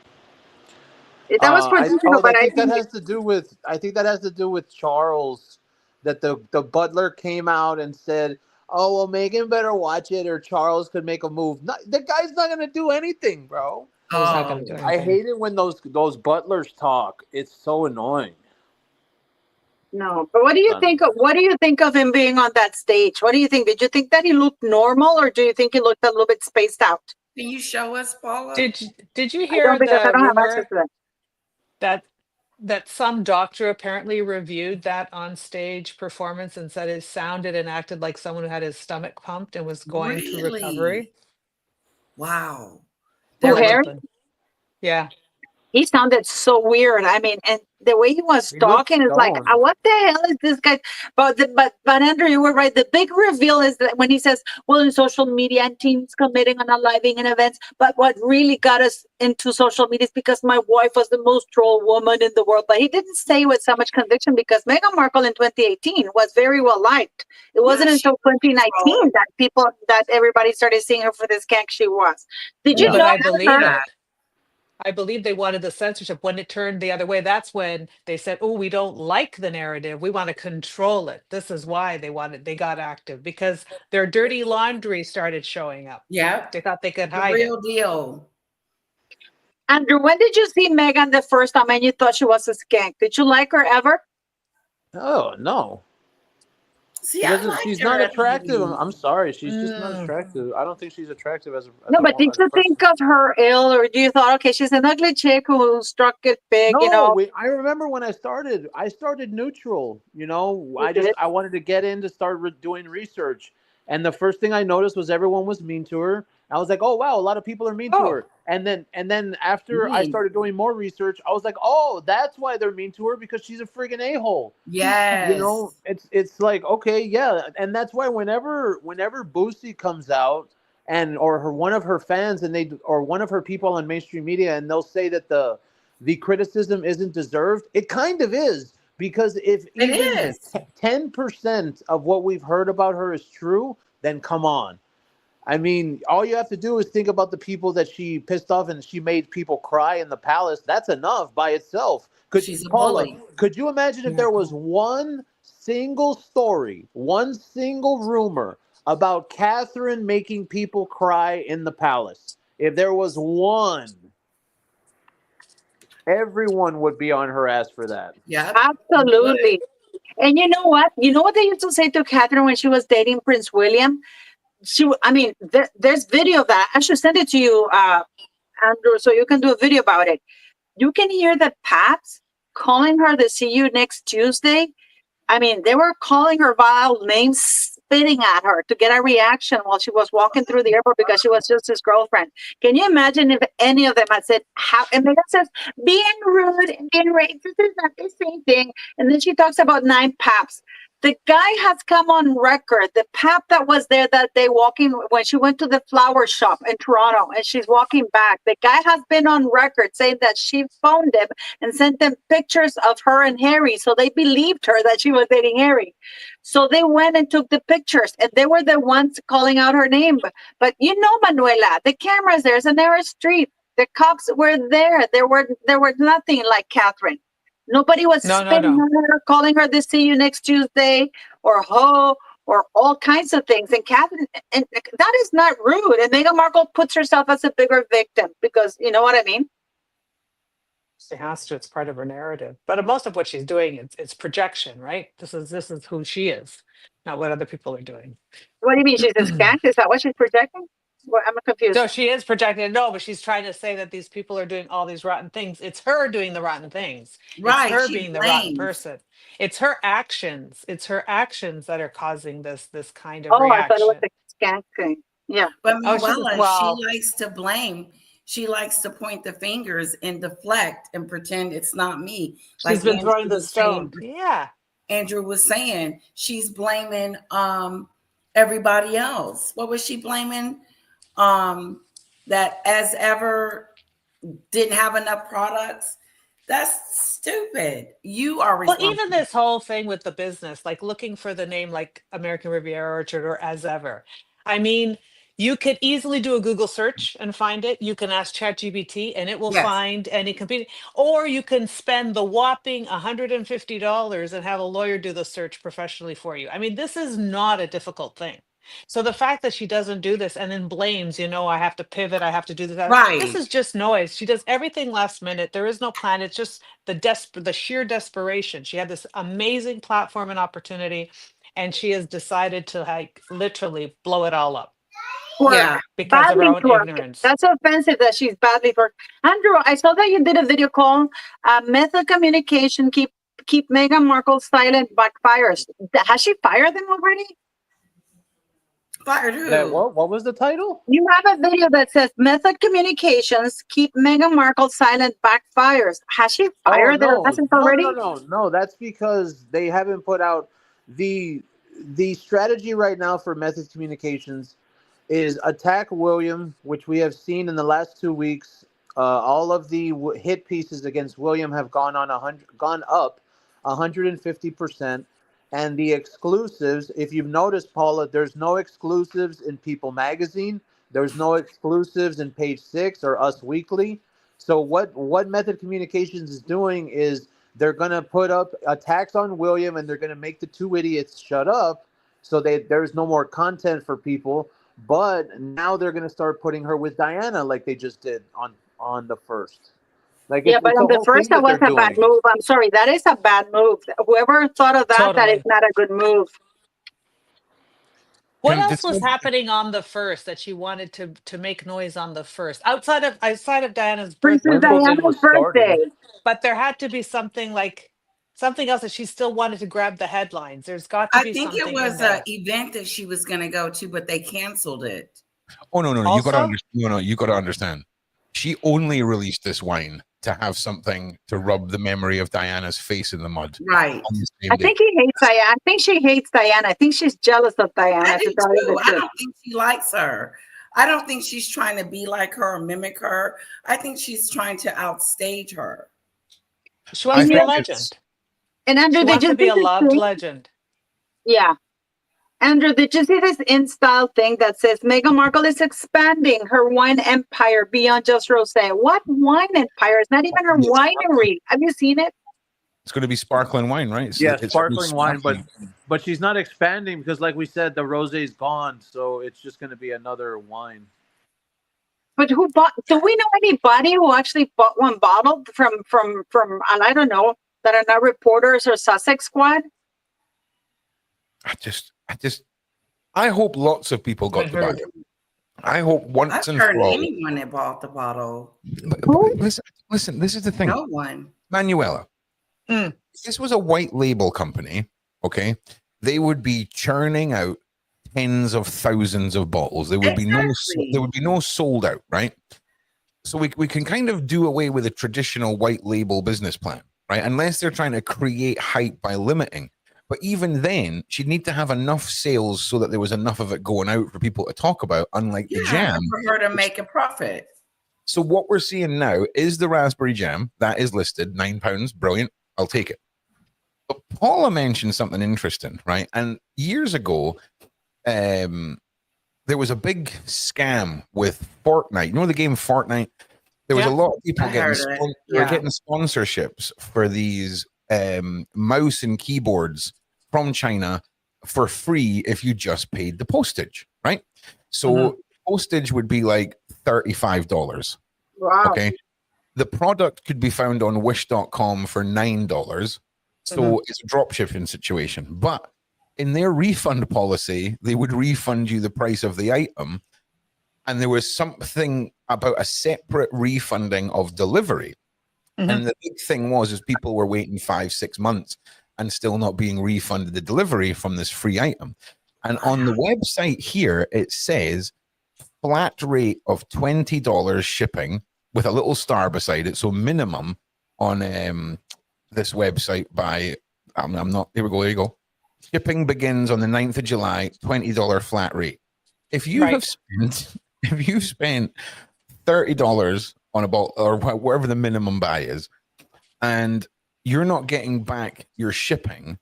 That was professional, but I think that has to do with. I think that has to do with Charles. That the butler came out and said, "Oh well, Megan better watch it, or Charles could make a move." The guy's not gonna do anything, bro. He's not going to do anything. I hate it when those butlers talk. It's so annoying. No, but what do you think of him being on that stage? What do you think? Did you think that he looked normal, or do you think he looked a little bit spaced out? Can you show us, Paula? Did you hear the rumor that some doctor apparently reviewed that on stage performance and said it sounded and acted like someone who had his stomach pumped and was going through recovery? Wow. Yeah. He sounded so weird. I mean, and the way he was talking is like, what the hell is this guy? But Andrew, you were right. The big reveal is that when he says, well, in social media and teens committing on living in events. But what really got us into social media is because my wife was the most troll woman in the world. But he didn't say with so much conviction because Meghan Markle in 2018 was very well liked. It wasn't until 2019 that everybody started seeing her for the skank she was. Did you know? I believe it. I believe they wanted the censorship. When it turned the other way, that's when they said, oh, we don't like the narrative. We want to control it. This is why they got active, because their dirty laundry started showing up. Yeah. They thought they could hide it. Real deal. Andrew, when did you see Meghan the first time and you thought she was a skank? Did you like her ever? Oh, no. See, she's not attractive. I'm sorry. She's just not attractive. I don't think she's attractive as a but did you think of her ill, or do you thought, okay, she's an ugly chick who struck it big, I remember when I started neutral, I wanted to get in to start doing research. And the first thing I noticed was everyone was mean to her. I was like, oh, wow, a lot of people are mean to her. And then after I started doing more research, I was like, oh, that's why they're mean to her, because she's a friggin' a-hole. Yes. It's like, okay, yeah. And that's why whenever Boosie comes out or one of her fans or one of her people on mainstream media, and they'll say that the criticism isn't deserved, it kind of is. Because if even 10% of what we've heard about her is true, then come on. I mean, all you have to do is think about the people that she pissed off and she made people cry in the palace. That's enough by itself. She's a bully. Could you imagine if there was one single story, one single rumor about Catherine making people cry in the palace? If there was one, everyone would be on her ass for that. Yeah, absolutely. And you know what? You know what they used to say to Catherine when she was dating Prince William? There's video of that. I should send it to you, Andrew, so you can do a video about it. You can hear the Pats calling her the "see you next Tuesday." I mean, they were calling her vile names, spitting at her to get a reaction while she was walking through the airport because she was just his girlfriend. Can you imagine if any of them had said, how? And Meghan says, being rude and being racist is not the same thing. And then she talks about 9 paps. The guy has come on record, the pap that was there that day walking when she went to the flower shop in Toronto and she's walking back. The guy has been on record saying that she phoned him and sent them pictures of her and Harry. So they believed her that she was dating Harry. So they went and took the pictures and they were the ones calling out her name. But you know, Manuela, the camera's there. It's a narrow street. The cops were there. There were nothing like Catherine. Nobody was spitting on her, calling her the "see you next Tuesday" or "ho" or all kinds of things. And Catherine, and that is not rude. And Meghan Markle puts herself as a bigger victim because you know what I mean. She has to. It's part of her narrative. But most of what she's doing, it's projection, right? This is who she is, not what other people are doing. What do you mean? She's a skank? Is that what she's projecting? Well, I'm confused. No, she is projecting. No, but she's trying to say that these people are doing all these rotten things. It's her doing the rotten things. Right. It's her being the rotten person. It's her actions. It's her actions that are causing this kind of reaction. I thought it was a skank thing. Yeah. But she likes to blame. She likes to point the fingers and deflect and pretend it's not me. She's been throwing the stone. Yeah. Andrew was saying she's blaming everybody else. What was she blaming? That as ever didn't have enough products. That's stupid. You are Well, responsible. even this whole thing with the business, like looking for the name like American Riviera Orchard or As Ever. I mean, you could easily do a Google search and find it. You can ask ChatGPT and it will Yes. find any competing, or you can spend the whopping $150 and have a lawyer do the search professionally for you. I mean, this is not a difficult thing. So the fact that she doesn't do this and then blames, I have to pivot, I have to do this. This Right. is just noise. She does everything last minute. There is no plan. It's just the sheer desperation. She had this amazing platform and opportunity, and she has decided to like literally blow it all up Yeah. because of her own twerk. ignorance. That's offensive that she's badly twerk. Andrew, I saw that you did a video called Method Communication Keep Meghan Markle Silent Backfires. Has she fired them already? Fired who? What was the title? You have a video that says Method Communications Keep Meghan Markle Silent Backfires. Has she fired their assets already? No. That's because they haven't put out the strategy right now for Method Communications is attack William, which we have seen in the last 2 weeks. All of the hit pieces against William have gone up 150%. And the exclusives, if you've noticed, Paula, there's no exclusives in People Magazine. There's no exclusives in Page 6 or Us Weekly. So what Method Communications is doing is they're going to put up attacks on William, and they're going to make the two idiots shut up so there's no more content for people. But now they're going to start putting her with Diana like they just did on the first. But on the first, that was a bad move. I'm sorry, that is a bad move. Whoever thought of that, that is not a good move. What else was happening on the first that she wanted to make noise on the first outside of Diana's birthday? Princess Diana's birthday. But there had to be something else that she still wanted to grab the headlines. There's got to be something. I think it was an event that she was going to go to, but they canceled it. Oh no! You got to understand. She only released this wine to have something to rub the memory of Diana's face in the mud. Right. I think he hates Diana. I think she hates Diana. I think she's jealous of Diana. I don't think she likes her. I don't think she's trying to be like her or mimic her. I think she's trying to outstage her. She wants to be a legend. And Andrew, she wants to be a loved legend. Yeah. Andrew, did you see this InStyle thing that says Meghan Markle is expanding her wine empire beyond just rosé? What wine empire? It's not even her winery. Have you seen it? It's going to be sparkling wine, right? It's sparkling wine, but she's not expanding because, like we said, the rosé is gone, so it's just going to be another wine. But who bought? Do we know anybody who actually bought one bottle from? I don't know, that are not reporters or Sussex Squad? I hope lots of people got to buy it. I hope once and for all. Anyone that bought the bottle. But listen, this is the thing. No one. Manuela. If this was a white label company, okay, they would be churning out tens of thousands of bottles. There would be no sold out, right? So we can kind of do away with a traditional white label business plan, right? Unless they're trying to create hype by limiting. But even then, she'd need to have enough sales so that there was enough of it going out for people to talk about, unlike the jam. For her to make a profit. So what we're seeing now is the raspberry jam. That is listed, £9. Brilliant. I'll take it. But Paula mentioned something interesting, right? And years ago, there was a big scam with Fortnite. You know the game Fortnite? There was a lot of people getting sponsorships for these mouse and keyboards from China for free if you just paid the postage, right? So postage would be like $35. Wow. Okay. The product could be found on wish.com for $9. So it's a drop shipping situation. But in their refund policy, they would refund you the price of the item. And there was something about a separate refunding of delivery. And the big thing is people were waiting 5-6 months and still not being refunded the delivery from this free item. And on the website here, it says flat rate of $20 shipping with a little star beside it. So minimum on this website by, here we go, there you go. Shipping begins on the 9th of July, $20 flat rate. If you have spent $30 on a bottle or whatever the minimum buy is, and you're not getting back your shipping.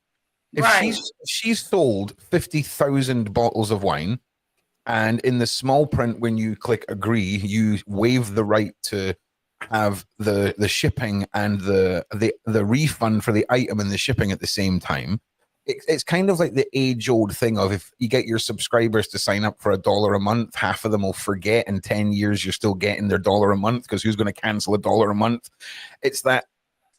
If she's sold 50,000 bottles of wine, and in the small print, when you click agree, you waive the right to have the shipping and the refund for the item and the shipping at the same time. It's kind of like the age-old thing of, if you get your subscribers to sign up for $1 a month, half of them will forget in 10 years you're still getting their $1 a month, because who's going to cancel $1 a month? It's that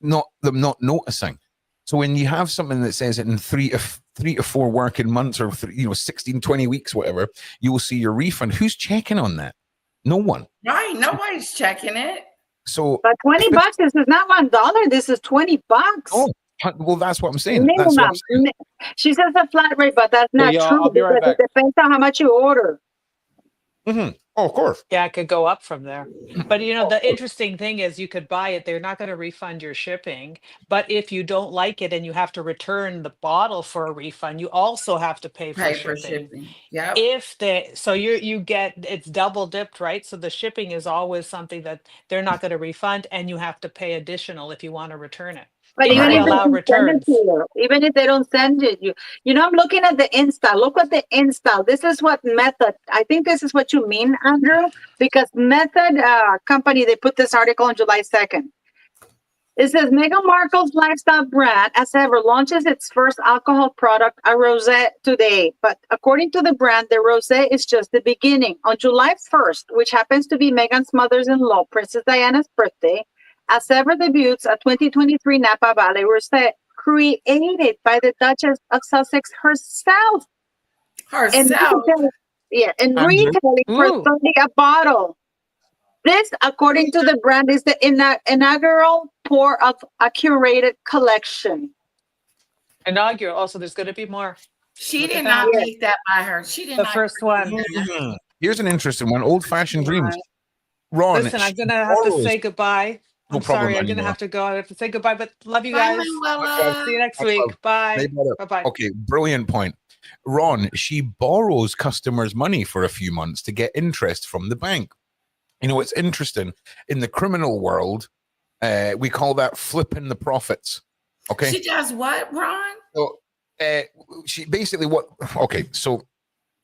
not noticing. So when you have something that says it in 3 to 4 working months, or 16, 20 weeks, whatever, you will see your refund. Who's checking on that? No one. Right. Nobody's checking it. So, but $20, this is not $1. This is $20. Oh, well, that's what I'm saying. That's what I'm saying. She says a flat rate, but that's not true, because it depends on how much you order. Mm-hmm. Oh, of course. Yeah, it could go up from there. But the interesting thing is, you could buy it. They're not going to refund your shipping. But if you don't like it and you have to return the bottle for a refund, you also have to pay for shipping. Yeah. So you get, it's double dipped, right? So the shipping is always something that they're not going to refund, and you have to pay additional if you want to return it. But even if they don't send it, I'm looking at the install. Look at the install. This is what Method. I think this is what you mean, Andrew, because Method company, they put this article on July 2nd. It says Meghan Markle's lifestyle brand, as ever, launches its first alcohol product, a rosé, today. But according to the brand, the rosé is just the beginning. On July 1st, which happens to be Meghan's mother-in-law, Princess Diana's birthday, as ever debuts a 2023 Napa Valley rosé created by the Duchess of Sussex herself. And retailing for 30 a bottle. This, according to the brand, is the inaugural pour of a curated collection. Inaugural. Also, there's going to be more. She did not make that by her. She did the not. First one. Here's an interesting one. Old-fashioned dreams. Ron, listen, I'm going to have to say goodbye. No I'm problem sorry, I'm going to have to go. I have to say goodbye, but love you guys. See you next week. Bye. Bye-bye. Okay, brilliant point. Ron, she borrows customers' money for a few months to get interest from the bank. It's interesting. In the criminal world, we call that flipping the profits. Okay. She does what, Ron? So, she basically so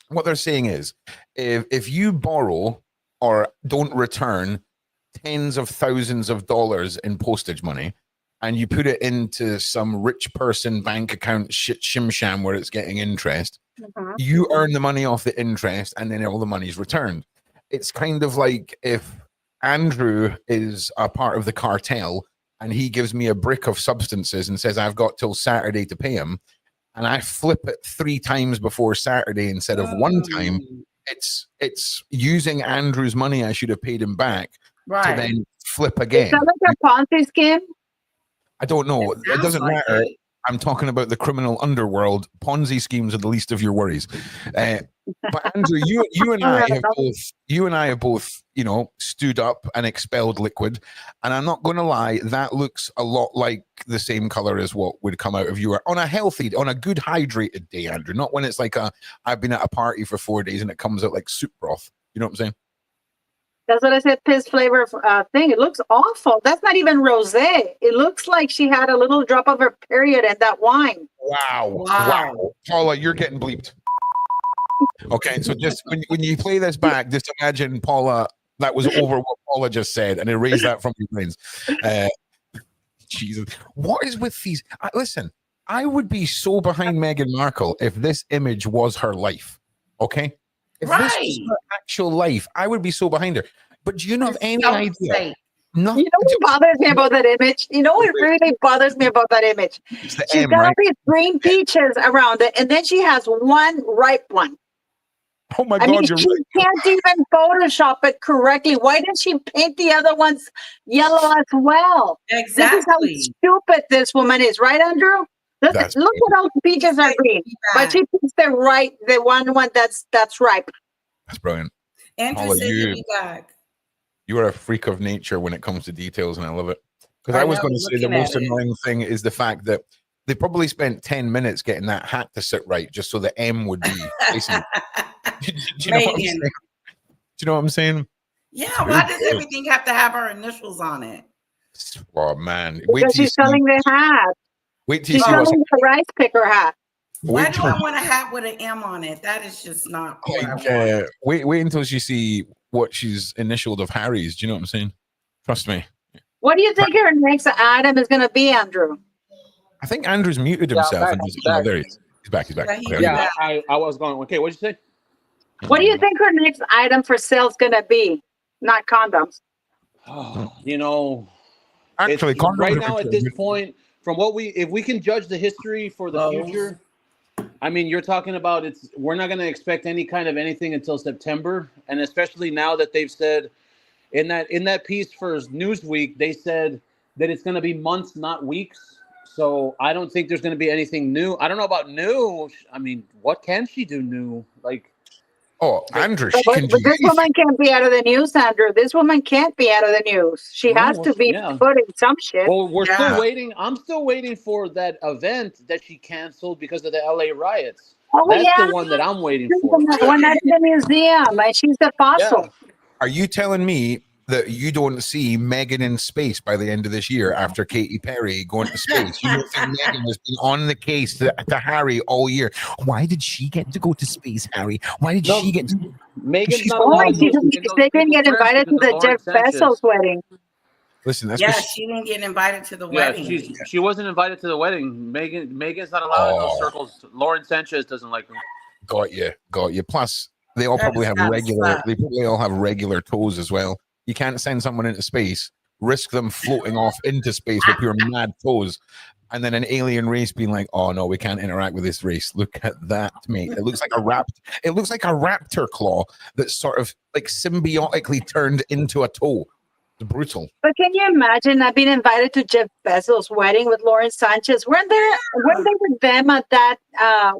what they're saying is, if you borrow or don't return tens of thousands of dollars in postage money, and you put it into some rich person bank account shim-sham where it's getting interest, you earn the money off the interest, and then all the money's returned. It's kind of like if Andrew is a part of the cartel and he gives me a brick of substances and says I've got till Saturday to pay him, and I flip it 3 times before Saturday instead of 1 time, it's using Andrew's money I should have paid him back to then flip again. Is that like a Ponzi scheme? I don't know. It doesn't matter. I'm talking about the criminal underworld. Ponzi schemes are the least of your worries. But Andrew, you and I have both, stood up and expelled liquid. And I'm not going to lie, that looks a lot like the same color as what would come out of you on a good hydrated day, Andrew. Not when it's like I've been at a party for 4 days and it comes out like soup broth. You know what I'm saying? That's what I said, piss flavor thing. It looks awful. That's not even rosé. It looks like she had a little drop of her period in that wine. Wow. Paula, you're getting bleeped. Okay, so just when you play this back, just imagine Paula, that was over what Paula just said, and erase that from your brains. Jesus. What is with these? Listen, I would be so behind Meghan Markle if this image was her life. Okay? If this was her actual life, I would be so behind her. But do you not have any idea? No. You know what bothers me about that image? You know what really bothers me about that image? She's got these green peaches around it, and then she has one ripe one. Oh my God, you're she can't even Photoshop it correctly. Why didn't she paint the other ones yellow as well? Exactly. This is how stupid this woman is, right, Andrew? Look at all the peaches are green, but she picks the one that's ripe. That's brilliant. Andrew said he'll be back. You are a freak of nature when it comes to details, and I love it. Because I was going to say the most annoying thing is the fact that they probably spent 10 minutes getting that hat to sit right just so the M would be facing. Do you know what I'm saying? Yeah, why does everything have to have our initials on it? Oh man, Because she's selling the hat. Wait till you she's see what's selling the rice picker hat. Why do I want a hat with an M on it? That is just not what I want. wait until you see what she's initialed of Harry's. Do you know what I'm saying? Trust me. What do you think her next item is going to be, Andrew? I think Andrew's muted himself. Back, and there he is. He's back. He's back. Yeah, I was going. Okay, what'd you say? What do you think her next item for sale is going to be? Not condoms. You know, actually, right now at this point, from what if we can judge the history for the future, I mean, you're talking about we're not going to expect any kind of anything until September, and especially now that they've said in that piece for Newsweek, they said that it's going to be months, not weeks. So I don't think there's going to be anything new. I don't know about new. I mean, what can she do new? Like, Andrew, but this woman can't be out of the news, Andrew. This woman can't be out of the news. She has to be putting some shit. Well, we're still waiting. I'm still waiting for that event that she canceled because of the LA riots. That's the one that I'm waiting for. When at the museum, and she's the fossil. Yeah. Are you telling me that you don't see Meghan in space by the end of this year after Katy Perry going to space? You don't think Meghan has been on the case to Harry all year? Why did she get to go to space, Harry? Why did she get to... Megan's not allowed. They didn't get invited to the Jeff Bezos wedding. Listen, that's she didn't get invited to the wedding. She wasn't invited to the wedding. Megan's not allowed in those circles. Lauren Sanchez doesn't like her. Got you. Plus, they all probably have regular. They probably all have regular toes as well. You can't send someone into space, risk them floating off into space with your mad toes, and then an alien race being like, "Oh no, we can't interact with this race. Look at that, mate. It looks like a It looks like a raptor claw that's sort of like symbiotically turned into a toe. It's brutal." But can you imagine not being invited to Jeff Bezos' wedding with Lauren Sanchez? Weren't they with them at that?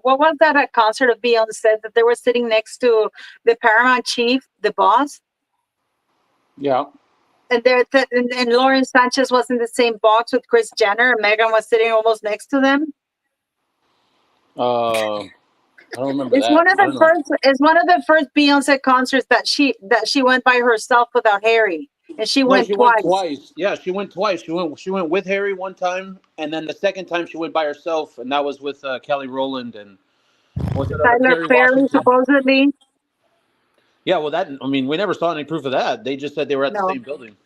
What was that? A concert of Beyonce that they were sitting next to the Paramount chief, the boss. Yeah. And and Lauren Sanchez was in the same box with Kris Jenner, and Meghan was sitting almost next to them. I don't remember it's that. One of the first Beyonce concerts that she went by herself without Harry, and she went twice. Yeah, she went twice. She went with Harry one time, and then the second time she went by herself, and that was with Kelly Rowland and Tyler Perry, supposedly. Yeah, well, we never saw any proof of that. They just said they were at the same building.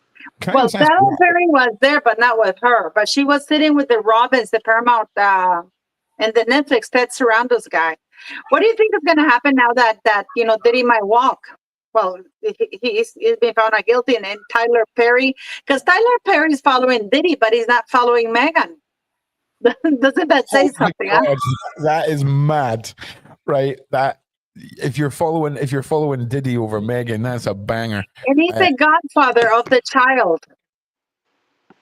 Well, Tyler Perry was there, but not with her. But she was sitting with the Robbins, the Paramount, and the Netflix Ted Sarandos guy. What do you think is going to happen now that Diddy might walk? Well, he's been found not guilty, and then Tyler Perry, because Tyler Perry is following Diddy, but he's not following Meghan. Doesn't that say something? Huh? That is mad, right? That. If you're following Diddy over Meghan, that's a banger. And he's the godfather of the child.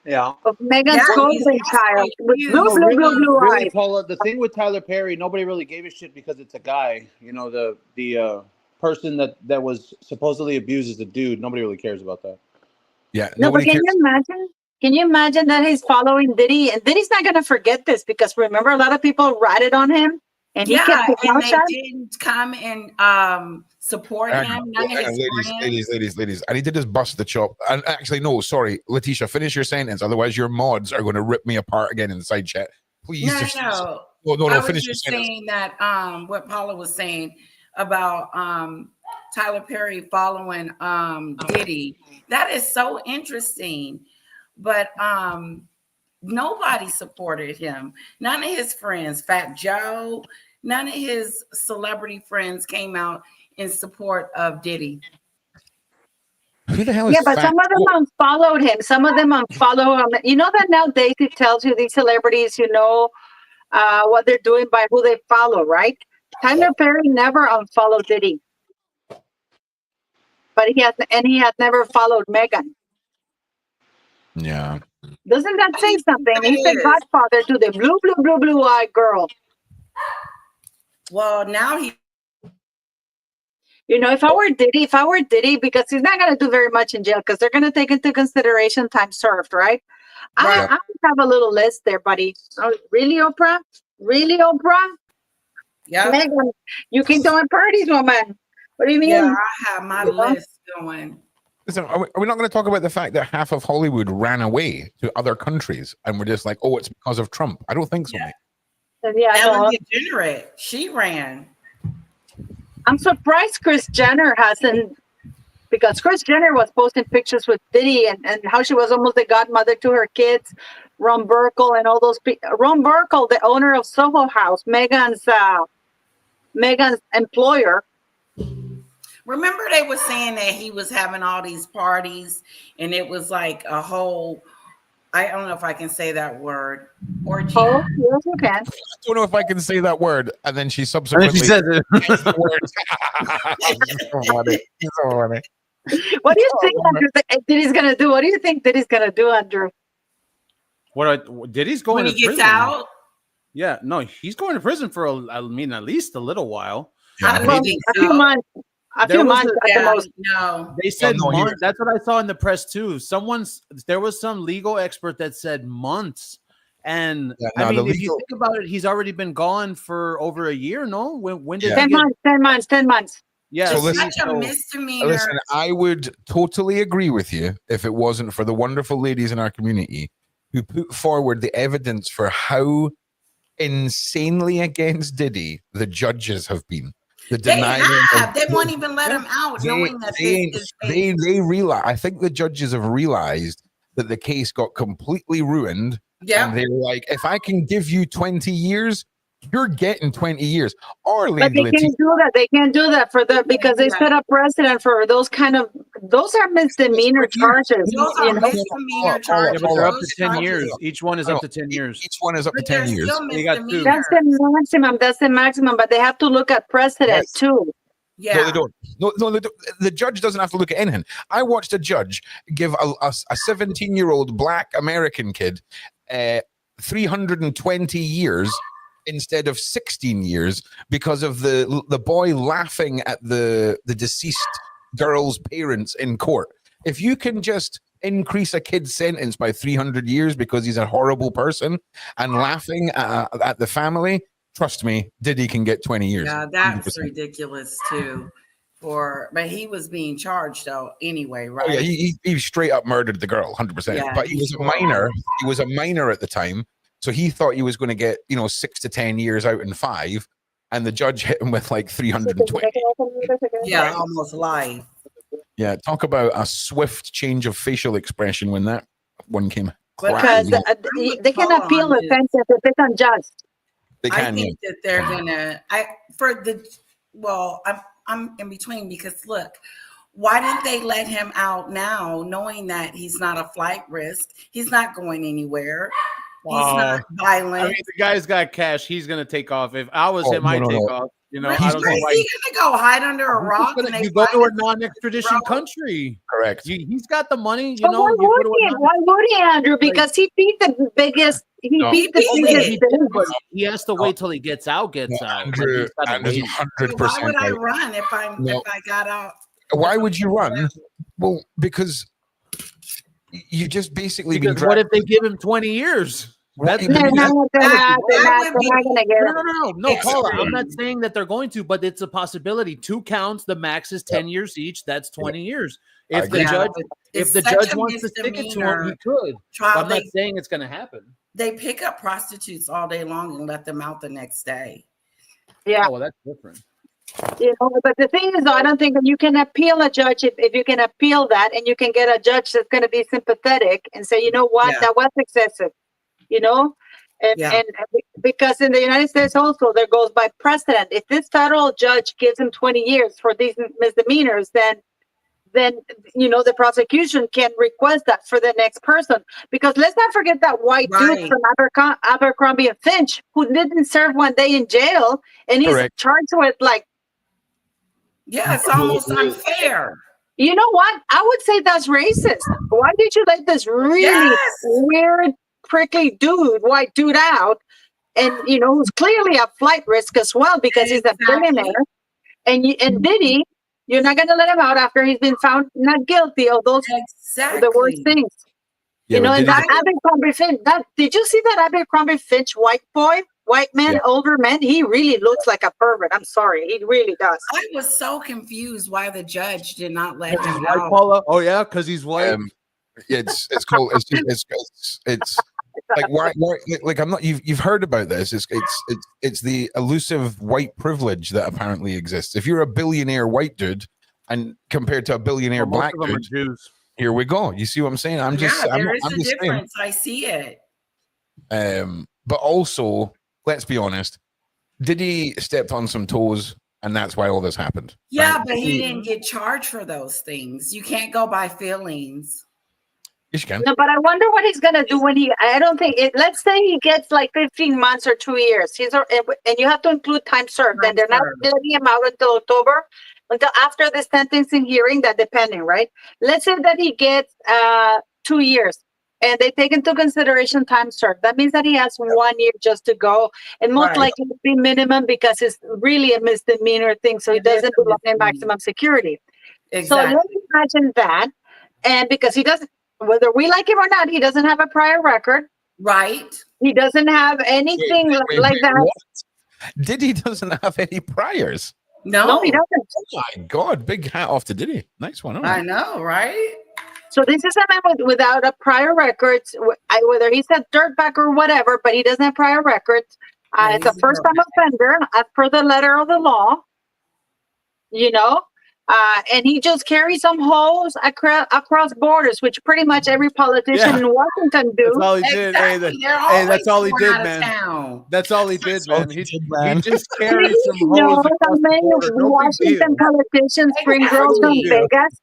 Yeah. Of Meghan's golden child. With blue eyes. Paula, the thing with Tyler Perry, nobody really gave a shit because it's a guy. The person that was supposedly abused is a dude. Nobody really cares about that. Yeah. No, but can you imagine? Can you imagine that he's following Diddy? And Diddy's not going to forget this because remember, a lot of people ratted on him. And he kept and they didn't come and support him. None of his ladies. And he did just bust the chop. And actually, no, sorry, Letitia, finish your sentence. Otherwise, your mods are going to rip me apart again in the side chat. Please. No. I was finish just saying that what Paula was saying about Tyler Perry following Diddy. That is so interesting. But nobody supported him. None of his friends, Fat Joe, none of his celebrity friends came out in support of Diddy. Who the hell is but some of them unfollowed him. Some of them unfollow him. You know that nowadays it tells you these celebrities, what they're doing by who they follow, right? Tyler Perry never unfollowed Diddy. But he has never followed Meghan. Yeah. Doesn't that say something? He's the godfather to the blue-eyed girl. Well, now he. If I were Diddy, because he's not going to do very much in jail, because they're going to take into consideration time served, right? I have a little list there, buddy. Oh, really, Oprah? Really, Oprah? Yeah. Meghan, you keep doing parties, woman. What do you mean? Yeah, I have my list going. Listen, are we not going to talk about the fact that half of Hollywood ran away to other countries and we're just like, oh, it's because of Trump? I don't think so, mate. Ellen DeGeneres, she ran. I'm surprised Kris Jenner hasn't, because Kris Jenner was posting pictures with Diddy and how she was almost the godmother to her kids, Ron Burkle and all those people. Ron Burkle, the owner of Soho House, Meghan's employer. Remember they were saying that he was having all these parties and it was like a whole, I don't know if I can say that word. Orgy. Oh, yes, you can. I don't know if I can say that word. And then she subsequently said it. the word. So funny. What do you think Andrew, Diddy's going to do? What do you think Diddy's going to do, Andrew? Diddy's going when to he gets prison. out? Yeah, no, he's going to prison for, at least a little while. I don't think a few so. months. A few months at the most. No. They said no, months. That's what I saw in the press too. There was some legal expert that said months. And I mean, if you think about it, he's already been gone for over a year. No, when did 10 months? 10 months. Yeah, So it's such a misdemeanor. Listen, I would totally agree with you if it wasn't for the wonderful ladies in our community who put forward the evidence for how insanely against Diddy the judges have been. They won't even let him out, knowing that they realize. I think the judges have realized that the case got completely ruined. Yeah, and they're like, if I can give you 20 years, you're getting 20 years. Or but they can't do that. They can't do that because they set a precedent for those are misdemeanor charges. Those are misdemeanor charges. Yeah, but they're up to 10 years. Each one is up to 10 years. Each one is up to 10 years. You got two. That's the maximum, but they have to look at precedent too. Yeah. No, they don't. No, they don't. The judge doesn't have to look at anything. I watched a judge give a 17-year-old black American kid 320 years instead of 16 years because of the boy laughing at the deceased girl's parents in court. If you can just increase a kid's sentence by 300 years because he's a horrible person and laughing at the family, trust me, Diddy can get 20 years. Yeah, that's 100%. Ridiculous too. But he was being charged though anyway, right? Oh, yeah, he straight up murdered the girl, 100%. Yeah, but he was a minor. He was a minor at the time, so he thought he was going to get 6 to 10 years out in 5, and the judge hit him with like 320. Yeah, almost life. Yeah, talk about a swift change of facial expression when that one came. Because they can appeal the sentence if it's unjust. They can. I think that they're gonna. I'm in between because look, why didn't they let him out now, knowing that he's not a flight risk? He's not going anywhere. He's not violent. I mean, the guy's got cash. He's gonna take off. If I was him, I'd take off. I don't know why. Is he gonna go hide under a rock? You go to a non-extradition country. Correct. He's got the money. Why would he, Andrew? Because he beat the biggest. He has to wait till he gets out. Andrew, 100%. Why would I run if I got out? Why would you run? Well, because you just basically. What if they give him 20 years? No, Paula, I'm not saying that they're going to, but it's a possibility. 2 counts, the max is 10 years each. That's 20 years. If the judge wants to stick it to him, he could. I'm not saying it's going to happen. They pick up prostitutes all day long and let them out the next day. Yeah. Oh, well, that's different. But the thing is, though, I don't think that you can appeal a judge if you can appeal that, and you can get a judge that's going to be sympathetic and say, you know what, that was excessive. And because in the United States also there goes by precedent. If this federal judge gives him 20 years for these misdemeanors, then the prosecution can request that for the next person. Because let's not forget that white dude from Abercrombie and Finch who didn't serve 1 day in jail, and he's charged with it's almost unfair. You know what? I would say that's racist. Why did you let this really weird, prickly white dude out, and who's clearly a flight risk as well because he's a billionaire, and Diddy, you're not going to let him out after he's been found not guilty of those the worst things. And that Abercrombie Finch. Did you see that Abercrombie Finch white boy white man, older man, he really looks like a pervert. I'm sorry, he really does. I was so confused why the judge did not let him White, out. Paula? Oh yeah, because he's white. It's called it's like why like I'm not you've heard about this. It's the elusive white privilege that apparently exists. If you're a billionaire white dude and compared to a billionaire Well, black most of them dude, are Jews. here we go. You see what I'm saying? I'm just there is I'm a just difference. I see it. saying. But also, let's be honest, Diddy stepped on some toes, and that's why all this happened. Yeah, right? but he didn't get charged for those things. You can't go by feelings. Yes, you can. No, but I wonder what he's gonna do when I don't think it. Let's say he gets like 15 months or 2 years. And you have to include time served. And they're not letting him out until October, until after the sentencing hearing. That depending, right? Let's say that he gets 2 years, and they take into consideration time served. That means that he has 1 year just to go, and most likely it'll be minimum because it's really a misdemeanor thing, so it doesn't belong in maximum security. Exactly. So let's imagine that, and because he doesn't. Whether we like him or not, he doesn't have a prior record. Right. He doesn't have anything like that. What? Diddy doesn't have any priors. No, he doesn't. Oh my God. Big hat off to Diddy. Nice one. I know, right? So this is a man without a prior record, whether he's a dirtbag or whatever, but he doesn't have prior records. It's a first-time offender as per the letter of the law. You know? And he just carries some hoes across borders, which pretty much every politician in Washington do. That's all he did. Exactly. Hey, that's all he did, man. Town. That's all he did, man. He just You carried some know, hoes across the border. No big Washington deal. politicians bring girls from Vegas.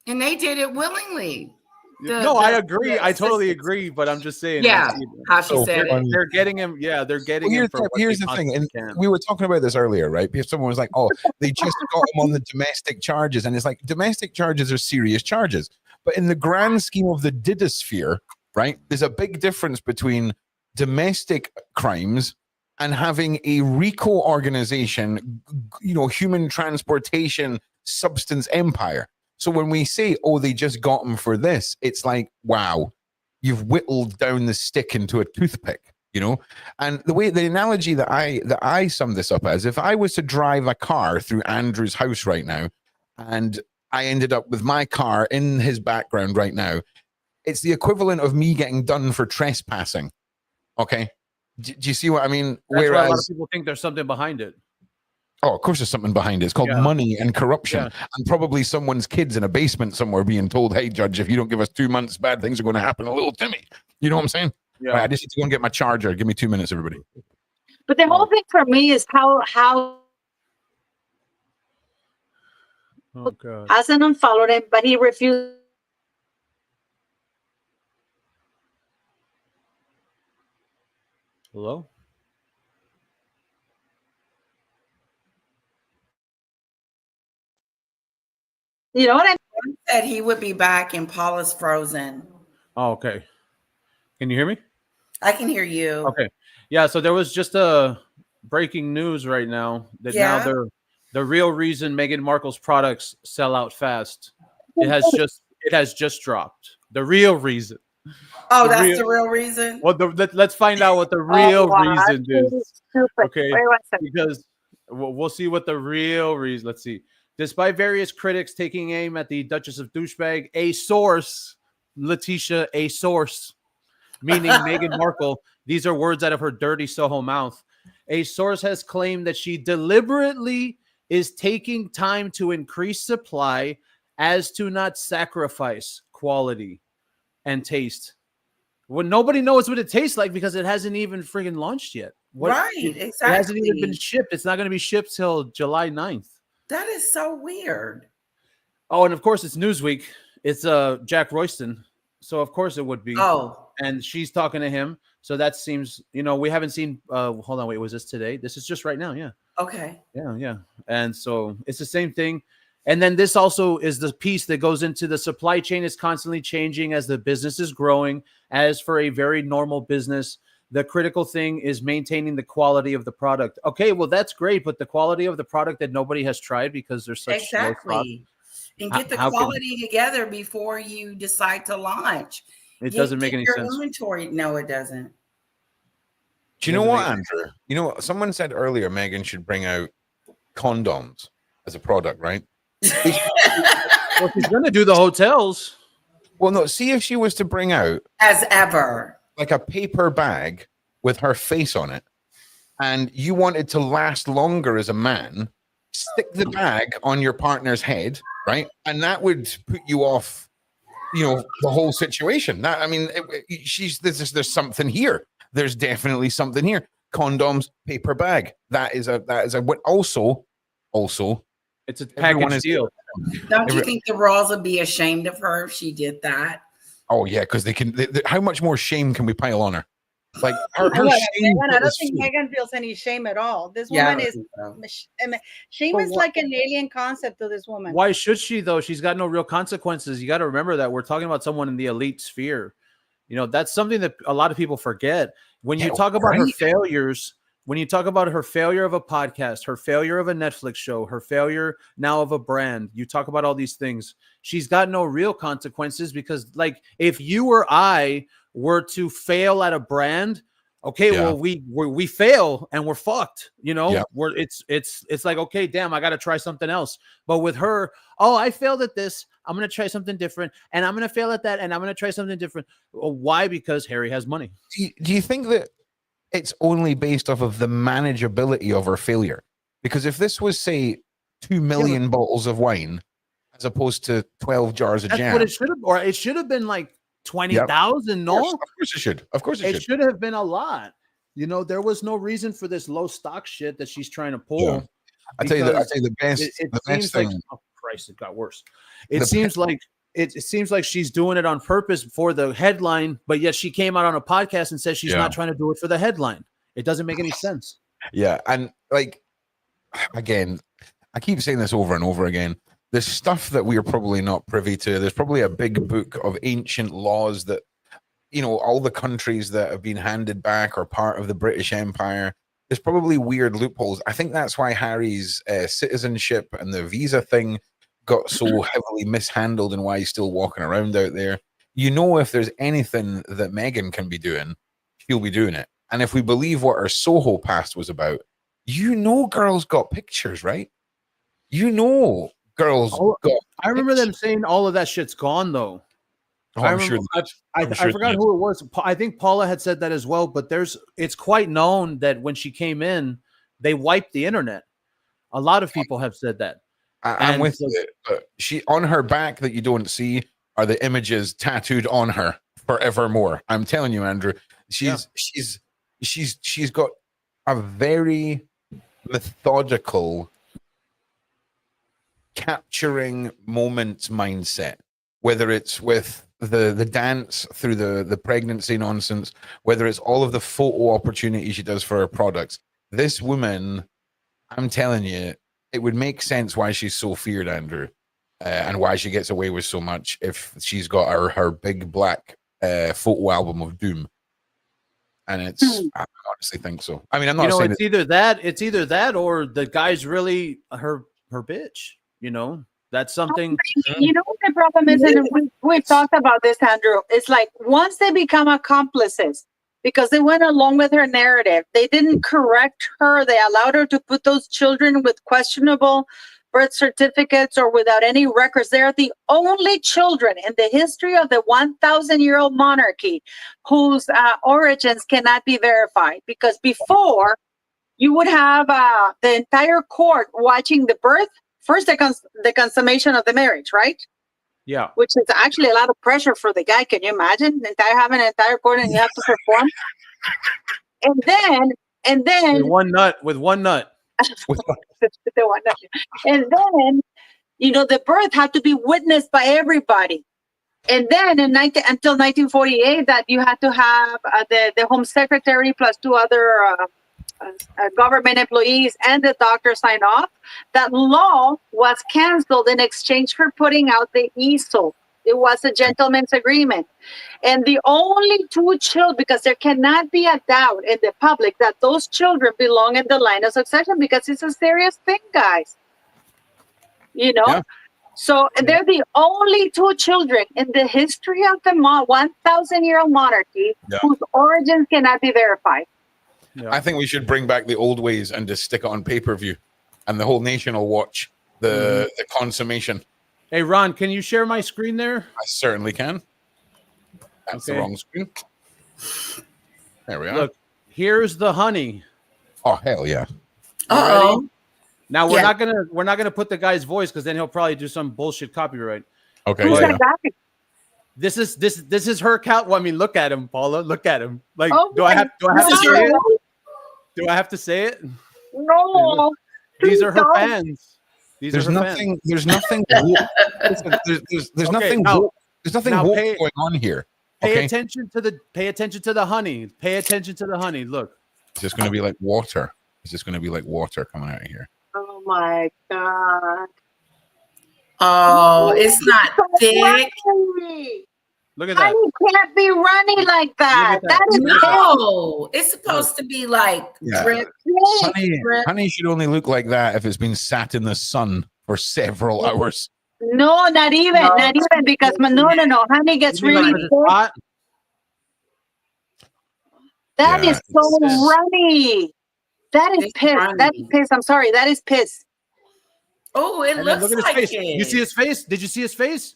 And they did it willingly. No, I agree. I totally agree. But I'm just saying. Yeah, how she said it. They're getting him. Yeah, they're getting him. Here's the thing, and we were talking about this earlier, right? Because someone was like, "Oh, they just got him on the domestic charges," and it's like domestic charges are serious charges, but in the grand scheme of the Didosphere, right? There's a big difference between domestic crimes and having a RICO organization, you know, human transportation substance empire. So when we say, "Oh, they just got him for this," it's like, wow, you've whittled down the stick into a toothpick, you know. And the analogy that I sum this up as, if I was to drive a car through Andrew's house right now, and I ended up with my car in his background right now, it's the equivalent of me getting done for trespassing. Okay, do you see what I mean? That's why a lot of people think there's something behind it. Oh, of course there's something behind it. It's called money and corruption. And probably someone's kids in a basement somewhere being told, "Hey, judge, if you don't give us 2 months, bad things are going to happen to little Timmy." You know what I'm saying? Yeah. Right, I just need to go and get my charger. Give me 2 minutes, everybody. But the whole thing for me is how Oh, God. hasn't unfollowed him, but he refused. Hello? You know what I mean? He said he would be back and Paula's frozen. Oh, okay. Can you hear me? I can hear you. Okay. Yeah, so there was just a breaking news right now that now they're the real reason Meghan Markle's products sell out fast. It has just dropped. The real reason. Oh, that's the real reason? Well, let's find out what the real reason is. Okay. Because we'll see what the real reason. Let's see. Despite various critics taking aim at the Duchess of Douchebag, a source, Letitia, a source, meaning Meghan Markle, these are words out of her dirty Soho mouth. A source has claimed that she deliberately is taking time to increase supply as to not sacrifice quality and taste. Well, nobody knows what it tastes like because it hasn't even friggin' launched yet. Exactly. It hasn't even been shipped. It's not going to be shipped till July 9th. That is so weird. Oh, and of course it's Newsweek. It's Jack Royston. So of course it would be. Oh. And she's talking to him. So that seems, we haven't seen hold on, wait, was this today? This is just right now, yeah. Okay. Yeah. And so it's the same thing. And then this also is the piece that goes into the supply chain is constantly changing as the business is growing. As for a very normal business, the critical thing is maintaining the quality of the product. Okay, well, that's great, but the quality of the product that nobody has tried because there's such exactly. And get the quality together before you decide to launch. It doesn't make any sense. Inventory. No, it doesn't. Do you know what, Andrew? You know what? Someone said earlier Meghan should bring out condoms as a product, right? Well, she's going to do the hotels. Well, no, see if she was to bring out as ever like a paper bag with her face on it, and you wanted to last longer as a man, stick the bag on your partner's head, right? And that would put you off, you know, the whole situation. That, I mean, there's something here. There's definitely something here. Condoms, paper bag. That is a what also it's a package deal. Don't you think the Raws would be ashamed of her if she did that? Oh yeah, because how much more shame can we pile on her? Like her I shame. don't think Meghan feels any shame at all. This woman is shame is like an alien concept to this woman. Why should she though? She's got no real consequences. You got to remember that we're talking about someone in the elite sphere. You know, that's something that a lot of people forget. When you talk about her failures, when you talk about her failure of a podcast, her failure of a Netflix show, her failure now of a brand, you talk about all these things. She's got no real consequences because, like, if you or I were to fail at a brand, okay, well, we fail and we're fucked. You know, it's like, okay, damn, I got to try something else. But with her, oh, I failed at this, I'm going to try something different, and I'm going to fail at that, and I'm going to try something different. Why? Because Harry has money. Do you think that it's only based off of the manageability of her failure? Because if this was, say, 2 million bottles of wine as opposed to 12 jars of jam, that's what it should have, or it should have been like 20,000. No, of course it should. Of course it should have been a lot. You know, there was no reason for this low stock shit that she's trying to pull. Yeah. I tell you the best. It the seems best thing. like, oh Christ, it got worse. It seems like she's doing it on purpose for the headline, but yet she came out on a podcast and says she's not trying to do it for the headline. It doesn't make any sense. Yeah, and like again, I keep saying this over and over again. There's stuff that we are probably not privy to. There's probably a big book of ancient laws that, you know, all the countries that have been handed back or part of the British Empire. There's probably weird loopholes. I think that's why Harry's citizenship and the visa thing got so heavily mishandled and why he's still walking around out there. You know, if there's anything that Meghan can be doing, she'll be doing it. And if we believe what her Soho past was about, you know, girls got pictures, right? You know, girls got. I remember them saying all of that shit's gone, though. Oh, I'm sure. I forgot who it was. I think Paula had said that as well. But it's quite known that when she came in, they wiped the internet. A lot of people have said that. I'm with you. But she, on her back that you don't see are the images tattooed on her forevermore. I'm telling you, Andrew, she's got a very methodical capturing moments mindset, whether it's with the dance through the pregnancy nonsense, whether it's all of the photo opportunities she does for her products. This woman, I'm telling you, it would make sense why she's so feared, Andrew, and why she gets away with so much if she's got her big black photo album of doom. And I honestly think so. I mean, I'm not saying it's either that or the guy's really her bitch. You know, that's something. You know what the problem is, and we've talked about this, Andrew. It's like once they become accomplices, because they went along with her narrative, they didn't correct her. They allowed her to put those children with questionable birth certificates or without any records. They're the only children in the history of the 1,000-year-old monarchy whose origins cannot be verified. Because before, you would have the entire court watching the birth, first the consummation of the marriage, right? Yeah. Which is actually a lot of pressure for the guy. Can you imagine having an entire court and you have to perform? And then with one nut. And then, you know, the birth had to be witnessed by everybody. And then until 1948, that you had to have the home secretary plus two other government employees and the doctor sign off. That law was canceled in exchange for putting out the ESO. It was a gentleman's agreement. And the only two children, because there cannot be a doubt in the public that those children belong in the line of succession, because it's a serious thing, guys. You know? Yeah. So they're the only two children in the history of the 1,000-year-old monarchy whose origins cannot be verified. I think we should bring back the old ways and just stick it on pay-per-view, and the whole nation will watch the consummation. Hey, Ron, can you share my screen there? I certainly can. That's the wrong screen. There we are. Look, here's the honey. Oh hell yeah! Uh-oh. Now we're not gonna put the guy's voice because then he'll probably do some bullshit copyright. Okay. Who's that guy? This is her count. Well, I mean, look at him, Paula. Look at him. Like, Oh do I have to say it? Do I have to say it? No. These are her Don't. fans. There's nothing. There's nothing. Listen, there's nothing. There's nothing woke going on here. Pay attention to the honey. Pay attention to the honey. Look. It's just going to be like water. It's just going to be like water coming out of here. Oh my God. Oh, it's not thick. Look at that. Honey can't be runny like that. That is No, it's supposed to be like drip. Honey should only look like that if it's been sat in the sun for several hours. No, not even because no. Honey gets really thick. That is so runny. That is piss. That is piss. I'm sorry. That is piss. Oh, it looks look at like his face. it. You see his face? Did you see his face?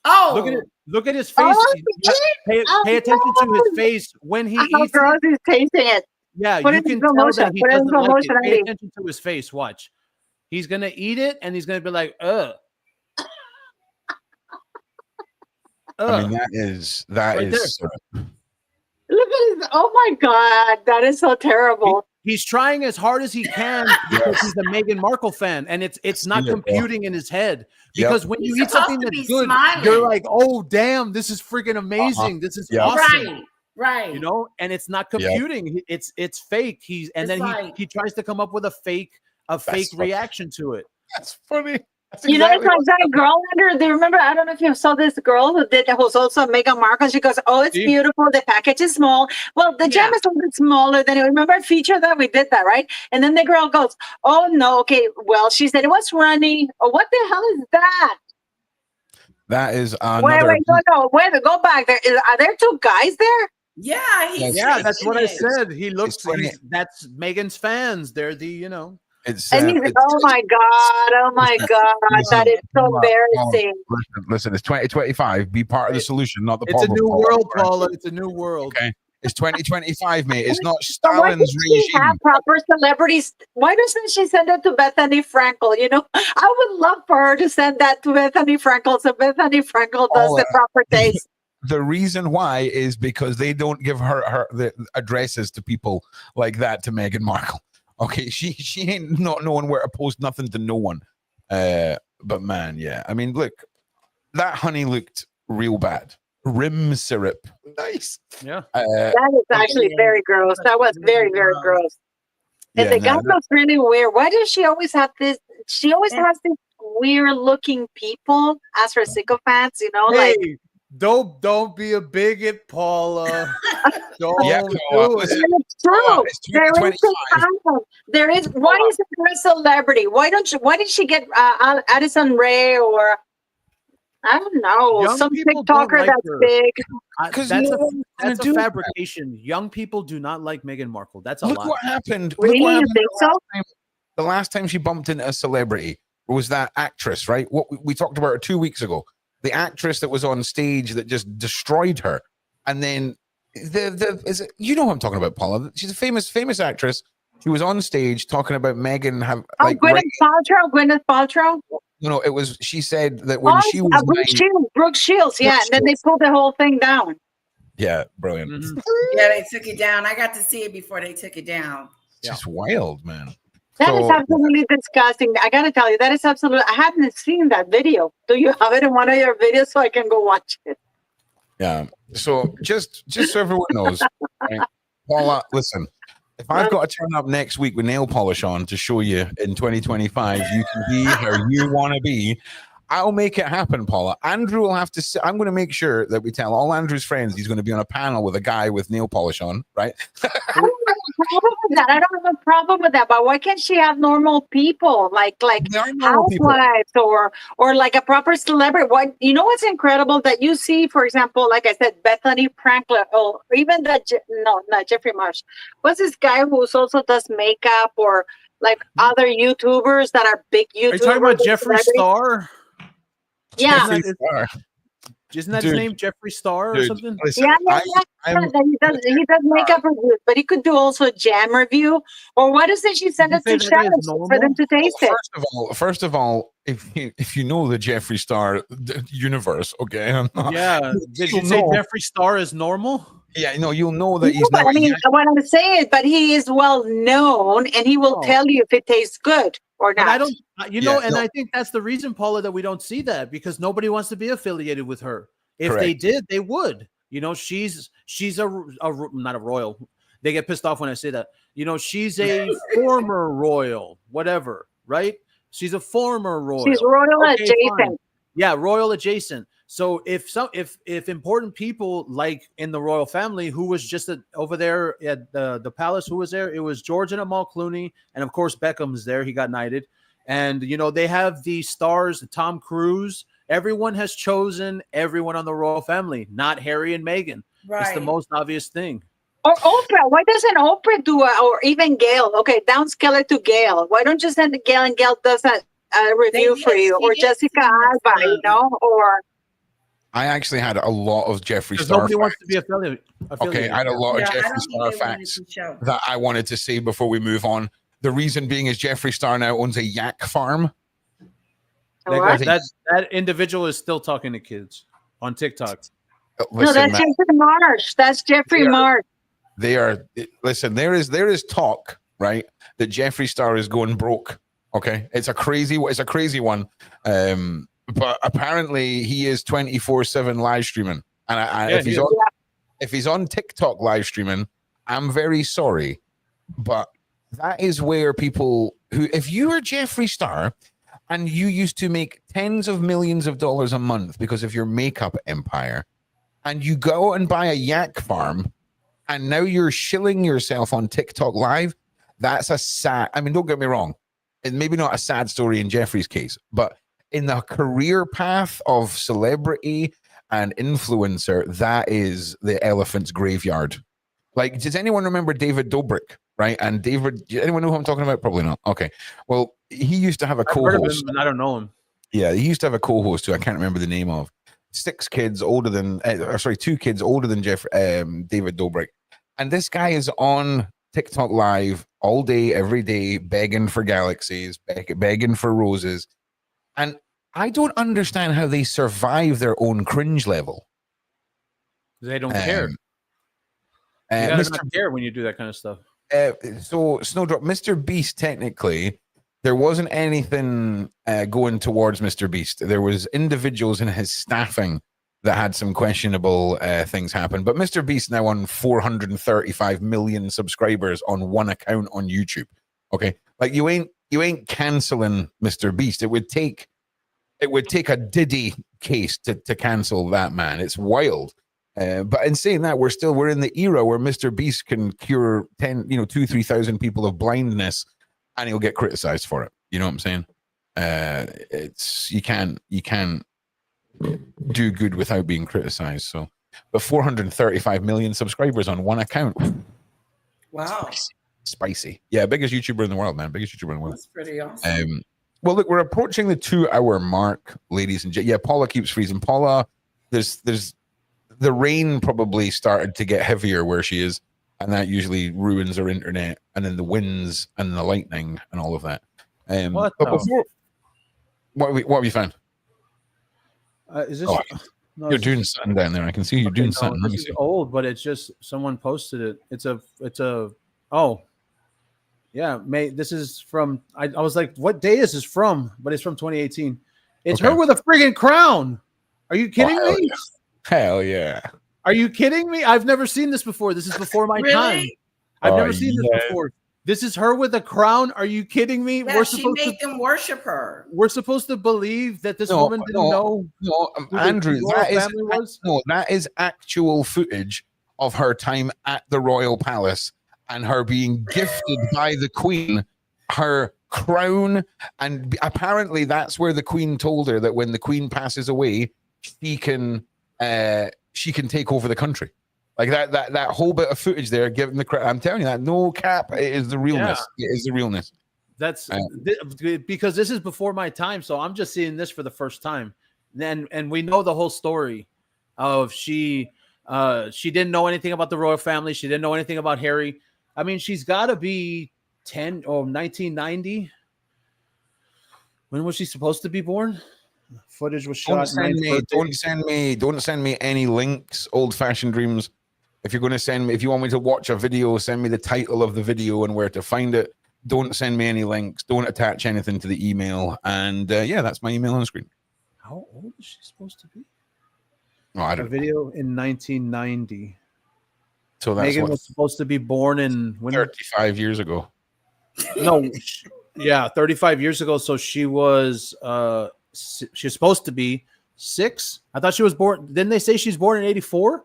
Oh, look at it. Look at his face. Pay attention to his face when he eats. Girls is tasting it. Yeah, you can tell that he doesn't like it. Pay attention to his face. Watch. He's gonna eat it, and he's gonna be like, ugh. I mean, that is Look at his. Oh my God, that is so terrible. He's trying as hard as he can because he's a Meghan Markle fan, and it's not computing in his head. Because when you eat something that's good, you're like, oh damn, this is freaking amazing. This is awesome. Right. You know, and it's not computing. It's fake. He tries to come up with a fake reaction to it. That's funny. You know, it's like that girl under. They remember? I don't know if you saw this girl who was also Meghan Markle. She goes, "Oh, it's beautiful. The package is small. Well, the gem is a little bit smaller than it. Remember a feature that we did that, right?" And then the girl goes, "Oh no, okay. Well, she said it was runny. Oh, what the hell is that?" That is another. Wait, no. Wait, go back. Are there two guys there? Yeah, that's what I said. He looks. That's Meghan's fans. They're the It's, oh my God, that is so embarrassing. Listen, it's 2025. Be part of the solution, not the problem. It's a new world, Paula. It's a new world. Okay. It's 2025, mate. It's not Stalin's regime. She have proper celebrities. Why doesn't she send it to Bethany Frankel? You know, I would love for her to send that to Bethany Frankel, so Bethany Frankel does the proper taste. The reason why is because they don't give her the addresses to people like that to Meghan Markle. Okay, she ain't not knowing where to post nothing to no one. But man, yeah. I mean, look, that honey looked real bad. Rim syrup. Nice. Yeah. That is actually very gross. That was very, very gross. And the guy looks really weird. Why does she always have this? She always has these weird looking people as her sycophants, you know, like Don't be a bigot, Paula. Don't do it. It's true. There is. Why is there a celebrity? Why did she get Addison Rae or I don't know some TikToker that's big? Because that's a fabrication. Young people do not like Meghan Markle. That's a lie. Look what happened. Really? You think so? The last time she bumped into a celebrity was that actress, right? What we talked about her 2 weeks ago. The actress that was on stage that just destroyed her, and then you know who I'm talking about, Paula? She's a famous actress. She was on stage talking about Meghan. Gwyneth Paltrow. No, it was. She said that when she was Brooke Shields, yeah, and then they pulled the whole thing down. Yeah, brilliant. Mm-hmm. Yeah, they took it down. I got to see it before they took it down. Just wild, man. That is absolutely disgusting. I gotta tell you, that is absolutely. I haven't seen that video. Do you have it in one of your videos so I can go watch it? Yeah. So just so everyone knows, right? Paula, listen. If I've got to turn up next week with nail polish on to show you in 2025, you can be how you want to be. I'll make it happen, Paula. Andrew will have to. I'm going to make sure that we tell all Andrew's friends he's going to be on a panel with a guy with nail polish on, right? I don't have a problem with that. I don't have a problem with that. But why can't she have normal people like housewives or like a proper celebrity? What what's incredible that you see, for example, like I said, Bethany Frankel, or even not Jeffrey Marsh. What's this guy who also does makeup, or like other YouTubers that are big YouTubers? Are you talking about Jeffree Star? Yeah. Isn't that his name, Jeffree Star or something? Listen, He does makeup reviews, but he could do also jam review. Or why doesn't she send it to chefs for them to taste it? First of all, if you know the Jeffree Star universe, okay? Yeah. Did you say Jeffree Star is normal? Yeah, you'll know that he's not. I mean, what I'm saying is, but he is well known, and he will tell you if it tastes good or not. But I don't, I think that's the reason, Paula, that we don't see that, because nobody wants to be affiliated with her. If they did, they would. She's not a royal. They get pissed off when I say that. She's a former royal, whatever, right? She's a former royal. She's royal adjacent. Fine. Yeah, royal adjacent. So if important people like in the royal family, who was just over there at the palace, who was there? It was George and Amal Clooney, and of course Beckham's there. He got knighted, and they have the stars, Tom Cruise. Everyone has chosen everyone on the royal family, not Harry and Meghan. Right. It's the most obvious thing. Or Oprah. Why doesn't Oprah do it? Or even Gail? Okay, downscale it to Gail. Why don't you send Gail, and Gail does a review for you, or Jessica Alba, or. I actually had a lot of Jeffree Star. Nobody wants to be affiliated. Okay, I had a lot of Jeffree Star facts that I wanted to say before we move on. The reason being is Jeffree Star now owns a yak farm. That individual is still talking to kids on TikTok. No, that's Jeffrey Marsh. That's Jeffrey Marsh. They are. Listen, there is talk, right, that Jeffree Star is going broke. Okay, it's a crazy one. But apparently he is 24/7 live streaming, and if he's on TikTok live streaming, I'm very sorry, but that is where people if you were Jeffree Star and you used to make tens of millions of dollars a month because of your makeup empire, and you go and buy a yak farm, and now you're shilling yourself on TikTok live, that's a sad. I mean, don't get me wrong, and maybe not a sad story in Jeffrey's case, but in the career path of celebrity and influencer, that is the elephant's graveyard. Like, does anyone remember David Dobrik? Right? And anyone know who I'm talking about? Probably not. Okay. Well, he used to have a co-host. I've heard of him, but I don't know him. Yeah, he used to have a co-host who I can't remember the name of. 2 kids older than David Dobrik. And this guy is on TikTok live all day, every day, begging for galaxies, begging for roses. And I don't understand how they survive their own cringe level. They don't care. You gotta not care when you do that kind of stuff. So, Snowdrop, Mr. Beast, technically, there wasn't anything going towards Mr. Beast. There was individuals in his staffing that had some questionable things happen. But Mr. Beast now on 435 million subscribers on one account on YouTube. Okay, like you ain't canceling Mr. Beast. It would take a Diddy case to cancel that man. It's wild. But in saying that, we're in the era where Mr. Beast can cure 2,000-3,000 people of blindness, and he'll get criticized for it. You know what I'm saying? It's you can't do good without being criticized. So, but 435 million subscribers on one account. Wow. Spicy. Yeah, biggest YouTuber in the world, man. Biggest YouTuber in the world. That's pretty awesome. Well, look, we're approaching the 2-hour mark, ladies and gentlemen. Yeah, Paula keeps freezing. Paula, there's the rain probably started to get heavier where she is, and that usually ruins her internet, and then the winds and the lightning and all of that. What have you found? Is this? You're doing something down there. I can see you're doing something. This is old, but it's just someone posted it. It's a. Oh, yeah. This is from. I was like, what day is this from? But it's from 2018. It's her with a friggin' crown. Are you kidding me? Hell yeah. Are you kidding me? I've never seen this before. This is before my time. I've never seen this before. This is her with a crown. Are you kidding me? Yeah, she made them worship her. We're supposed to believe that this woman didn't know. No, Andrew, that is actual footage of her time at the royal palace and her being gifted by the Queen her crown, and apparently that's where the Queen told her that when the Queen passes away, she can take over the country. Like that whole bit of footage there, giving the credit. I'm telling you that, no cap, it is the realness. Yeah. It is the realness. That's because this is before my time, so I'm just seeing this for the first time. And we know the whole story of she didn't know anything about the royal family. She didn't know anything about Harry. I mean, she's got to be 1990. When was she supposed to be born? Footage was shot. Don't send me any links. Old-fashioned dreams. If you're going to send me, if you want me to watch a video, send me the title of the video and where to find it. Don't send me any links. Don't attach anything to the email. And yeah, that's my email on the screen. How old is she supposed to be? Oh, I don't know. Video in 1990. So that's Meghan was supposed to be born in 35 years ago. No, yeah, 35 years ago. So she was supposed to be 6. I thought she was born. Didn't they say she's born in 84?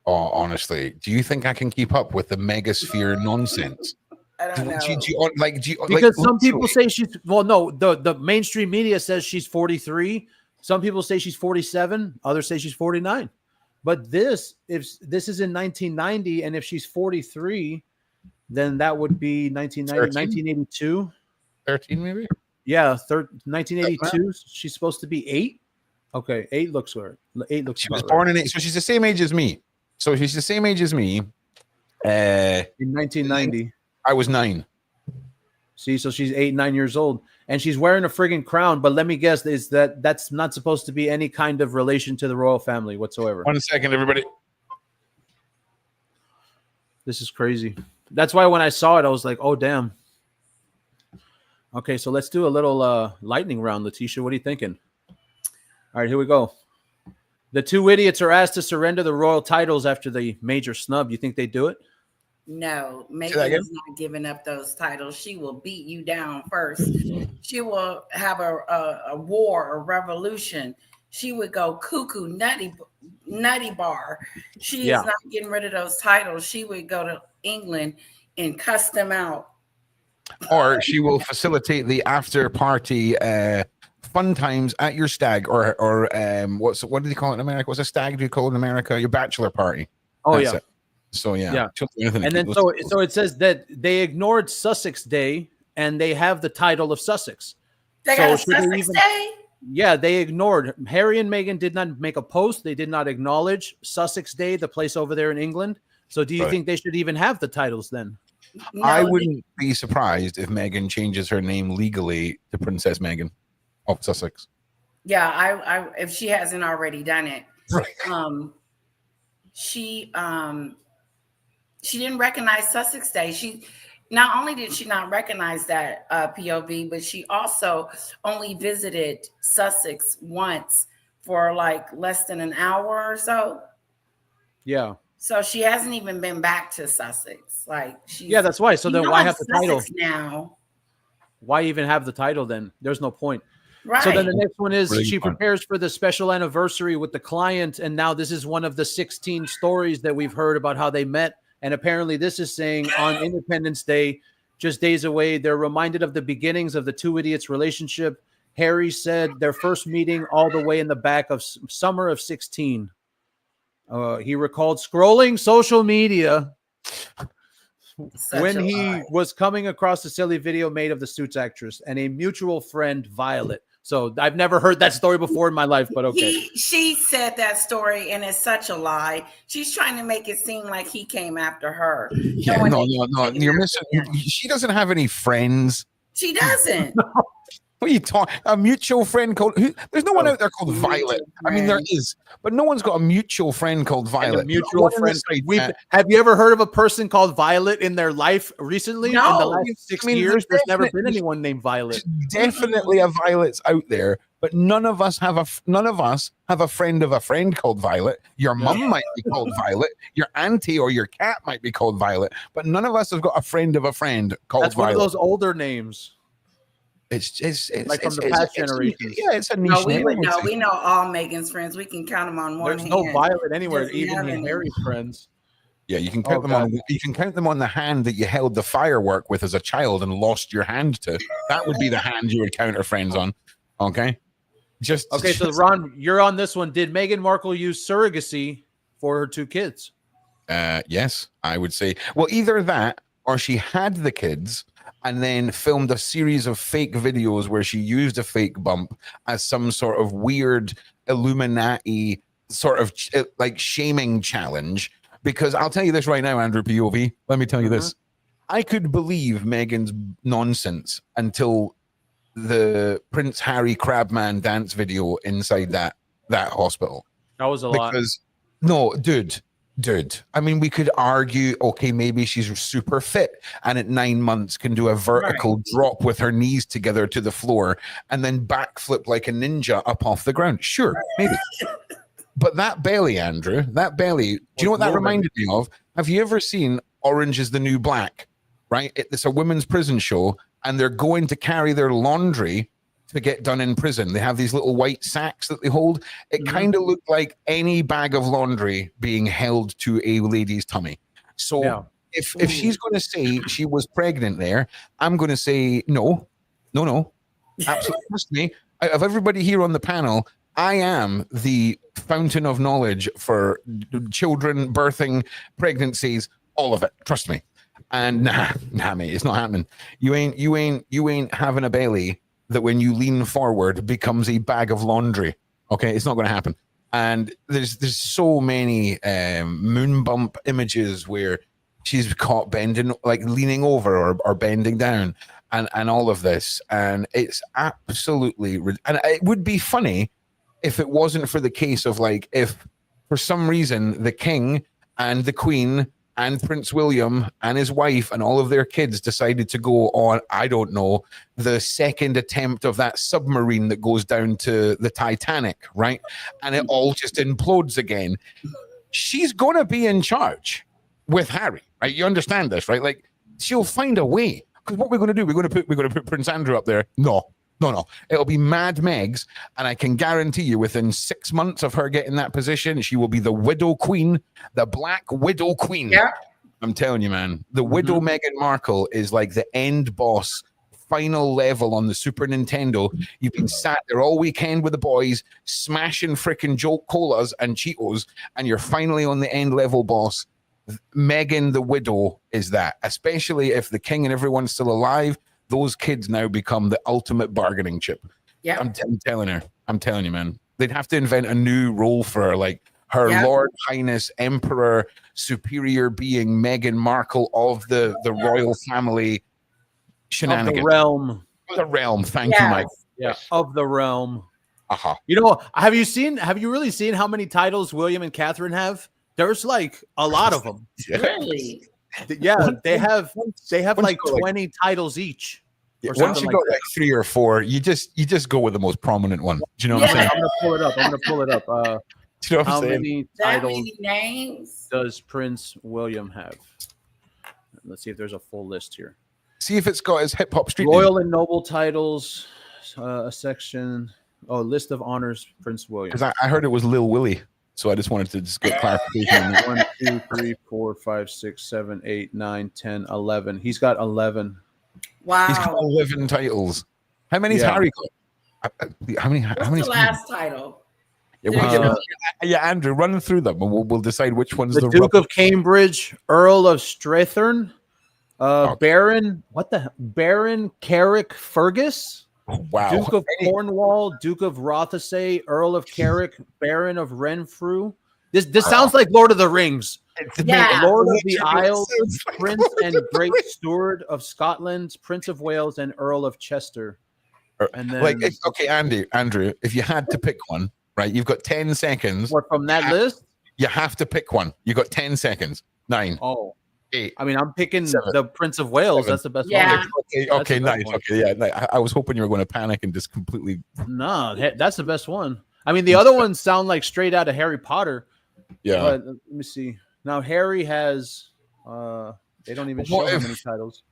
Oh, honestly, do you think I can keep up with the megasphere nonsense? I don't know. Because some people say she's the mainstream media says she's 43. Some people say she's 47. Others say she's 49. But if this is in 1990, and if she's 43, then that would be 1982. 13 maybe? Yeah, 1982. She's supposed to be 8. Okay, 8 looks right. 8 looks. She was born in 8, so she's the same age as me. In 1990. I was 9. See, so she's 8, 9 years old, and she's wearing a friggin' crown. But let me guess, that's not supposed to be any kind of relation to the royal family whatsoever. 1 second, everybody. This is crazy. That's why when I saw it, I was like, "Oh, damn." Okay, so let's do a little lightning round, Letitia. What are you thinking? All right, here we go. The 2 idiots are asked to surrender the royal titles after the major snub. You think they do it? No, Meghan is not giving up those titles. She will beat you down first. She will have a war, a revolution. She would go cuckoo, nutty bar. She is not getting rid of those titles. She would go to England and cuss them out. Or she will facilitate the after party fun times at your stag, or what do they call it in America? What's a stag do you call it in America? Your bachelor party. Oh, yeah. So yeah. And then so it says that they ignored Sussex Day and they have the title of Sussex. They got a Sussex Day? Yeah, they ignored. Harry and Meghan did not make a post. They did not acknowledge Sussex Day, the place over there in England. So do you think they should even have the titles then? No, I wouldn't be surprised if Meghan changes her name legally to Princess Meghan of Sussex. Yeah, I if she hasn't already done it. Right. She didn't recognize Sussex Day. She not only did she not recognize that POV, but she also only visited Sussex once for like less than an hour or so. Yeah. So she hasn't even been back to Sussex. Like that's why. So then why have the title now? Why even have the title then? There's no point. Right. So then the next one is she prepares for the special anniversary with the client, and now this is one of the 16 stories that we've heard about how they met. And apparently this is saying on Independence Day, just days away, they're reminded of the beginnings of the 2 idiots' relationship. Harry said their first meeting all the way in the back of summer of 16. He recalled scrolling social media when he was coming across a silly video made of the Suits actress and a mutual friend, Violet. So I've never heard that story before in my life, but okay. She said that story, and it's such a lie. She's trying to make it seem like he came after her. Yeah, no. You're missing. She doesn't have any friends. She doesn't. What are you talking? A mutual friend called who? There's no one out there called Violet. I mean, there is, but no one's got a mutual friend called Violet. Mutual friend. Have you ever heard of a person called Violet in their life recently? No. In the last 6 years, there's never been anyone named Violet. Definitely a Violet's out there, but none of us have a friend of a friend called Violet. Your mum might be called Violet. Your auntie or your cat might be called Violet, but none of us have got a friend of a friend called That's Violet. one of those older names. It's like from the past generations. Yeah, it's a niche No, we name. would know. We know all Megan's friends. We can count them on one There's hand. no Violet anywhere, Doesn't even have in any. Harry's friends. Yeah, you can count them on. You can count them on the hand that you held the firework with as a child and lost your hand to. That would be the hand you would count her friends on. Okay, So Ron, you're on this one. Did Meghan Markle use surrogacy for her 2 kids? Yes, I would say. Well, either that or she had the kids and then filmed a series of fake videos where she used a fake bump as some sort of weird Illuminati sort of like shaming challenge. Because I'll tell you this right now, Andrew POV. Let me tell you this. I could believe Meghan's nonsense until the Prince Harry Crabman dance video inside that hospital. That was a lot. Because no, dude. I mean, we could argue, okay, maybe she's super fit and at 9 months can do a vertical drop with her knees together to the floor and then backflip like a ninja up off the ground. Sure, maybe. But that belly, Andrew, that belly, do you know what that reminded me of? Have you ever seen Orange is the New Black? Right? It's a women's prison show and they're going to carry their laundry to get done in prison. They have these little white sacks that they hold. It kind of looked like any bag of laundry being held to a lady's tummy. So if she's going to say she was pregnant there, I'm going to say no. Absolutely. Trust me. Out of everybody here on the panel, I am the fountain of knowledge for children, birthing, pregnancies, all of it. Trust me. And nah, mate, it's not happening. You ain't having a belly that when you lean forward becomes a bag of laundry. Okay, it's not going to happen. And there's so many moon bump images where she's caught bending, like leaning over or bending down, and all of this, and it's absolutely. And it would be funny if it wasn't for the case of like if for some reason the king and the queen and Prince William and his wife and all of their kids decided to go on, I don't know, the second attempt of that submarine that goes down to the Titanic, right? And it all just implodes again. She's going to be in charge with Harry, right? You understand this, right? Like she'll find a way. Because what we're going to do, we're going to put Prince Andrew up there. No. It'll be Mad Megs, and I can guarantee you within 6 months of her getting that position, she will be the Widow Queen, the Black Widow Queen. Yeah. I'm telling you, man. The Widow Meghan Markle is like the end boss, final level on the Super Nintendo. You've been sat there all weekend with the boys, smashing freaking Jolt Colas and Cheetos, and you're finally on the end level boss. Meghan the Widow is that, especially if the king and everyone's still alive. Those kids now become the ultimate bargaining chip. Yeah, I'm telling you, man. They'd have to invent a new role for her, like her Lord Highness Emperor Superior Being Meghan Markle of the royal family shenanigans. Of the realm. The realm. Thank you, Mike. Yeah, of the realm. You know, have you really seen how many titles William and Catherine have? There's like a lot of them. Really? Yeah, they have like 20 titles each. Yeah, once you got like 3 or 4, you just go with the most prominent one. Do you know what I'm saying? I'm gonna pull it up. Do you know what how I'm saying? many That titles many names does Prince William have? Let's see if there's a full list here. See if it's got his hip hop street Royal name. and noble titles, a section. List of honors, Prince William. Because I heard it was Lil Willie. So I just wanted to just get clarification on that. 1, 2, 3, 4, 5, 6, 7, 8, 9, 10, 11. He's got 11. Wow. He's got 11 titles. How many's Harry got? How many? What's the last title? Yeah, Andrew, run through them and we'll decide which one's the Duke of Cambridge, Earl of Strathern, Baron Carrick Fergus. Wow. Duke of Cornwall, Duke of Rothesay, Earl of Carrick, Baron of Renfrew. This sounds like Lord of the Rings. Lord of the Isles, Prince and Great Steward of Scotland, Prince of Wales, and Earl of Chester. And then, like, okay, Andrew, if you had to pick one, right? You've got 10 seconds. What from that list? You have to pick one. You got 10 seconds. 9. Oh, 8. I mean, I'm picking 7. the Prince of Wales. 7. That's the best Yeah. one. Okay, nice. One. Okay, yeah. I was hoping you were going to panic and just completely. No, that's the best one. I mean, the other ones sound like straight out of Harry Potter. Yeah. But let me see. Now Harry has. They don't even show how many titles.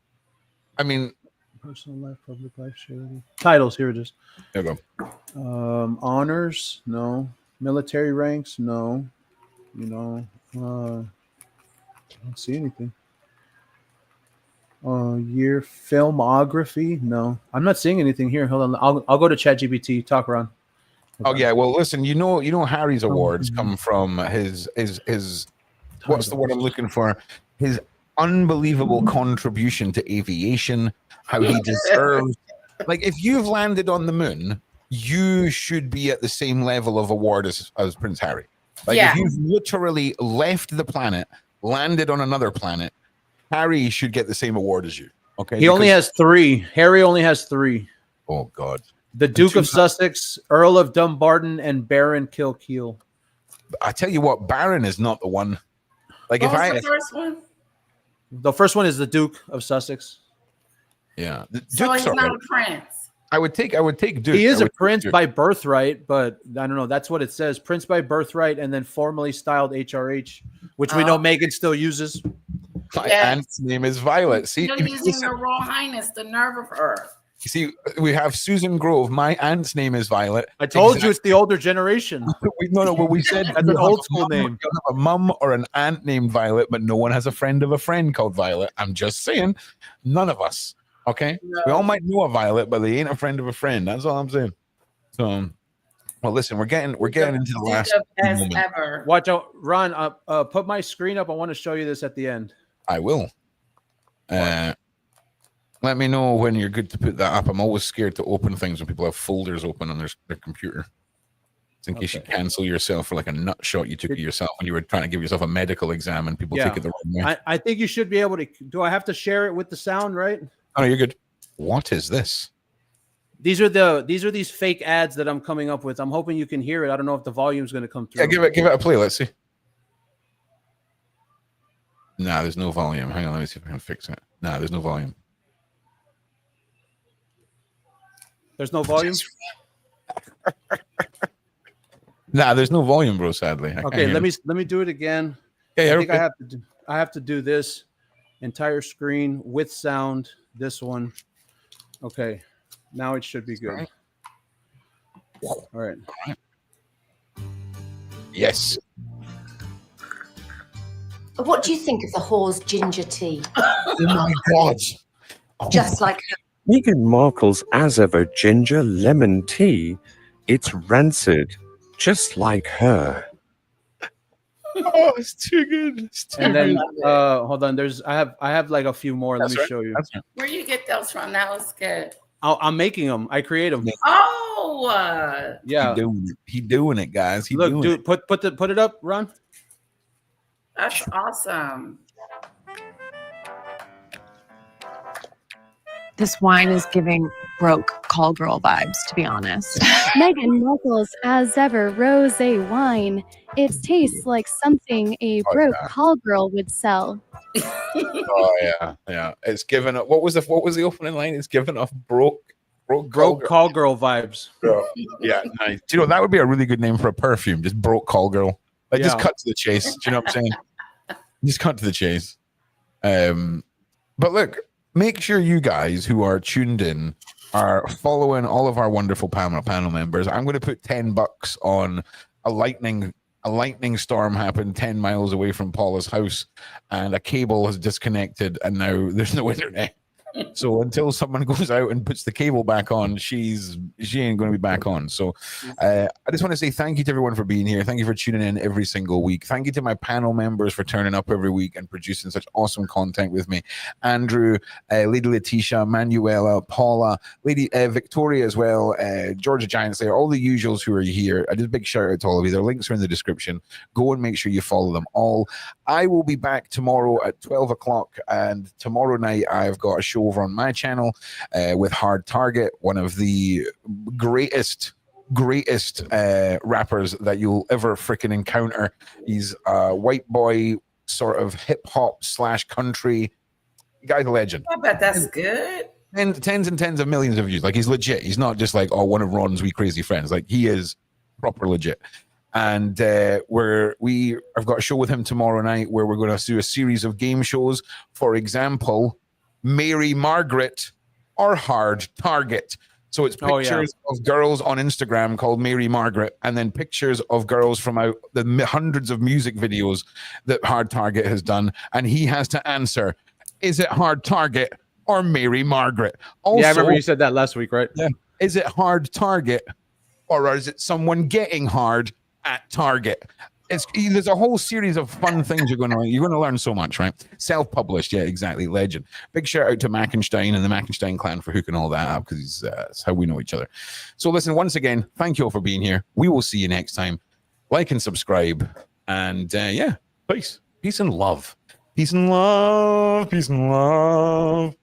I mean, personal life, public life, charity. Titles. Here it is. There you go. Honors, no. Military ranks, no. You know, I don't see anything. Year filmography, no. I'm not seeing anything here. Hold on, I'll go to ChatGPT. Talk, Ron. Oh yeah, well listen, you know Harry's awards come from his what's the word I'm looking for? His unbelievable contribution to aviation, how he deserves. Like, if you've landed on the moon, you should be at the same level of award as Prince Harry. Like, if you've literally left the planet, landed on another planet, Harry should get the same award as you. Okay. He only has 3. Harry only has 3. Oh God. The Duke of Sussex, Earl of Dumbarton, and Baron Kilkeel. I tell you what, Baron is not the one. Like, what was the first one? The first one is the Duke of Sussex. Yeah. So he's not a prince. I would take Duke. He is a prince by birthright, but I don't know. That's what it says. Prince by birthright, and then formally styled HRH, which we know Meghan still uses. My aunt's name is Violet. See, you're using Her Royal Highness, the nerve of her. You see, we have Susan Grove. My aunt's name is Violet. I told you it's the older generation. No, but we said that's an old school name. You have a mum or an aunt named Violet, but no one has a friend of a friend called Violet. I'm just saying, none of us. Okay, we all might know a Violet, but they ain't a friend of a friend. That's all I'm saying. So, well, listen, we're getting into the last moment. Ever. Watch out, Ron. Put my screen up. I want to show you this at the end. I will. Let me know when you're good to put that up. I'm always scared to open things when people have folders open on their computer. Just in case you cancel yourself for like a nut shot you took of yourself when you were trying to give yourself a medical exam and people take it the wrong way. I think you should be able to. Do I have to share it with the sound, right? Oh, you're good. What is this? These are these fake ads that I'm coming up with. I'm hoping you can hear it. I don't know if the volume's going to come through. Yeah, give it a play. Let's see. Nah, there's no volume. Hang on, let me see if I can fix it. Nah, there's no volume. There's no volume? Nah, there's no volume, bro, sadly. Okay, let me do it again. Yeah, I think I have to do this entire screen with sound, this one. Okay. Now it should be good. All right. Yes. What do you think of the whore's ginger tea? Oh my God. Just like her. Meghan Markle's as ever ginger lemon tea. It's rancid, just like her. Oh, it's too good. It's too and then good. Hold on. I have like a few more. Let me show you. Where you get those from? That was good. I'm making them. I create them. Oh, yeah. He doing it, guys. Look, dude, put it up, Ron. that's awesome. This wine is giving broke call girl vibes, to be honest. Meghan Markle's as ever rosé wine. It tastes like something a broke call girl would sell. Oh yeah. It's given up. What was the opening line? It's given off broke call girl vibes. Yeah, nice. Do you know that would be a really good name for a perfume? Just broke call girl. Like just cut to the chase. Do you know what I'm saying? Just cut to the chase. But look, make sure you guys who are tuned in are following all of our wonderful panel members. I'm going to put $10 on a lightning storm happened 10 miles away from Paula's house, and a cable has disconnected, and now there's no internet. So until someone goes out and puts the cable back on, she ain't going to be back on. So I just want to say thank you to everyone for being here. Thank you for tuning in every single week. Thank you to my panel members for turning up every week and producing such awesome content with me. Andrew, Lady Letitia, Manuela, Paula, Lady Victoria as well, Georgia Giants there, all the usuals who are here. I just a big shout out to all of you. Their links are in the description. Go and make sure you follow them all. I will be back tomorrow at 12 o'clock, and tomorrow night I've got a show show over on my channel with Hard Target, one of the greatest rappers that you'll ever freaking encounter. He's a white boy, sort of hip hop / country. Guy's a legend. I bet that's good. And tens and tens of millions of views. Like, he's legit. He's not just like, oh, one of Ron's wee crazy friends. Like, he is proper legit. And I've got a show with him tomorrow night where we're going to do a series of game shows. For example, Mary Margaret or Hard Target. So it's pictures of girls on Instagram called Mary Margaret, and then pictures of girls from out the hundreds of music videos that Hard Target has done. And he has to answer, is it Hard Target or Mary Margaret? Also, yeah, I remember you said that last week, right? Yeah. Is it Hard Target or is it someone getting hard at Target? There's a whole series of fun things you're going to learn so much, right? Self-published, yeah, exactly, legend. Big shout out to Mackenstein and the Mackenstein clan for hooking all that up, because that's how we know each other. So listen, once again, thank you all for being here. We will see you next time. Like and subscribe, and peace and love. Peace and love. Peace and love.